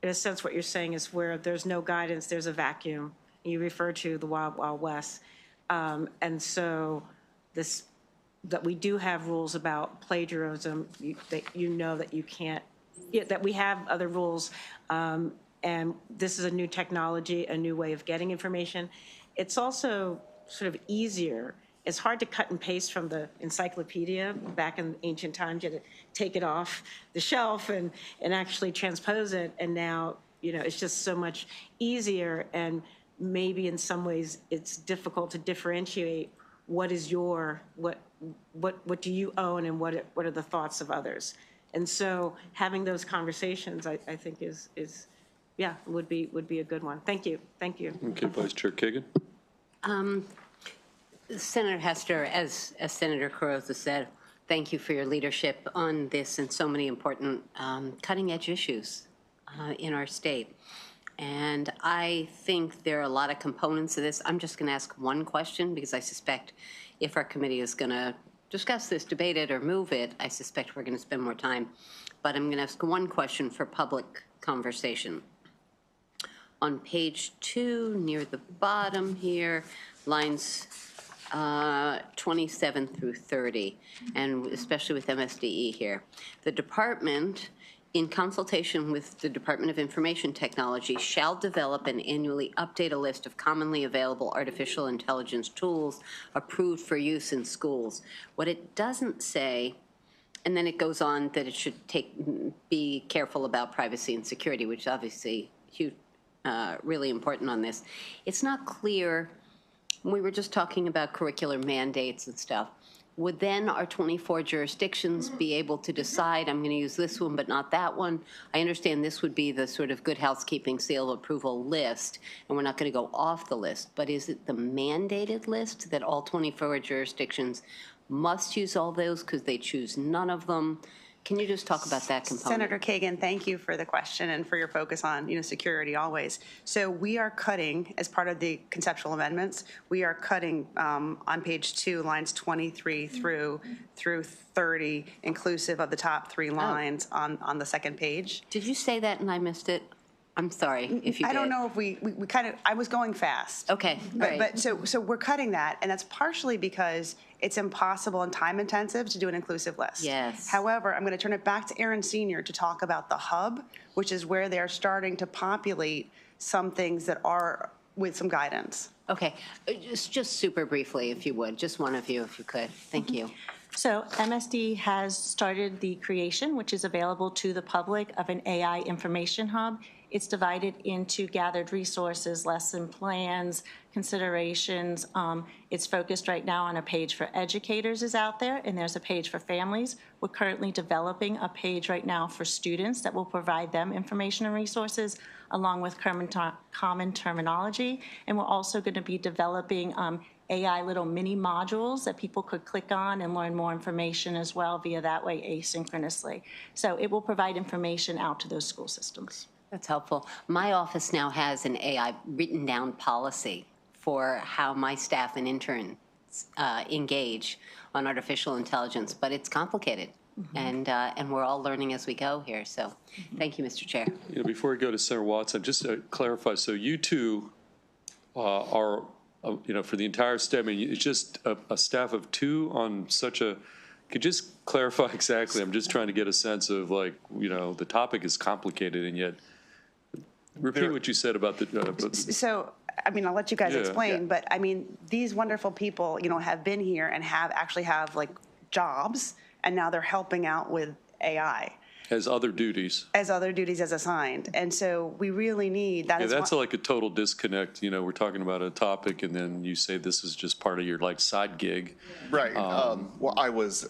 in a sense, what you're saying is where there's no guidance, there's a vacuum? You refer to the Wild Wild West. And so that we do have rules about plagiarism, that that you can't, that we have other rules, and this is a new technology, a new way of getting information. It's also sort of easier. It's hard to cut and paste from the encyclopedia back in ancient times. You had to take it off the shelf and actually transpose it. And now, it's just so much easier. And maybe in some ways it's difficult to differentiate what is what do you own and what are the thoughts of others. And so having those conversations, I think would be a good one. Thank you. Thank you. Okay, Vice Chair Kagan. Senator Hester, as Senator Carrozza said, thank you for your leadership on this and so many important cutting-edge issues in our state. And I think there are a lot of components of this. I'm just going to ask one question because I suspect if our committee is going to discuss this, debate it, or move it, I suspect we're going to spend more time. But I'm going to ask one question for public conversation. On page 2, near the bottom here, lines 27 through 30, and especially with MSDE here, the department, in consultation with the Department of Information Technology, shall develop and annually update a list of commonly available artificial intelligence tools approved for use in schools. What it doesn't say, and then it goes on that it should be careful about privacy and security, which is obviously huge, really important on this. It's not clear. We were just talking about curricular mandates and stuff. Would then our 24 jurisdictions be able to decide, I'm going to use this one but not that one? I understand this would be the sort of good housekeeping seal of approval list, and we're not going to go off the list. But is it the mandated list that all 24 jurisdictions must use all those because they choose none of them? Can you just talk about that component? Senator Kagan, thank you for the question and for your focus on, security always. So we are cutting, as part of the conceptual amendments, we are cutting on page 2, lines 23 through 30, inclusive of the top 3 lines on the second page. Did you say that and I missed it? I'm sorry if you did. I don't know if we kind of, I was going fast. Okay, right. But so we're cutting that, and that's partially because it's impossible and time intensive to do an inclusive list. Yes. However, I'm going to turn it back to Aaron Senior to talk about the hub, which is where they're starting to populate some things that are with some guidance. Okay, just super briefly, if you would, just one of you, if you could. Thank you. So MSD has started the creation, which is available to the public, of an AI information hub. It's divided into gathered resources, lesson plans, considerations. It's focused right now on a page for educators is out there, and there's a page for families. We're currently developing a page right now for students that will provide them information and resources along with common terminology. And we're also going to be developing AI little mini modules that people could click on and learn more information as well via that way asynchronously. So it will provide information out to those school systems. That's helpful. My office now has an AI written down policy for how my staff and interns engage on artificial intelligence, but it's complicated. And we're all learning as we go here. So thank you, Mr. Chair. Before we go to Senator Watson, just to clarify, so you two are, for the entire staff, I mean, it's just a staff of 2 on such a, could you just clarify exactly? I'm just trying to get a sense of the topic is complicated and yet, repeat what you said about the. So, I mean, I'll let you guys explain, but I mean, these wonderful people, have been here and actually have jobs, and now they're helping out with AI. As other duties. As other duties as assigned. And so we really need that. Yeah, that's like a total disconnect. We're talking about a topic and then you say this is just part of your side gig. Right. Well, I was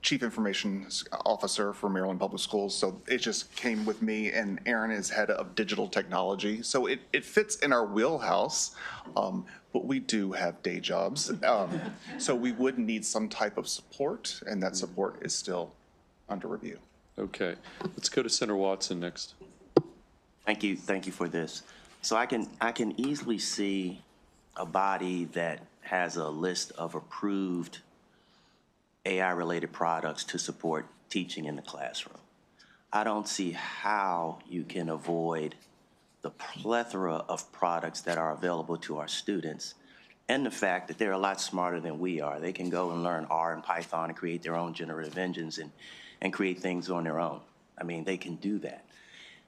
Chief Information Officer for Maryland Public Schools, so it just came with me, and Aaron is head of digital technology. So it fits in our wheelhouse, but we do have day jobs. So we would need some type of support, and that support is still under review. Okay, let's go to Senator Watson next. Thank you for this. So I can easily see a body that has a list of approved AI-related products to support teaching in the classroom. I don't see how you can avoid the plethora of products that are available to our students and the fact that they're a lot smarter than we are. They can go and learn R and Python and create their own generative engines and create things on their own. I mean, they can do that.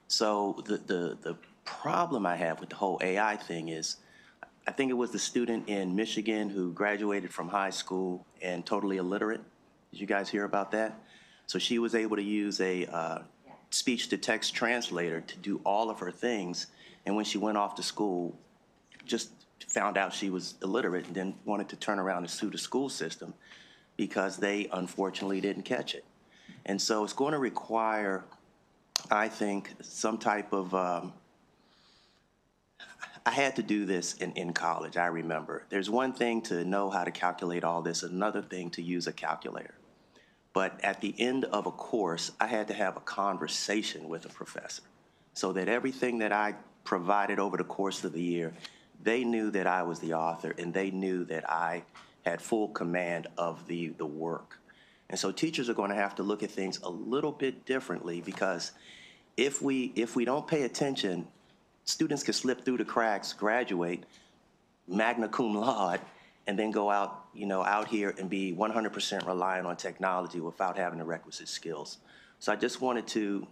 So the problem I have with the whole AI thing is, I think it was the student in Michigan who graduated from high school and totally illiterate. Did you guys hear about that? So she was able to use a speech-to-text translator to do all of her things, and when she went off to school, just found out she was illiterate and then wanted to turn around and sue the school system because they unfortunately didn't catch it. And so it's going to require, I think, some type of, I had to do this in college, I remember. There's one thing to know how to calculate all this, another thing to use a calculator. But at the end of a course, I had to have a conversation with a professor so that everything that I provided over the course of the year, they knew that I was the author and they knew that I had full command of the work. And so teachers are going to have to look at things a little bit differently, because if we don't pay attention, students can slip through the cracks, graduate, magna cum laude, and then go out, out here and be 100% reliant on technology without having the requisite skills. So I just wanted to,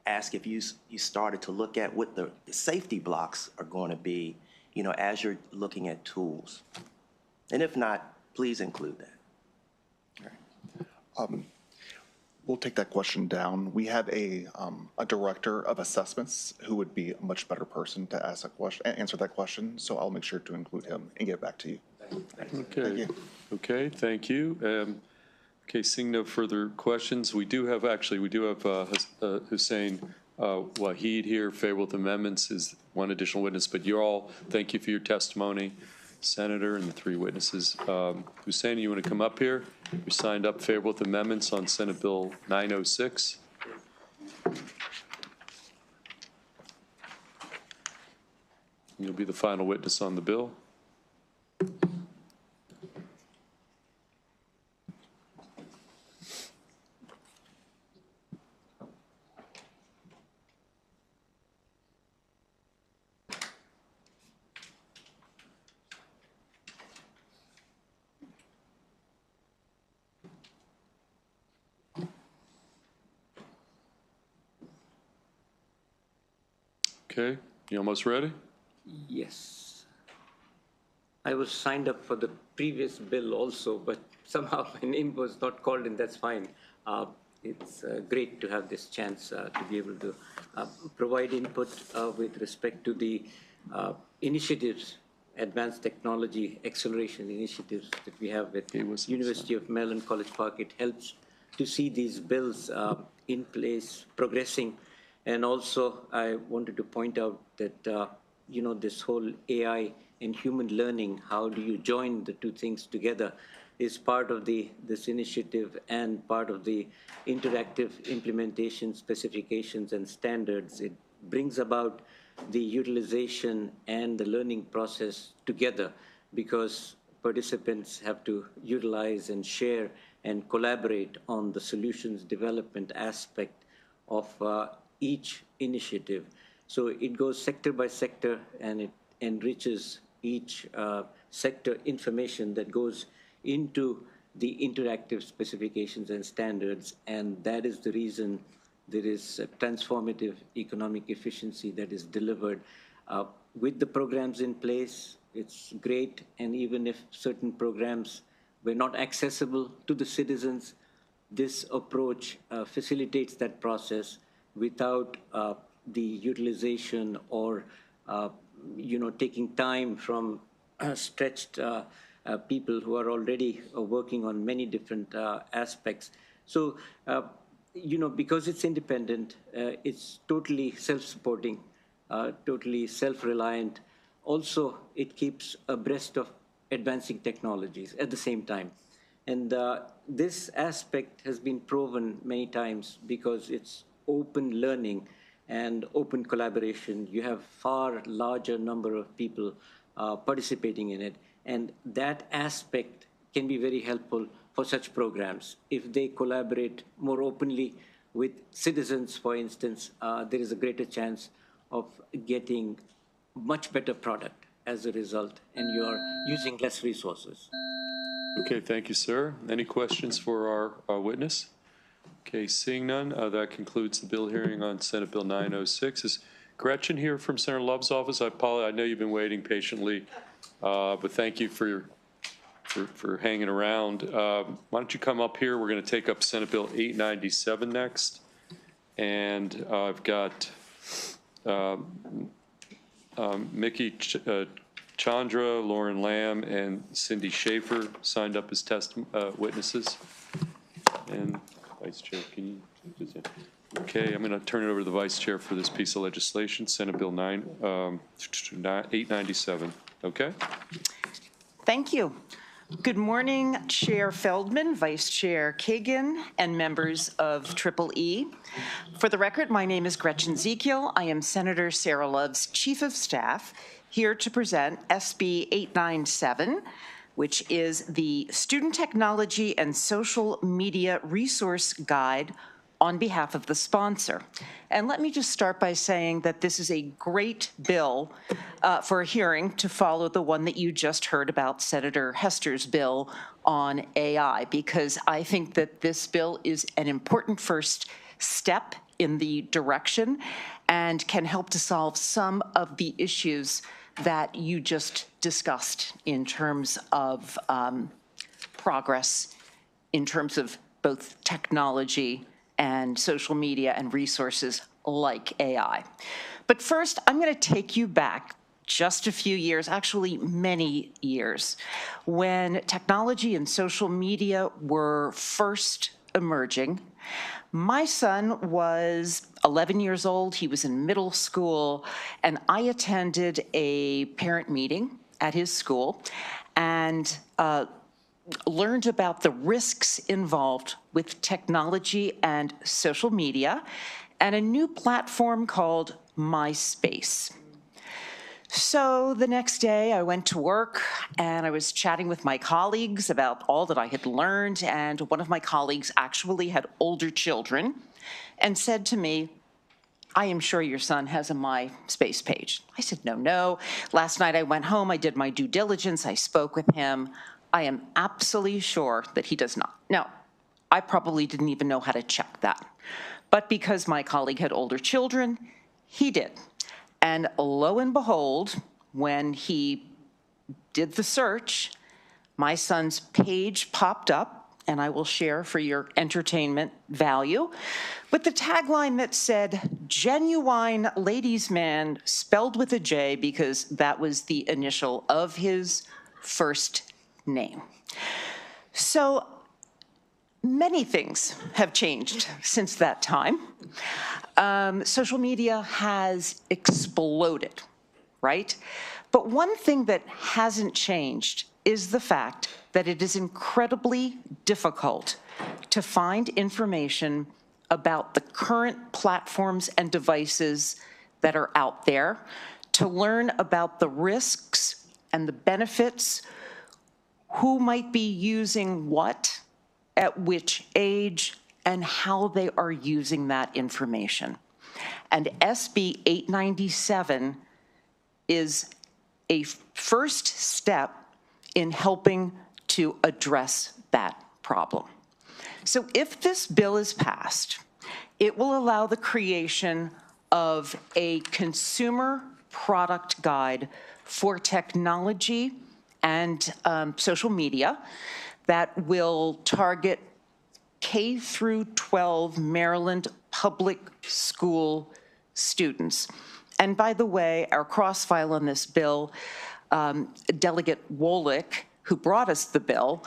ask if you started to look at what the safety blocks are going to be, as you're looking at tools. And if not, please include that. We'll take that question down. We have a director of assessments who would be a much better person to ask that question, answer that question. So I'll make sure to include him and get back to you. Okay. Thank you. Okay, thank you. Okay, seeing no further questions, we do have Hussein Waheed here, favorable with amendments, is one additional witness, but thank you for your testimony. senator and the three witnesses. Hussein, you want to come up here? You signed up favorable with amendments on Senate Bill 906. You'll be the final witness on the bill. Okay, you almost ready? Yes. I was signed up for the previous bill also, but somehow my name was not called in. That's fine. It's great to have this chance to be able to provide input with respect to the initiatives, advanced technology acceleration initiatives that we have with University of Maryland, College Park. It helps to see these bills in place, progressing. And also, I wanted to point out that, you know, this whole AI and human learning, how do you join the two things together, is part of this initiative and part of the interactive implementation specifications and standards. It brings about the utilization and the learning process together because participants have to utilize and share and collaborate on the solutions development aspect of each initiative. So it goes sector by sector and it enriches each sector information that goes into the interactive specifications and standards, and that is the reason there is a transformative economic efficiency that is delivered. With the programs in place, it's great, and even if certain programs were not accessible to the citizens, this approach facilitates that process without the utilization or you know, taking time from stretched people who are already working on many different aspects. So, you know, because it's independent, it's totally self-supporting, totally self-reliant. Also, it keeps abreast of advancing technologies at the same time. And this aspect has been proven many times because it's open learning and open collaboration. You have far larger number of people participating in it. And that aspect can be very helpful for such programs. If they collaborate more openly with citizens, for instance, there is a greater chance of getting much better product as a result, and you are using less resources. Okay, thank you, sir. Any questions for our witness? Okay, seeing none, that concludes the bill hearing on Senate Bill 906. Is Gretchen here from Senator Love's office? I apologize. I know you've been waiting patiently, but thank you for hanging around. Why don't you come up here? We're going to take up Senate Bill 897 next, and I've got Mickey Chandra, Lauren Lamb, and Cindy Schaefer signed up as witnesses. And Vice Chair, can you just, okay, I'm going to turn it over to the Vice Chair for this piece of legislation, Senate Bill 897. Okay? Thank you. Good morning, Chair Feldman, Vice Chair Kagan, and members of EEE. For the record, my name is Gretchen Zekiel. I am Senator Sarah Love's Chief of Staff, here to present SB 897, which is the Student Technology and Social Media Resource Guide on behalf of the sponsor. And let me just start by saying that this is a great bill for a hearing to follow the one that you just heard about, Senator Hester's bill on AI, because I think that this bill is an important first step in the direction and can help to solve some of the issues that you just discussed in terms of progress, in terms of both technology and social media and resources like AI. But first, I'm going to take you back just a few years, actually many years, when technology and social media were first emerging. My son was 11 years old, he was in middle school, and I attended a parent meeting at his school and learned about the risks involved with technology and social media and a new platform called MySpace. So the next day I went to work and I was chatting with my colleagues about all that I had learned, and one of my colleagues actually had older children and said to me, "I am sure your son has a MySpace page." I said, no. Last night I went home, I did my due diligence, I spoke with him. I am absolutely sure that he does not. Now, I probably didn't even know how to check that. But because my colleague had older children, he did. And lo and behold, when he did the search, my son's page popped up, and I will share for your entertainment value, with the tagline that said, "Genuine Ladies Man," spelled with a J because that was the initial of his first name. So many things have changed since that time. Social media has exploded, right? But one thing that hasn't changed is the fact that it is incredibly difficult to find information about the current platforms and devices that are out there, to learn about the risks and the benefits, who might be using what, at which age, and how they are using that information. And SB 897 is a first step in helping to address that problem. So if this bill is passed, it will allow the creation of a consumer product guide for technology and social media that will target K through 12 Maryland public school students. And by the way, our cross-file on this bill, Delegate Wolick, who brought us the bill,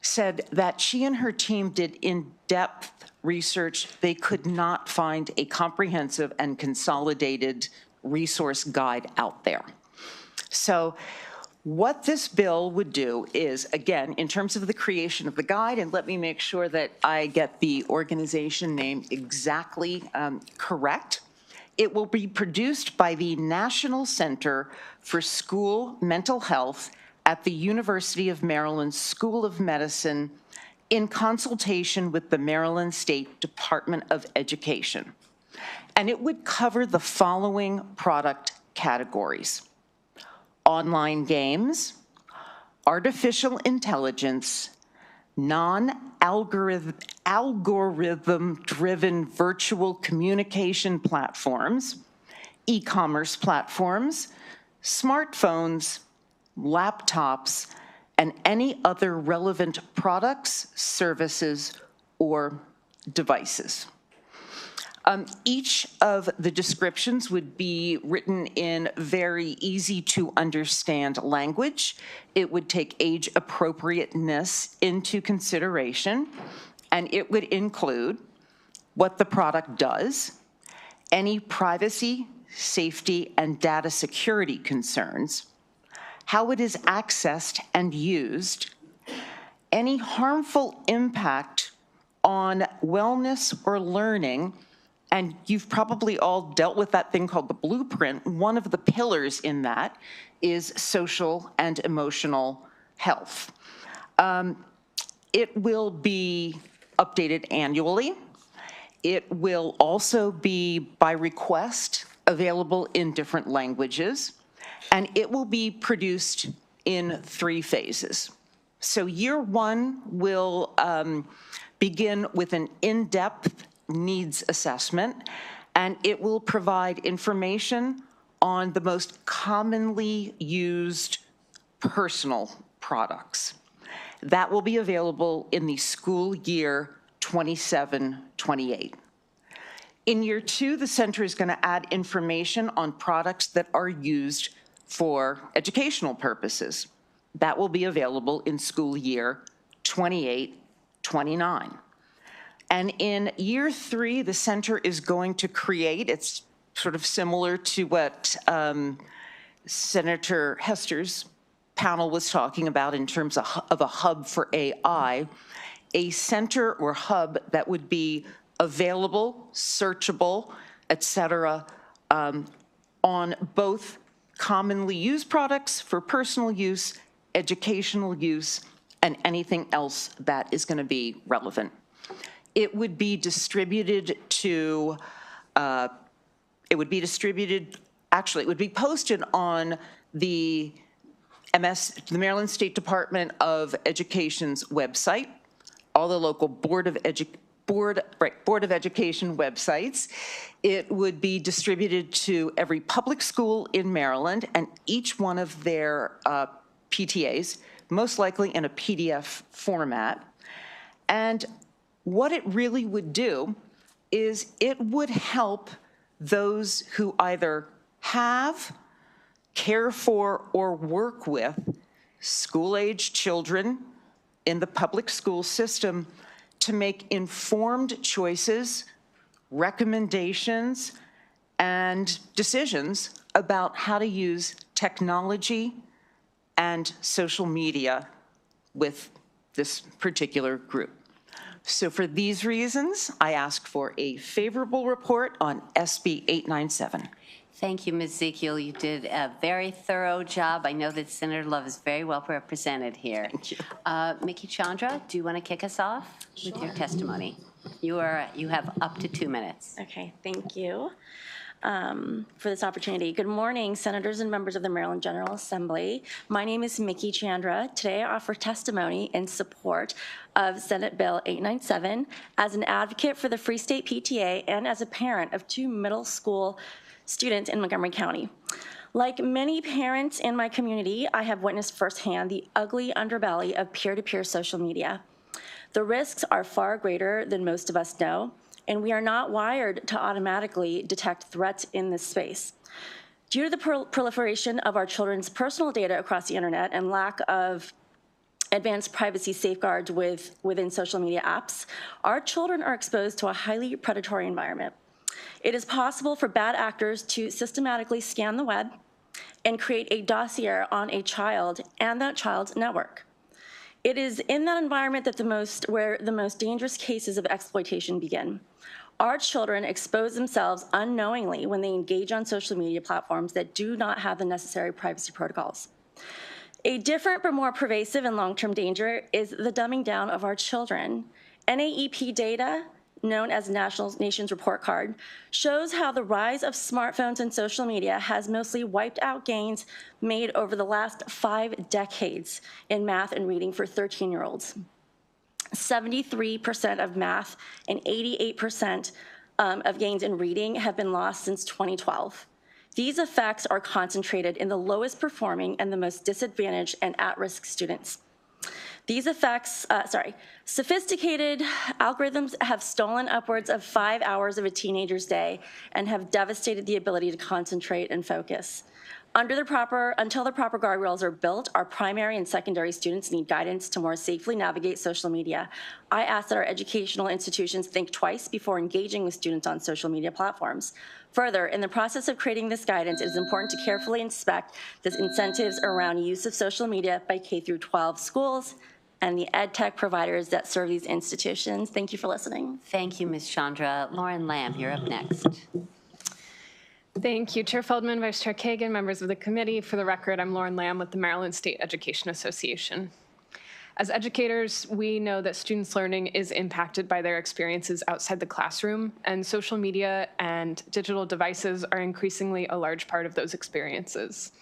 said that she and her team did in-depth research. They could not find a comprehensive and consolidated resource guide out there. So what this bill would do is, again, in terms of the creation of the guide, and let me make sure that I get the organization name exactly correct, it will be produced by the National Center for School Mental Health at the University of Maryland School of Medicine in consultation with the Maryland State Department of Education. And it would cover the following product categories: online games, artificial intelligence, non-algorithm-driven virtual communication platforms, e-commerce platforms, smartphones, laptops, and any other relevant products, services, or devices. Each of the descriptions would be written in very easy to understand language. It would take age appropriateness into consideration, and it would include what the product does, any privacy, safety, and data security concerns, how it is accessed and used, any harmful impact on wellness or learning. And you've probably all dealt with that thing called the blueprint. One of the pillars in that is social and emotional health. It will be updated annually. It will also be, by request, available in different languages. And it will be produced in 3 phases. So year 1 will begin with an in-depth needs assessment, and it will provide information on the most commonly used personal products. That will be available in the school year 27-28. In year 2, the center is going to add information on products that are used for educational purposes. That will be available in school year 28-29. And in year 3, the center is going to create, it's sort of similar to what Senator Hester's panel was talking about in terms of a hub for AI, a center or hub that would be available, searchable, et cetera, on both commonly used products for personal use, educational use, and anything else that is going to be relevant. It would be distributed to, it would be posted on the Maryland State Department of Education's website, all the local Board of Education websites. It would be distributed to every public school in Maryland and each one of their PTAs, most likely in a PDF format. And what it really would do is it would help those who either have, care for, or work with school-age children in the public school system to make informed choices, recommendations, and decisions about how to use technology and social media with this particular group. So for these reasons, I ask for a favorable report on SB 897. Thank you, Ms. Ezekiel. You did a very thorough job. I know that Senator Love is very well represented here. Thank you. Mickey Chandra, do you want to kick us off with your testimony? You have up to 2 minutes. Okay, thank you for this opportunity. Good morning, senators and members of the Maryland General Assembly. My name is Mickey Chandra. Today I offer testimony in support of Senate Bill 897 as an advocate for the Free State PTA and as a parent of 2 middle school students in Montgomery County. Like many parents in my community, I have witnessed firsthand the ugly underbelly of peer-to-peer social media. The risks are far greater than most of us know, and we are not wired to automatically detect threats in this space. Due to the proliferation of our children's personal data across the internet and lack of advanced privacy safeguards within social media apps, our children are exposed to a highly predatory environment. It is possible for bad actors to systematically scan the web and create a dossier on a child and that child's network. It is in that environment that where the most dangerous cases of exploitation begin. Our children expose themselves unknowingly when they engage on social media platforms that do not have the necessary privacy protocols. A different but more pervasive and long-term danger is the dumbing down of our children. NAEP data, known as Nation's Report Card, shows how the rise of smartphones and social media has mostly wiped out gains made over the last 5 decades in math and reading for 13-year-olds. 73% of math and 88% of gains in reading have been lost since 2012. These effects are concentrated in the lowest performing and the most disadvantaged and at-risk students. These effects, sophisticated algorithms have stolen upwards of 5 hours of a teenager's day and have devastated the ability to concentrate and focus. Until the proper guardrails are built, our primary and secondary students need guidance to more safely navigate social media. I ask that our educational institutions think twice before engaging with students on social media platforms. Further, in the process of creating this guidance, it is important to carefully inspect the incentives around use of social media by K-12 schools and the ed tech providers that serve these institutions. Thank you for listening. Thank you, Ms. Chandra. Lauren Lamb, you're up next. Thank you, Chair Feldman, Vice Chair Kagan, members of the committee. For the record, I'm Lauren Lamb with the Maryland State Education Association. As educators, we know that students' learning is impacted by their experiences outside the classroom, and social media and digital devices are increasingly a large part of those experiences.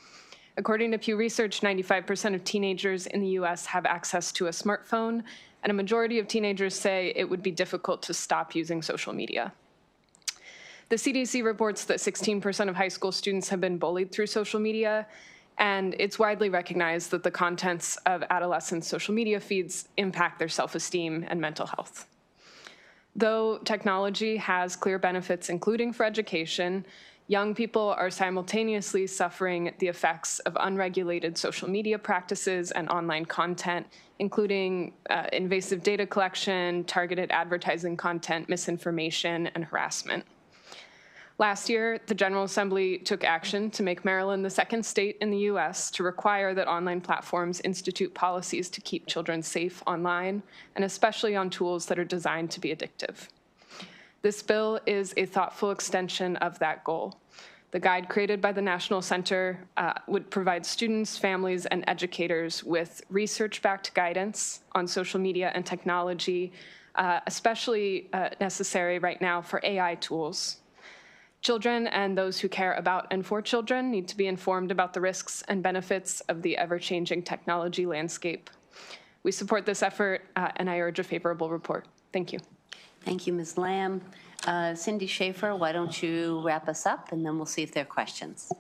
According to Pew Research, 95% of teenagers in the U.S. have access to a smartphone, and a majority of teenagers say it would be difficult to stop using social media. The CDC reports that 16% of high school students have been bullied through social media, and it's widely recognized that the contents of adolescents' social media feeds impact their self-esteem and mental health. Though technology has clear benefits, including for education, young people are simultaneously suffering the effects of unregulated social media practices and online content, including invasive data collection, targeted advertising content, misinformation, and harassment. Last year, the General Assembly took action to make Maryland the second state in the U.S. to require that online platforms institute policies to keep children safe online, and especially on tools that are designed to be addictive. This bill is a thoughtful extension of that goal. The guide created by the National Center would provide students, families, and educators with research-backed guidance on social media and technology, especially necessary right now for AI tools. Children and those who care about and for children need to be informed about the risks and benefits of the ever-changing technology landscape. We support this effort, and I urge a favorable report. Thank you. Thank you, Ms. Lamb. Cindy Schaefer, why don't you wrap us up, and then we'll see if there are questions.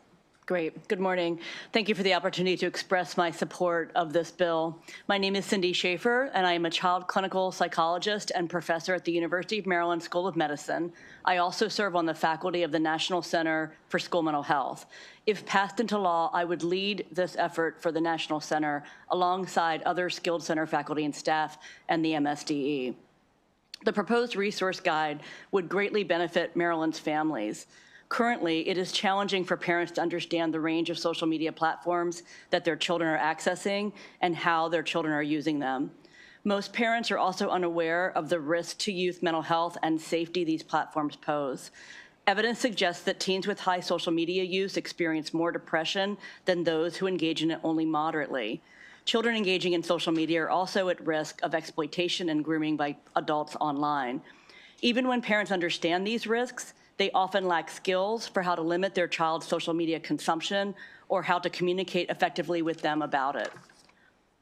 Great. Good morning. Thank you for the opportunity to express my support of this bill. My name is Cindy Schaefer, and I am a child clinical psychologist and professor at the University of Maryland School of Medicine. I also serve on the faculty of the National Center for School Mental Health. If passed into law, I would lead this effort for the National Center alongside other skilled center faculty and staff and the MSDE. The proposed resource guide would greatly benefit Maryland's families. Currently, it is challenging for parents to understand the range of social media platforms that their children are accessing and how their children are using them. Most parents are also unaware of the risk to youth mental health and safety these platforms pose. Evidence suggests that teens with high social media use experience more depression than those who engage in it only moderately. Children engaging in social media are also at risk of exploitation and grooming by adults online. Even when parents understand these risks, they often lack skills for how to limit their child's social media consumption or how to communicate effectively with them about it.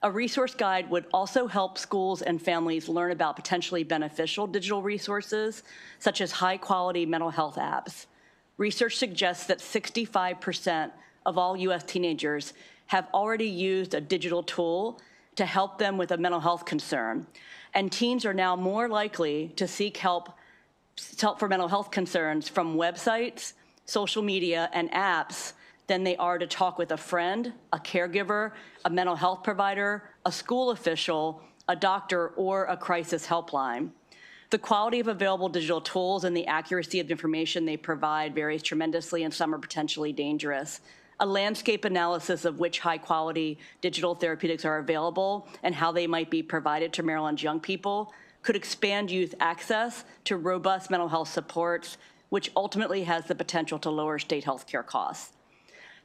A resource guide would also help schools and families learn about potentially beneficial digital resources, such as high-quality mental health apps. Research suggests that 65% of all U.S. teenagers have already used a digital tool to help them with a mental health concern, and teens are now more likely to seek help for mental health concerns from websites, social media, and apps than they are to talk with a friend, a caregiver, a mental health provider, a school official, a doctor, or a crisis helpline. The quality of available digital tools and the accuracy of information they provide varies tremendously, and some are potentially dangerous. A landscape analysis of which high-quality digital therapeutics are available and how they might be provided to Maryland's young people could expand youth access to robust mental health supports, which ultimately has the potential to lower state health care costs.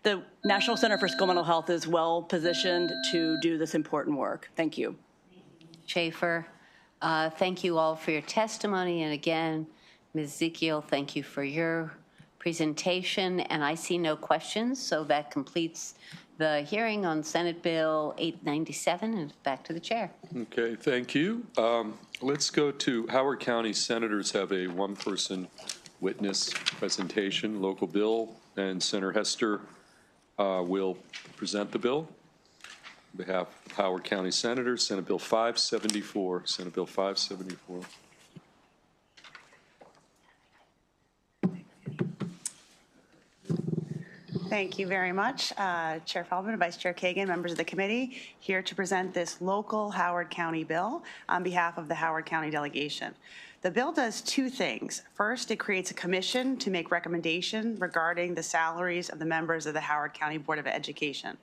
The National Center for School Mental Health is well positioned to do this important work. Thank you. Schaefer, thank you all for your testimony. And again, Ms. Ezekiel, thank you for your presentation. And I see no questions, so that completes the hearing on Senate Bill 897, and back to the chair. Okay, thank you. Let's go to Howard County Senators have a one-person witness presentation, local bill, and Senator Hester will present the bill. On behalf of Howard County Senators, Senate Bill 574. Senate Bill 574. Thank you very much, Chair Feldman, Vice Chair Kagan, members of the committee, here to present this local Howard County bill on behalf of the Howard County delegation. The bill does two things. First, it creates a commission to make recommendation regarding the salaries of the members of the Howard County Board of Education.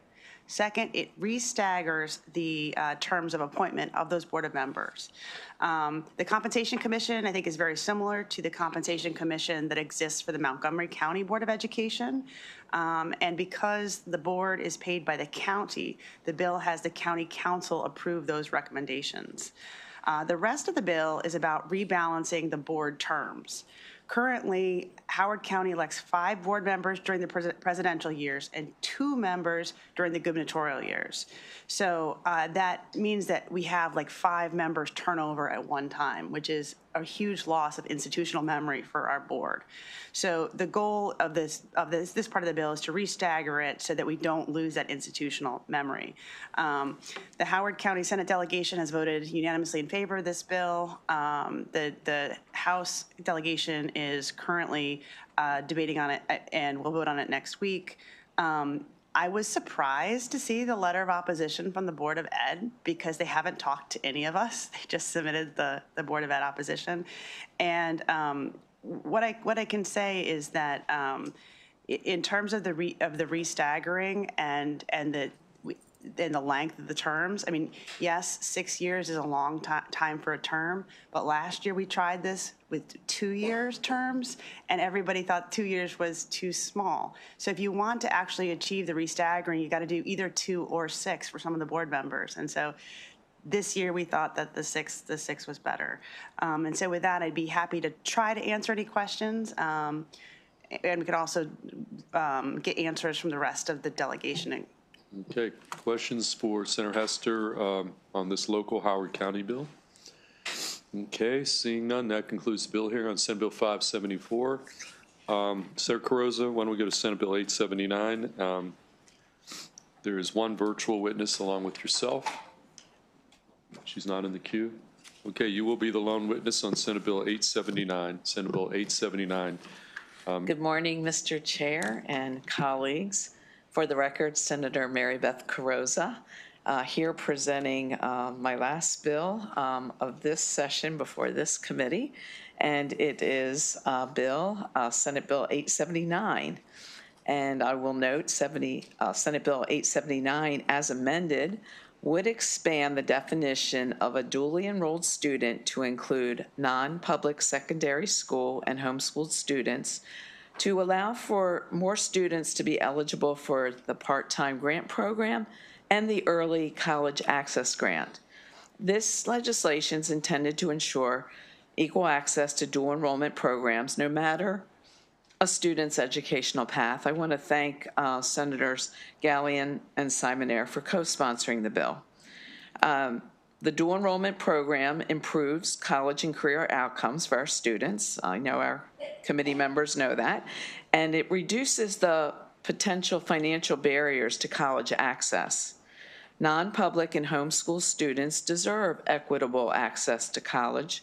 Second, it re-staggers the terms of appointment of those board of members. The Compensation Commission, I think, is very similar to the Compensation Commission that exists for the Montgomery County Board of Education. And because the board is paid by the county, the bill has the county council approve those recommendations. The rest of the bill is about rebalancing the board terms. Currently, Howard County elects 5 board members during the presidential years and 2 members during the gubernatorial years. So that means that we have like 5 members turnover at one time, which is a huge loss of institutional memory for our board. So the goal of this part of the bill is to re-stagger it so that we don't lose that institutional memory. The Howard County Senate delegation has voted unanimously in favor of this bill. The House delegation is currently debating on it and will vote on it next week. I was surprised to see the letter of opposition from the Board of Ed because they haven't talked to any of us. They just submitted the Board of Ed opposition. And what I can say is that in terms of the restaggering and the length of the terms, I mean, yes, 6 years is a long time for a term, but last year we tried this with 2 years terms, and everybody thought 2 years was too small. So if you want to actually achieve the restaggering, you got to do either 2 or 6 for some of the board members. And so this year we thought that the six was better. And so with that, I'd be happy to try to answer any questions. And we could also get answers from the rest of the delegation. Okay, questions for Senator Hester on this local Howard County bill? Okay, seeing none, that concludes the bill hearing on Senate Bill 574. Senator Carrozza, why don't we go to Senate Bill 879? There is one virtual witness along with yourself. She's not in the queue. Okay, you will be the lone witness on Senate Bill 879. Senate Bill 879. Good morning, Mr. Chair and colleagues. For the record, Senator Mary Beth Carrozza, here presenting my last bill of this session before this committee, and it is Senate Bill 879. And I will note Senate Bill 879 as amended would expand the definition of a duly enrolled student to include non-public secondary school and homeschooled students, to allow for more students to be eligible for the part-time grant program and the early college access grant. This legislation is intended to ensure equal access to dual enrollment programs, no matter a student's educational path. I want to thank Senators Gallion and Simonaire for co-sponsoring the bill. The dual enrollment program improves college and career outcomes for our students. I know our committee members know that. And it reduces the potential financial barriers to college access. Non-public and homeschool students deserve equitable access to college,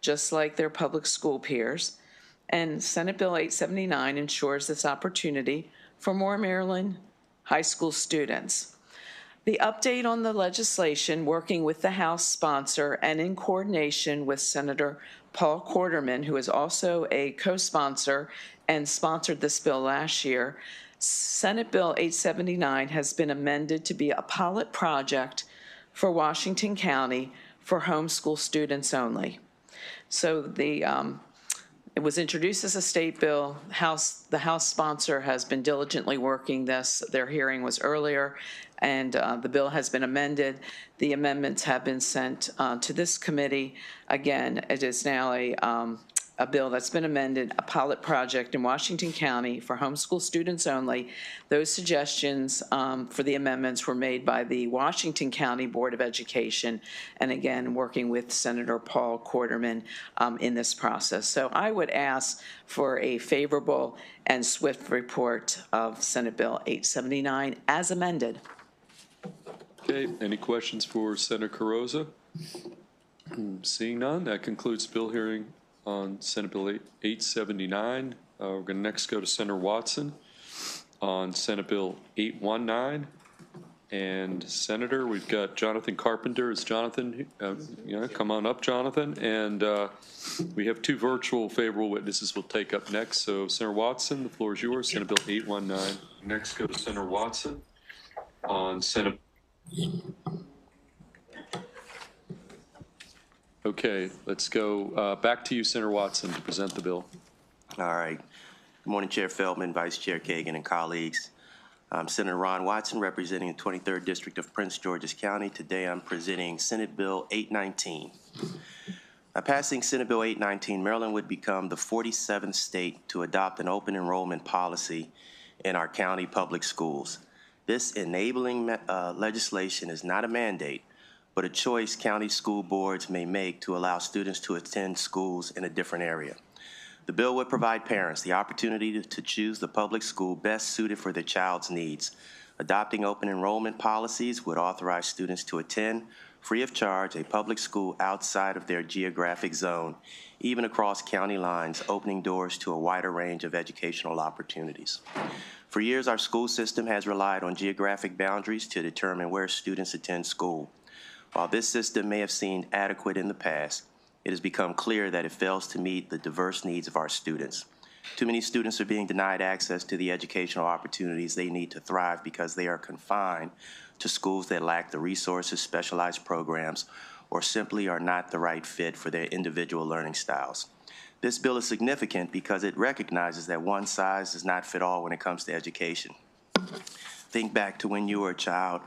just like their public school peers. And Senate Bill 879 ensures this opportunity for more Maryland high school students. The update on the legislation, working with the House sponsor and in coordination with Senator Paul Quarterman, who is also a co-sponsor and sponsored this bill last year, Senate Bill 879 has been amended to be a pilot project for Washington County for homeschool students only. So it was introduced as a state bill. The House sponsor has been diligently working this. Their hearing was earlier, and the bill has been amended. The amendments have been sent to this committee. Again, it is now a bill that's been amended, a pilot project in Washington County for homeschool students only. Those suggestions for the amendments were made by the Washington County Board of Education, and again, working with Senator Paul Quarterman in this process. So I would ask for a favorable and swift report of Senate Bill 879 as amended. Okay, any questions for Senator Carrozza? Seeing none, that concludes bill hearing on Senate Bill 879. We're going to next go to Senator Watson on Senate Bill 819. And Senator, we've got Jonathan Carpenter. Is Jonathan, come on up, Jonathan. And we have two virtual favorable witnesses we'll take up next. So Senator Watson, the floor is yours. Senate Bill 819. Next go to Senator Watson on Senate. Okay, let's go back to you, Senator Watson, to present the bill. All right. Good morning, Chair Feldman, Vice Chair Kagan, and colleagues. I'm Senator Ron Watson, representing the 23rd District of Prince George's County. Today I'm presenting Senate Bill 819. By passing Senate Bill 819, Maryland would become the 47th state to adopt an open enrollment policy in our county public schools. This enabling legislation is not a mandate, but a choice county school boards may make to allow students to attend schools in a different area. The bill would provide parents the opportunity to choose the public school best suited for their child's needs. Adopting open enrollment policies would authorize students to attend, free of charge, a public school outside of their geographic zone, even across county lines, opening doors to a wider range of educational opportunities. For years, our school system has relied on geographic boundaries to determine where students attend school. While this system may have seemed adequate in the past, it has become clear that it fails to meet the diverse needs of our students. Too many students are being denied access to the educational opportunities they need to thrive because they are confined to schools that lack the resources, specialized programs, or simply are not the right fit for their individual learning styles. This bill is significant because it recognizes that one size does not fit all when it comes to education. Think back to when you were a child,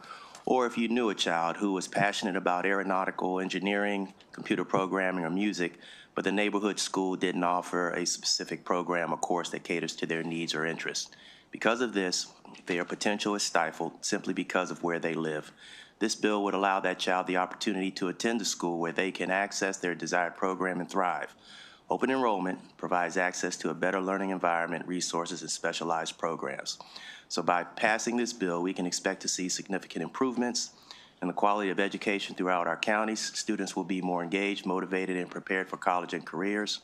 or if you knew a child who was passionate about aeronautical engineering, computer programming, or music, but the neighborhood school didn't offer a specific program or course that caters to their needs or interests. Because of this, their potential is stifled simply because of where they live. This bill would allow that child the opportunity to attend a school where they can access their desired program and thrive. Open enrollment provides access to a better learning environment, resources, and specialized programs. So by passing this bill, we can expect to see significant improvements in the quality of education throughout our counties. Students will be more engaged, motivated, and prepared for college and careers.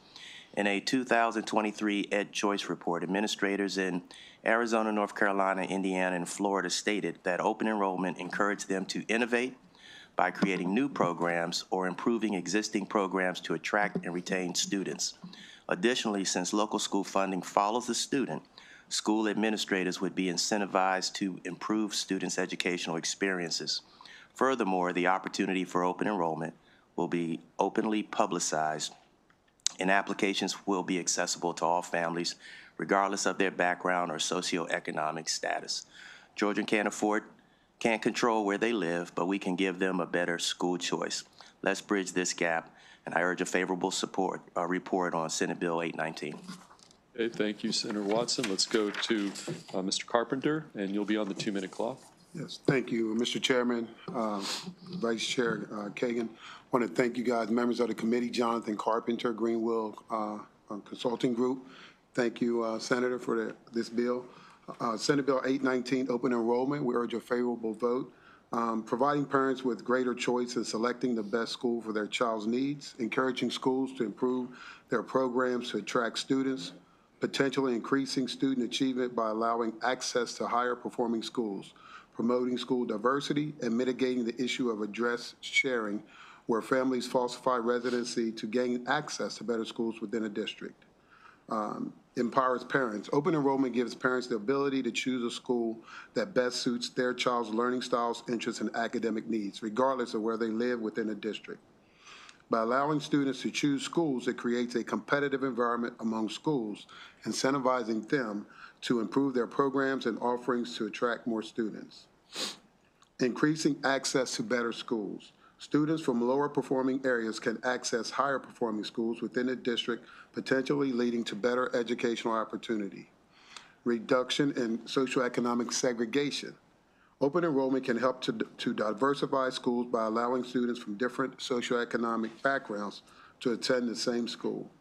In a 2023 Ed Choice report, administrators in Arizona, North Carolina, Indiana, and Florida stated that open enrollment encouraged them to innovate by creating new programs or improving existing programs to attract and retain students. Additionally, since local school funding follows the student, school administrators would be incentivized to improve students' educational experiences. Furthermore, the opportunity for open enrollment will be openly publicized, and applications will be accessible to all families, regardless of their background or socioeconomic status. Children can't control where they live, but we can give them a better school choice. Let's bridge this gap, and I urge a favorable report on Senate Bill 819. Okay, thank you, Senator Watson. Let's go to Mr. Carpenter, and you'll be on the 2-minute clock. Yes, thank you, Mr. Chairman, Vice Chair Kagan. I want to thank you guys, members of the committee, Jonathan Carpenter, Greenville Consulting Group. Thank you, Senator, for this bill. Senate Bill 819, open enrollment, we urge a favorable vote. Providing parents with greater choice in selecting the best school for their child's needs, encouraging schools to improve their programs to attract students, potentially increasing student achievement by allowing access to higher performing schools, promoting school diversity, and mitigating the issue of address sharing where families falsify residency to gain access to better schools within a district. Empowers parents. Open enrollment gives parents the ability to choose a school that best suits their child's learning styles, interests, and academic needs, regardless of where they live within a district. By allowing students to choose schools, it creates a competitive environment among schools, incentivizing them to improve their programs and offerings to attract more students. Increasing access to better schools. Students from lower performing areas can access higher performing schools within the district, potentially leading to better educational opportunity. Reduction in socioeconomic segregation. Open enrollment can help to diversify schools by allowing students from different socioeconomic backgrounds to attend the same school.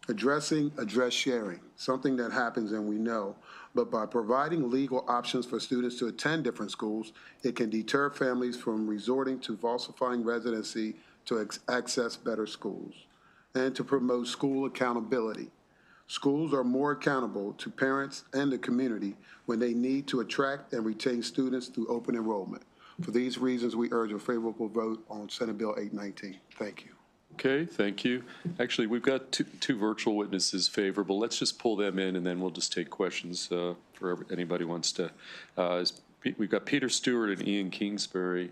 Address sharing, something that happens and we know, but by providing legal options for students to attend different schools, it can deter families from resorting to falsifying residency to access better schools. And to promote school accountability. Schools are more accountable to parents and the community when they need to attract and retain students through open enrollment. For these reasons, we urge a favorable vote on Senate Bill 819. Thank you. Okay, thank you. Actually, we've got two virtual witnesses favorable. Let's just pull them in, and then we'll just take questions for anybody who wants to. We've got Peter Stewart and Ian Kingsbury.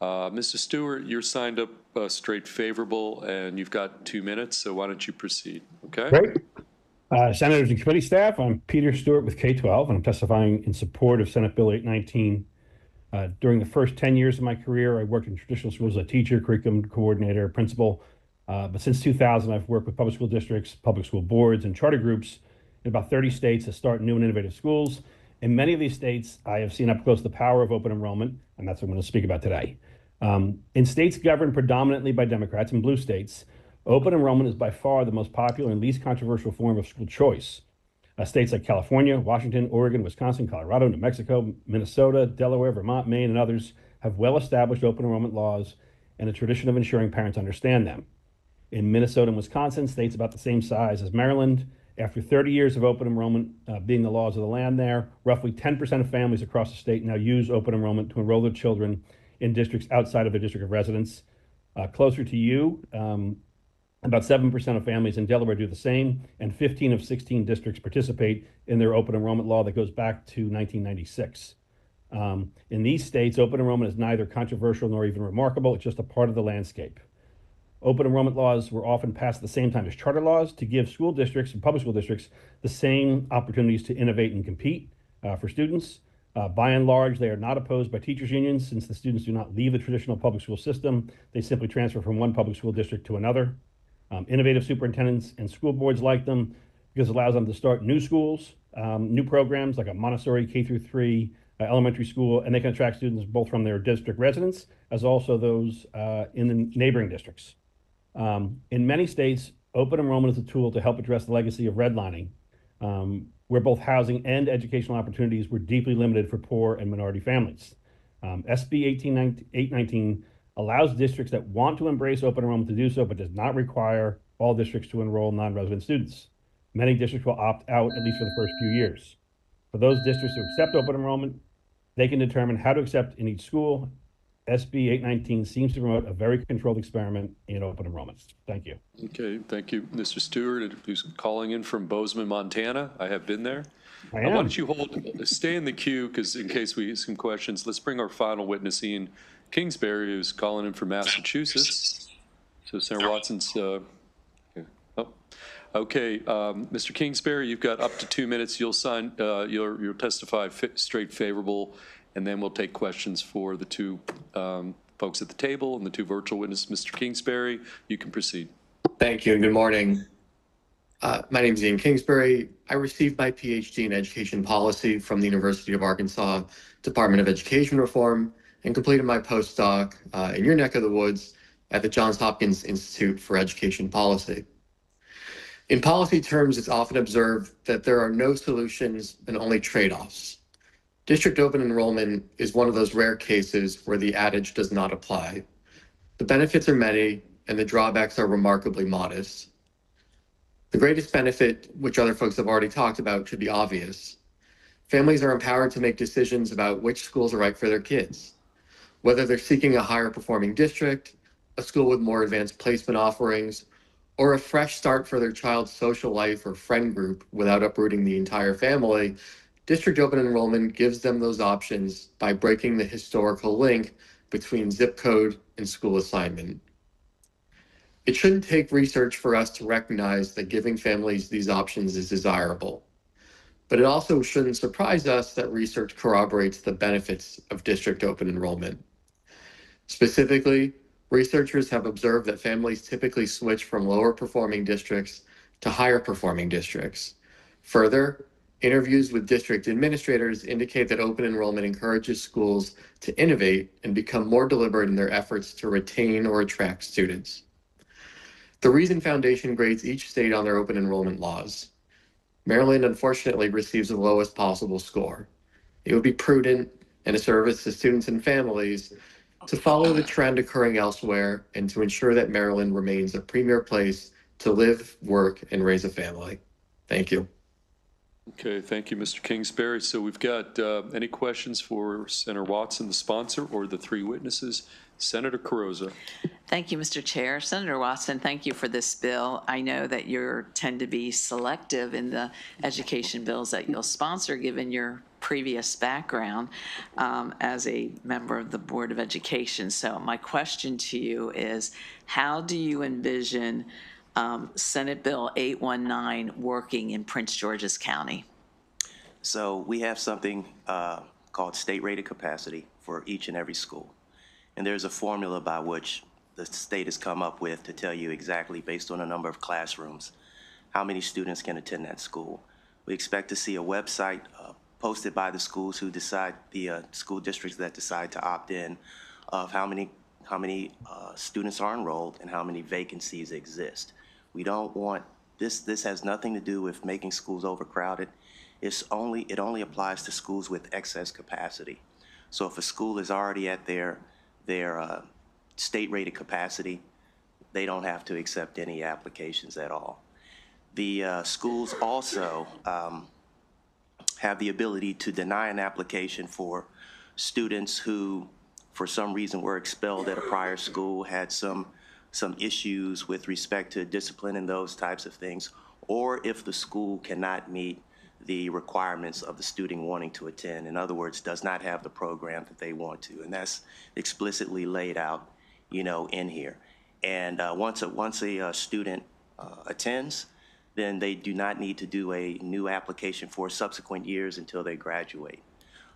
Mr. Stewart, you're signed up straight favorable, and you've got 2 minutes, so why don't you proceed, okay? Great. Senators and committee staff, I'm Peter Stewart with K-12, and I'm testifying in support of Senate Bill 819. During the first 10 years of my career, I worked in traditional schools as a teacher, curriculum coordinator, principal. But since 2000, I've worked with public school districts, public school boards, and charter groups in about 30 states to start new and innovative schools. In many of these states, I have seen up close the power of open enrollment, and that's what I'm going to speak about today. In states governed predominantly by Democrats and blue states, open enrollment is by far the most popular and least controversial form of school choice. States like California, Washington, Oregon, Wisconsin, Colorado, New Mexico, Minnesota, Delaware, Vermont, Maine, and others have well-established open enrollment laws and a tradition of ensuring parents understand them. In Minnesota and Wisconsin, states about the same size as Maryland, after 30 years of open enrollment being the laws of the land there, roughly 10% of families across the state now use open enrollment to enroll their children in districts outside of their district of residence. Closer to you, About 7% of families in Delaware do the same, and 15 of 16 districts participate in their open enrollment law that goes back to 1996. In these states, open enrollment is neither controversial nor even remarkable. It's just a part of the landscape. Open enrollment laws were often passed at the same time as charter laws to give school districts and public school districts the same opportunities to innovate and compete for students. By and large, they are not opposed by teachers' unions since the students do not leave the traditional public school system. They simply transfer from one public school district to another. Innovative superintendents and school boards like them because it allows them to start new schools, new programs like a Montessori K through 3 elementary school, and they can attract students both from their district residents as also those in the neighboring districts. In many states, open enrollment is a tool to help address the legacy of redlining, where both housing and educational opportunities were deeply limited for poor and minority families. SB 819 allows districts that want to embrace open enrollment to do so, but does not require all districts to enroll non-resident students. Many districts will opt out, at least for the first few years. For those districts who accept open enrollment, they can determine how to accept in each school. SB 819 seems to promote a very controlled experiment in open enrollment. Thank you. Okay, thank you, Mr. Stewart, who's calling in from Bozeman, Montana. I have been there. I Why am. don't you stay in the queue, because in case we get some questions, let's bring our final witness, Ian Kingsbury, who's calling in from Massachusetts. So Senator Watson's, okay, Mr. Kingsbury, you've got up to 2 minutes. You'll sign, you'll testify straight favorable, and then we'll take questions for the two folks at the table and the two virtual witnesses. Mr. Kingsbury, you can proceed. Thank you and good morning. My name is Ian Kingsbury. I received my PhD in education policy from the University of Arkansas Department of Education Reform and completed my postdoc in your neck of the woods at the Johns Hopkins Institute for Education Policy. In policy terms, it's often observed that there are no solutions and only trade-offs. District open enrollment is one of those rare cases where the adage does not apply. The benefits are many and the drawbacks are remarkably modest. The greatest benefit, which other folks have already talked about, should be obvious. Families are empowered to make decisions about which schools are right for their kids, whether they're seeking a higher performing district, a school with more advanced placement offerings, or a fresh start for their child's social life or friend group without uprooting the entire family. District open enrollment gives them those options by breaking the historical link between zip code and school assignment. It shouldn't take research for us to recognize that giving families these options is desirable. But it also shouldn't surprise us that research corroborates the benefits of district open enrollment. Specifically, researchers have observed that families typically switch from lower performing districts to higher performing districts. Further, interviews with district administrators indicate that open enrollment encourages schools to innovate and become more deliberate in their efforts to retain or attract students. The Reason Foundation grades each state on their open enrollment laws. Maryland, unfortunately, receives the lowest possible score. It would be prudent and a service to students and families to follow the trend occurring elsewhere and to ensure that Maryland remains a premier place to live, work, and raise a family. Thank you. Okay, thank you, Mr. Kingsbury. So we've got any questions for Senator Watson, the sponsor, or the three witnesses? Senator Carrozza. Thank you, Mr. Chair. Senator Watson, thank you for this bill. I know that you tend to be selective in the education bills that you'll sponsor, given your previous background as a member of the Board of Education. So my question to you is, how do you envision Senate Bill 819 working in Prince George's County? So we have something called state-rated capacity for each and every school. And there's a formula by which the state has come up with to tell you exactly, based on a number of classrooms, how many students can attend that school. We expect to see a website posted by the schools who decide, the school districts that decide to opt in, of how many students are enrolled and how many vacancies exist. We don't want, this has nothing to do with making schools overcrowded. It only applies to schools with excess capacity. So if a school is already at their state-rated capacity, they don't have to accept any applications at all. The schools also have the ability to deny an application for students who, for some reason, were expelled at a prior school, had some some issues with respect to discipline and those types of things, or if the school cannot meet the requirements of the student wanting to attend. In other words, does not have the program that they want to. And that's explicitly laid out, in here. And once a student attends, then they do not need to do a new application for subsequent years until they graduate.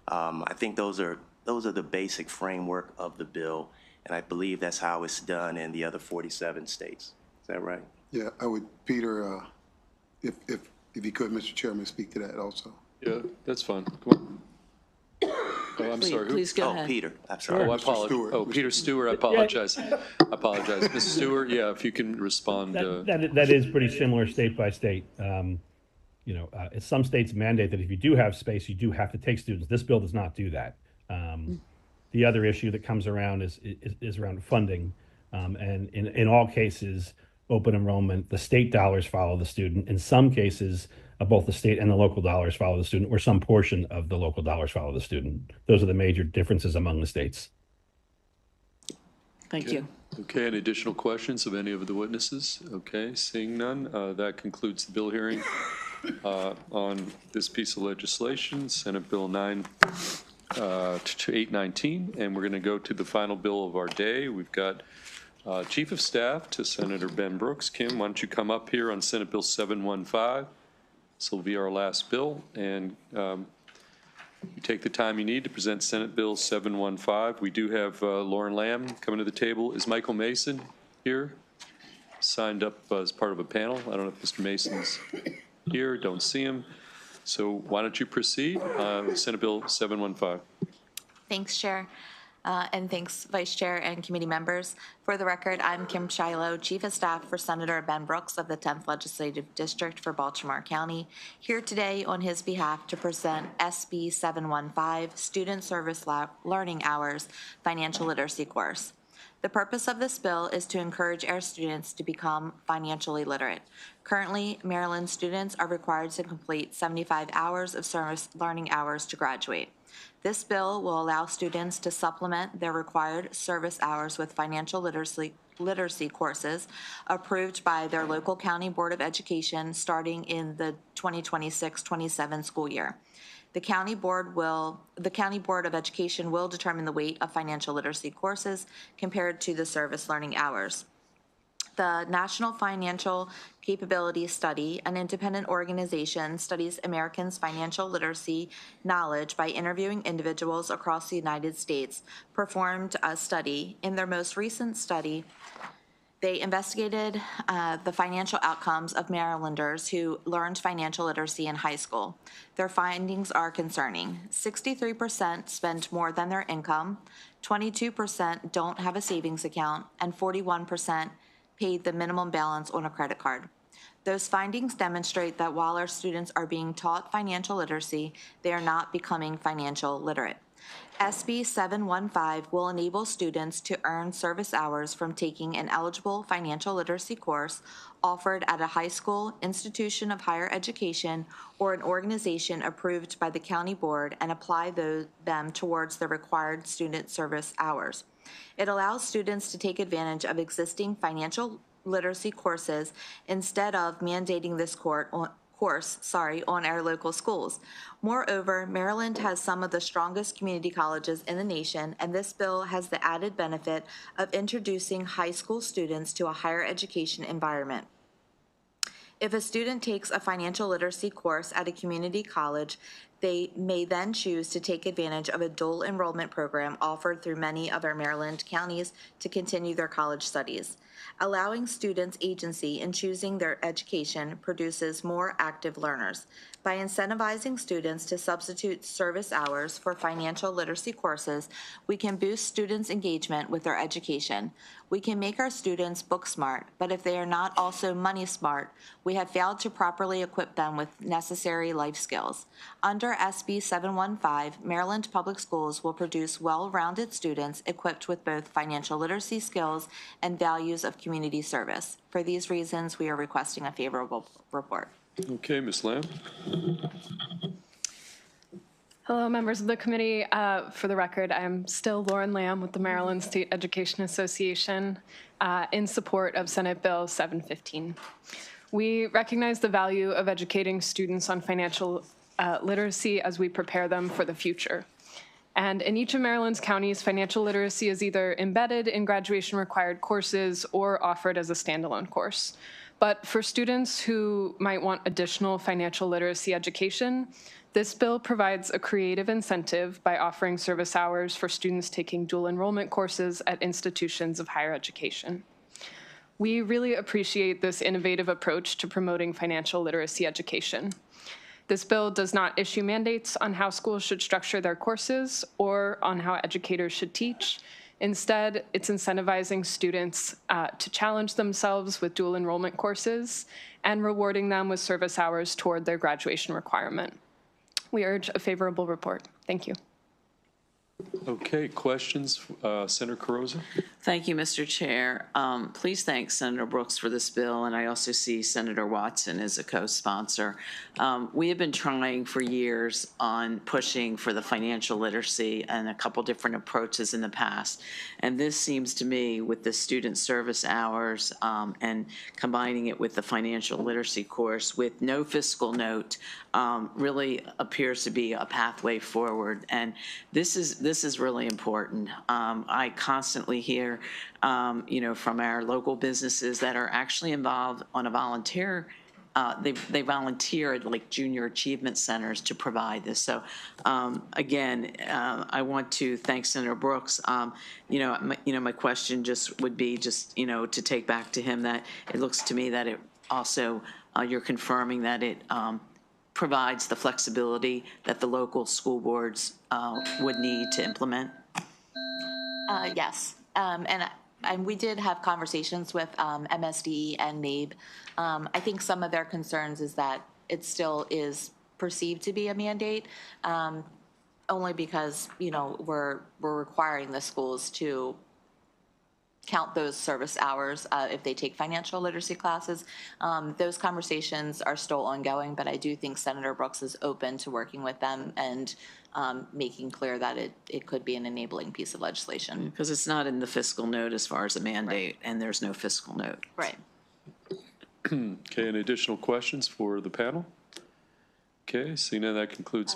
I think those are the basic framework of the bill, and I believe that's how it's done in the other 47 states. Is that right? Yeah, I would, Peter, if you could, Mr. Chairman, speak to that also. Yeah, that's fine. Come on. Oh, I'm sorry. Please go ahead. Oh, Peter, I'm sorry. Oh, I Mr. apologize. Stewart. Oh, Peter Stewart, I apologize. I apologize. Mr. Stewart, yeah, if you can respond. That is pretty similar state by state. Some states mandate that if you do have space, you do have to take students. This bill does not do that. The other issue that comes around is around funding. And in all cases, open enrollment, the state dollars follow the student. In some cases, both the state and the local dollars follow the student, or some portion of the local dollars follow the student. Those are the major differences among the states. Thank you. Okay, any additional questions of any of the witnesses? Okay, seeing none, that concludes the bill hearing on this piece of legislation, Senate Bill 819, and we're going to go to the final bill of our day. We've got Chief of Staff to Senator Ben Brooks. Kim, why don't you come up here on Senate Bill 715? This will be our last bill, and you take the time you need to present Senate Bill 715. We do have Lauren Lamb coming to the table. Is Michael Mason here? Signed up as part of a panel. I don't know if Mr. Mason's here. Don't see him. So why don't you proceed with Senate Bill 715? Thanks, Chair. And thanks, Vice Chair and committee members. For the record, I'm Kim Shiloh, Chief of Staff for Senator Ben Brooks of the 10th Legislative District for Baltimore County, here today on his behalf to present SB 715, Student Service Learning Hours Financial Literacy Course. The purpose of this bill is to encourage our students to become financially literate. Currently, Maryland students are required to complete 75 hours of service learning hours to graduate. This bill will allow students to supplement their required service hours with financial literacy courses approved by their local county board of education starting in the 2026-27 school year. The county board of education will determine the weight of financial literacy courses compared to the service learning hours. The National Financial Capability Study, an independent organization, studies Americans' financial literacy knowledge by interviewing individuals across the United States, performed a study. In their most recent study, they investigated the financial outcomes of Marylanders who learned financial literacy in high school. Their findings are concerning. 63% spend more than their income, 22% don't have a savings account, and 41% paid the minimum balance on a credit card. Those findings demonstrate that while our students are being taught financial literacy, they are not becoming financial literate. SB 715 will enable students to earn service hours from taking an eligible financial literacy course offered at a high school, institution of higher education, or an organization approved by the county board and apply them towards the required student service hours. It allows students to take advantage of existing financial literacy courses instead of mandating this course on our local schools. Moreover, Maryland has some of the strongest community colleges in the nation, and this bill has the added benefit of introducing high school students to a higher education environment. If a student takes a financial literacy course at a community college, they may then choose to take advantage of a dual enrollment program offered through many of our Maryland counties to continue their college studies. Allowing students agency in choosing their education produces more active learners. By incentivizing students to substitute service hours for financial literacy courses, we can boost students' engagement with their education. We can make our students book smart, but if they are not also money smart, we have failed to properly equip them with necessary life skills. Under SB 715, Maryland Public Schools will produce well-rounded students equipped with both financial literacy skills and values of community service. For these reasons, we are requesting a favorable report. Okay, Ms. Lamb. Hello, members of the committee. For the record, I'm still Lauren Lamb with the Maryland State Education Association in support of Senate Bill 715. We recognize the value of educating students on financial literacy as we prepare them for the future. And in each of Maryland's counties, financial literacy is either embedded in graduation required courses or offered as a standalone course. But for students who might want additional financial literacy education, this bill provides a creative incentive by offering service hours for students taking dual enrollment courses at institutions of higher education. We really appreciate this innovative approach to promoting financial literacy education. This bill does not issue mandates on how schools should structure their courses or on how educators should teach. Instead, it's incentivizing students to challenge themselves with dual enrollment courses and rewarding them with service hours toward their graduation requirement. We urge a favorable report. Thank you. Okay, questions? Senator Carrozza? Thank you, Mr. Chair. Please thank Senator Brooks for this bill, and I also see Senator Watson as a co-sponsor. We have been trying for years on pushing for the financial literacy and a couple different approaches in the past. And this seems to me, with the student service hours and combining it with the financial literacy course with no fiscal note, really appears to be a pathway forward. And this is really important. I constantly hear, from our local businesses that are actually involved on a volunteer. They volunteered like junior achievement centers to provide this. So again, I want to thank Senator Brooks. My question just would be to take back to him that it looks to me that it also you're confirming that it provides the flexibility that the local school boards would need to implement? Yes, and we did have conversations with MSD and NABE. I think some of their concerns is that it still is perceived to be a mandate, only because, we're requiring the schools to count those service hours if they take financial literacy classes. Those conversations are still ongoing, but I do think Senator Brooks is open to working with them and making clear that it could be an enabling piece of legislation. Because it's not in the fiscal note as far as a mandate, right. And there's no fiscal note. Right. Okay, any additional questions for the panel? Okay, seeing that concludes.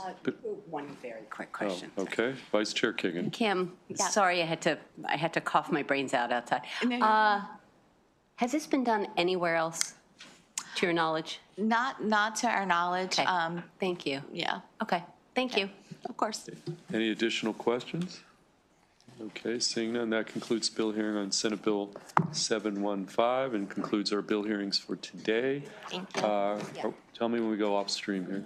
One very quick question. Oh, okay, Vice Chair Kagan. Kim, sorry, I had to cough my brains out outside. Has this been done anywhere else, to your knowledge? Not to our knowledge. Okay. Thank you. Yeah. Okay. Thank you. Of course. Any additional questions? Okay, seeing none, that concludes bill hearing on Senate Bill 715 and concludes our bill hearings for today. Thank you. Tell me when we go off stream here.